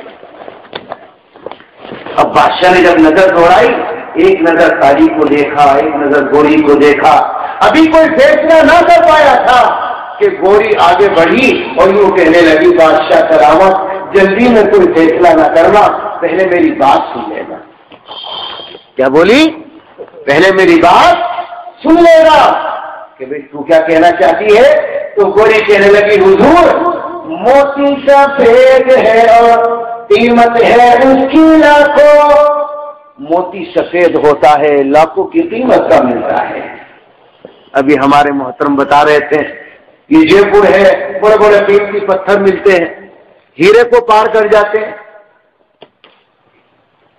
اب بادشاہ نے جب نظر دوڑائی، ایک نظر کالی کو دیکھا، ایک نظر گوری کو دیکھا، ابھی کوئی فیصلہ نہ کر پایا تھا کہ گوری آگے بڑھی اور یوں کہنے لگی، بادشاہ سلامت جلدی میں کوئی فیصلہ نہ کرنا، پہلے میری بات سن لینا۔ کیا بولی؟ پہلے میری بات سن لینا کہ بھئی تو کیا کہنا چاہتی ہے؟ تو گوری کہنے لگی، حضور موتی سفید ہے اور قیمت ہے اس کی لاکھوں۔ موتی سفید ہوتا ہے، لاکھوں کی قیمت کا ملتا ہے۔ ابھی ہمارے محترم بتا رہے تھے یہ جے پور ہے، بڑے بڑے قیمتی پتھر ملتے ہیں، ہیرے کو پار کر جاتے ہیں۔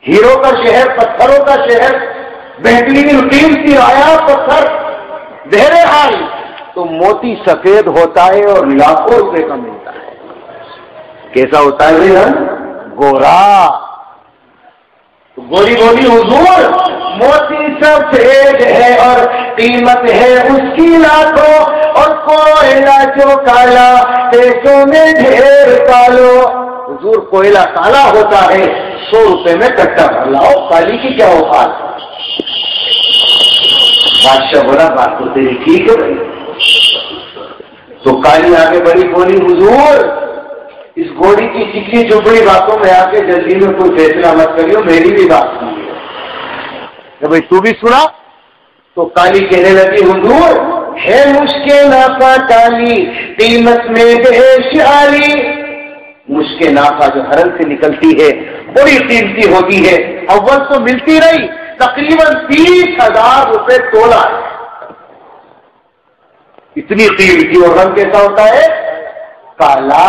ہیروں کا شہر، پتھروں کا شہر، بہترین قیمتی آیا پتھر، بہرحال تو موتی سفید ہوتا ہے اور لاکھوں روپے کا ملتا ہے۔ کیسا ہوتا ہے بھائی؟ گورا۔ گوری بولی، حضور موتی سفید ہے اور قیمت ہے اس کی لاکھوں، اور کوئلہ جو کالا پیسوں میں ڈھیر پالو۔ حضور کوئلہ کالا ہوتا ہے، 100 روپے میں کٹا بھر لاؤ، کالی کی کیا اوقات؟ بادشاہ بولا بات تو تیری ٹھیک ہے بھائی۔ تو کالی آگے بڑی بولی، حضور اس گوڑی کی چکی چپڑی باتوں میں آ کے جلدی میں کوئی فیصلہ مت کریو، میری بھی بات سنیے۔ کہ بھائی تو بھی سنا؟ تو کالی کہنے لگی، حضور ہے مشکل نافع کالی قیمت میں بیش عالی۔ مشکل نافع جو حرم سے نکلتی ہے بڑی قیمتی ہوتی ہے، اول تو ملتی رہی، تقریباً 30,000 روپے تولہ ہے، اتنی قیمتی۔ اور رنگ کیسا ہوتا ہے؟ کالا۔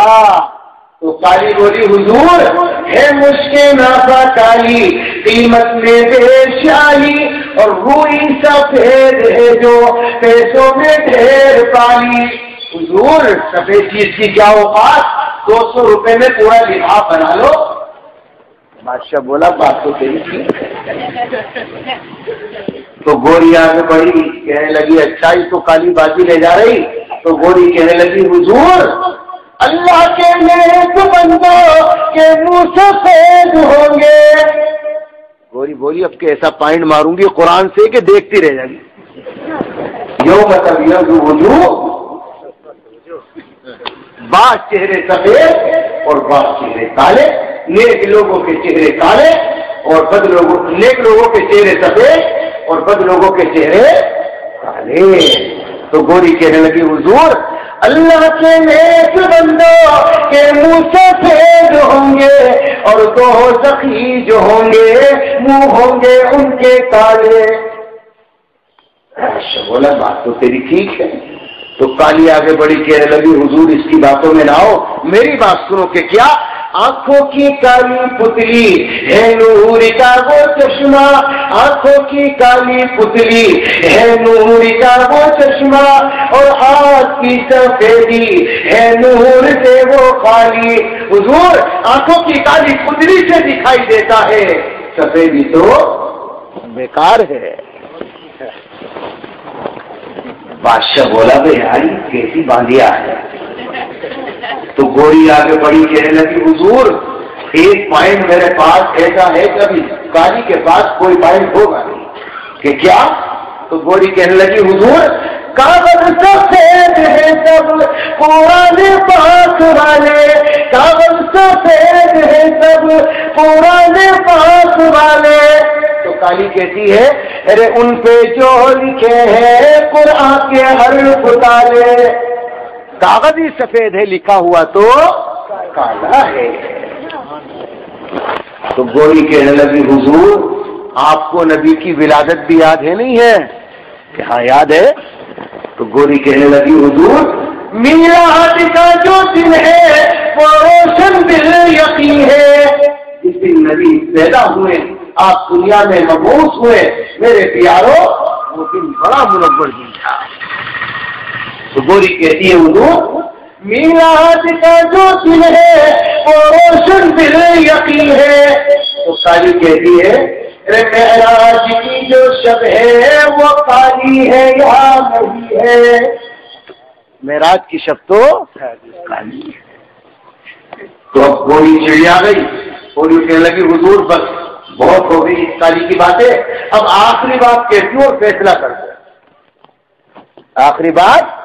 تو کالی بولی حضور ہے مشکل نافا کالی قیمت میں بے شاہی اور روئی سفید ہے جو پیسوں میں ڈھیر پالی. حضور سفید چیز کی کیا اوقات، 200 روپے میں پورا لفاف بنا لو. بادشاہ بولا بات تو تیری تھی. تو گوری آگے بڑھی کہنے لگی اچھا ہی تو کالی بازی لے جا رہی. تو گوری کہنے لگی حضور اللہ کے نیک بندوں کے منہ سفید ہوں گے. گوری بولی اب کہ ایسا پوائنٹ ماروں گی قرآن سے کہ دیکھتی رہ جائے گی. یو مطلب یہ بعض چہرے سفید اور بعض چہرے کالے. نیک لوگوں کے چہرے کالے اور بد لوگوں، نیک لوگوں کے چہرے سفید اور بد لوگوں کے چہرے کالے. تو گوری کہنے لگی حضور اللہ کے نیک بندوں کے منہ سفید ہوں گے اور دو سخی جو ہوں گے منہ ہوں گے ان کے کالے. بولا بات تو تیری ٹھیک ہے. تو کالی آگے بڑی کہنے لگی حضور اس کی باتوں میں نہ آؤ، میری بات سنو کہ کیا آنکھوں کی کالی پتلی ہے نور کا وہ چشمہ، آنکھوں کی کالی پتلی ہے نور کا وہ چشمہ اور ہاتھ کی سفیدی ہے نور سے وہ خالی. حضور آنکھوں کی کالی پتلی سے دکھائی دیتا ہے، سفیدی تو بیکار ہے. بادشاہ بولا بھائی یار کیسی باندھیا ہے. تو گوری آگے بڑی کہنے لگی حضور ایک پوائنٹ میرے پاس ایسا ہے کہ ابھی کالی کے پاس کوئی پوائنٹ ہوگا نہیں. کہ کیا؟ تو گوری کہنے لگی حضور کاغذ سفید ہے سب قرآن پاک والے، کاغذ سفید ہے سب قرآن پاک والے. تو کالی کہتی ہے ارے ان پہ جو لکھے ہیں قرآن کے حرف کالے. کاغذ ہی سفید ہے لکھا ہوا تو کالا ہے. تو گوری کہنے لگی حضور آپ کو نبی کی ولادت بھی یاد ہے نہیں ہے؟ کہ ہاں یاد ہے. تو گوری کہنے لگی حضور میلاد کا جو دن ہے وہ روشن دل یقین ہے. جس دن نبی پیدا ہوئے آپ دنیا میں مبعوث ہوئے میرے پیاروں، وہ دن بڑا منور دن تھا. تو گوری کہتی ہے حضور میلاد کا جو دن ہے وہ روشن دل یقین ہے. تو کالی کہتی ہے معراج کی جو شب ہے وہ کالی ہے یا نہیں ہے؟ معراج کی شب تو کالی ہے. تو اب گوری چڑیا گئی. گوری کہنے لگی حضور بس بہت ہو گئی اس کالی کی باتیں، اب آخری بات کہتی ہوں اور فیصلہ کر دو. آخری بات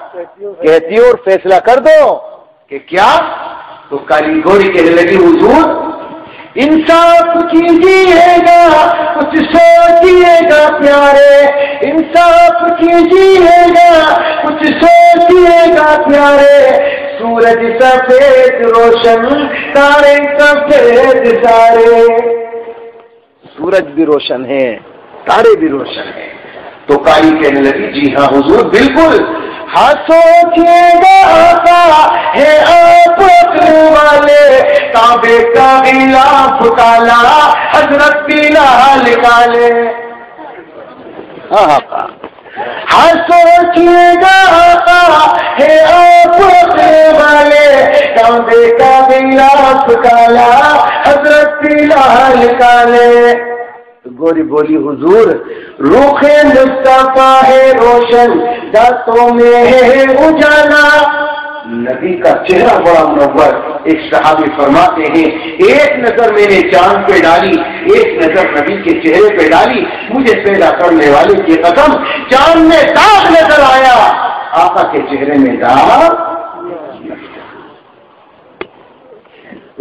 کہتی ہوں اور فیصلہ کر دو کہ کیا؟ تو کالی گوری کہنے لگی حضور انصاف کیجیے گا کچھ سوچیے گا پیارے، انصاف کیجیے گا کچھ سوچیے گا پیارے. سورج سفید روشن تارے سفید سارے. سورج بھی روشن ہے تارے بھی روشن ہیں. تو کالی کہنے لگی جی ہاں حضور بالکل. ہاں سوچیے گا آقا ہے آپ والے، کعبے کا غلاف کالا حضرت بلال کالے. ہاں آقا ہاں سوچیے گا آقا ہے آپ والے، کعبے کا غلاف کالا حضرت بلال کالے. تو گوری بولی حضور روح مصطفیٰ ہے روشن دانتوں میں ہے اجالا. نبی کا چہرہ بڑا منور. ایک صحابی فرماتے ہیں ایک نظر میں نے چاند پہ ڈالی، ایک نظر نبی کے چہرے پہ ڈالی، مجھے پیدا کرنے والے کی قسم چاند میں داغ نظر آیا، آقا کے چہرے میں داغ.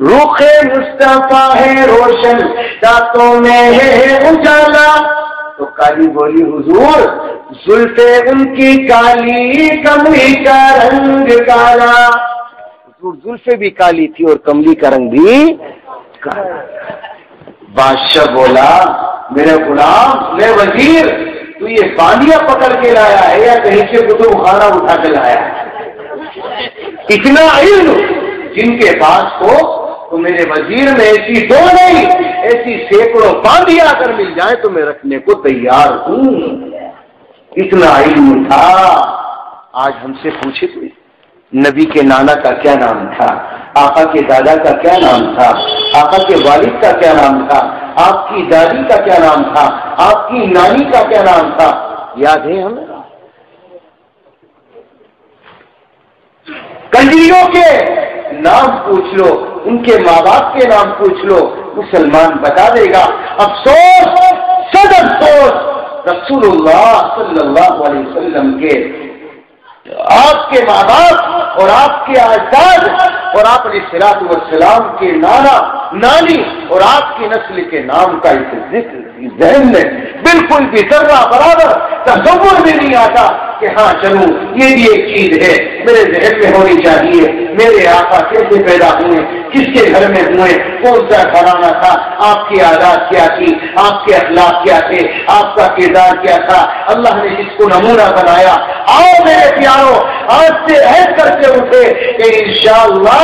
روح مصطفیٰ ہے روشن دانتوں میں ہے اجالا. تو کالی بولی حضور زلفیں ان کی کالی کملی کا رنگ کالا. حضور زلفیں بھی کالی تھی اور کملی کا رنگ بھی کالا. بادشاہ بولا میرے غلام میں وزیر تو یہ باندیاں پکڑ کے لایا ہے یا کہیں سے کتب خانہ اٹھا کے لایا ہے؟ اتنا علم جن کے پاس ہو تو میرے وزیر میں ایسی دو نہیں ایسی سینکڑوں باندیاں اگر مل جائیں تو میں رکھنے کو تیار ہوں. اتنا علم تھا. آج ہم سے پوچھے کوئی نبی کے نانا کا کیا نام تھا, آقا کے دادا کا کیا نام تھا, آقا کے والد کا کیا نام تھا, آپ کی دادی کا کیا نام تھا, آپ کی نانی کا کیا نام تھا, یاد ہے ہمیں؟ کنجریوں کے نام پوچھ لو, ان کے ماں باپ کے نام پوچھ لو, مسلمان بتا دے گا. افسوس, سد افسوس, رسول اللہ صلی اللہ علیہ وسلم کے آپ کے ماں باپ اور آپ کے اجداد اور آپ علیہ الصلوۃ والسلام کے نانا نانی اور آپ کی نسل کے نام کا ذکر ذہن میں بالکل بھی ذرہ برابر تصور بھی نہیں آتا کہ ہاں چلوں یہ بھی ایک چیز ہے میرے ذہن میں ہونی چاہیے. میرے آقا کیسے پیدا ہوئے, کس کے گھر میں ہوئے, کون سا گھرانہ تھا, آپ کی عادات کیا تھی, آپ کے اخلاق کیا تھے, آپ کا کردار کیا تھا, اللہ نے جس کو نمونہ بنایا. آؤ میرے پیارو, آج سے عہد کر کے اٹھے کہ انشاءاللہ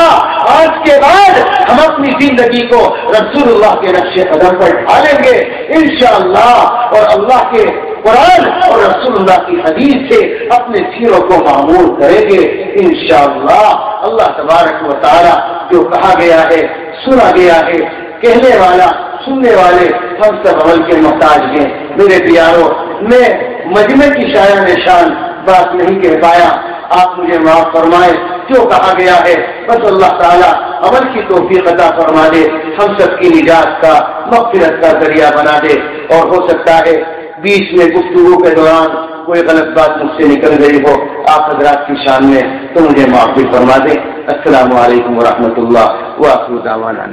آج کے بعد ہم اپنی زندگی کو رسول اللہ کے نقش قدم پر ڈھالیں گے انشاءاللہ, اور اللہ کے قرآن اور رسول اللہ کی حدیث سے اپنے سیروں کو معمور کریں گے انشاءاللہ. اللہ تبارک و تعالی جو کہا گیا ہے, سنا گیا ہے, کہنے والا سننے والے ہم سب عمل کے محتاج ہیں. میرے پیاروں, میں مجمع کی شاعر نشان بات نہیں کہہ پایا, آپ مجھے معاف فرمائیں. جو کہا گیا ہے بس اللہ تعالیٰ عمل کی توفیق عطا فرما دے, ہم سب کی نجات کا مغفرت کا ذریعہ بنا دے. اور ہو سکتا ہے بیچ میں گفتگو کے دوران کوئی غلط بات مجھ سے نکل گئی ہو آپ حضرات کی شان میں, تو مجھے معاف بھی فرما دیں. السلام علیکم ورحمۃ اللہ وآخر دعوانا.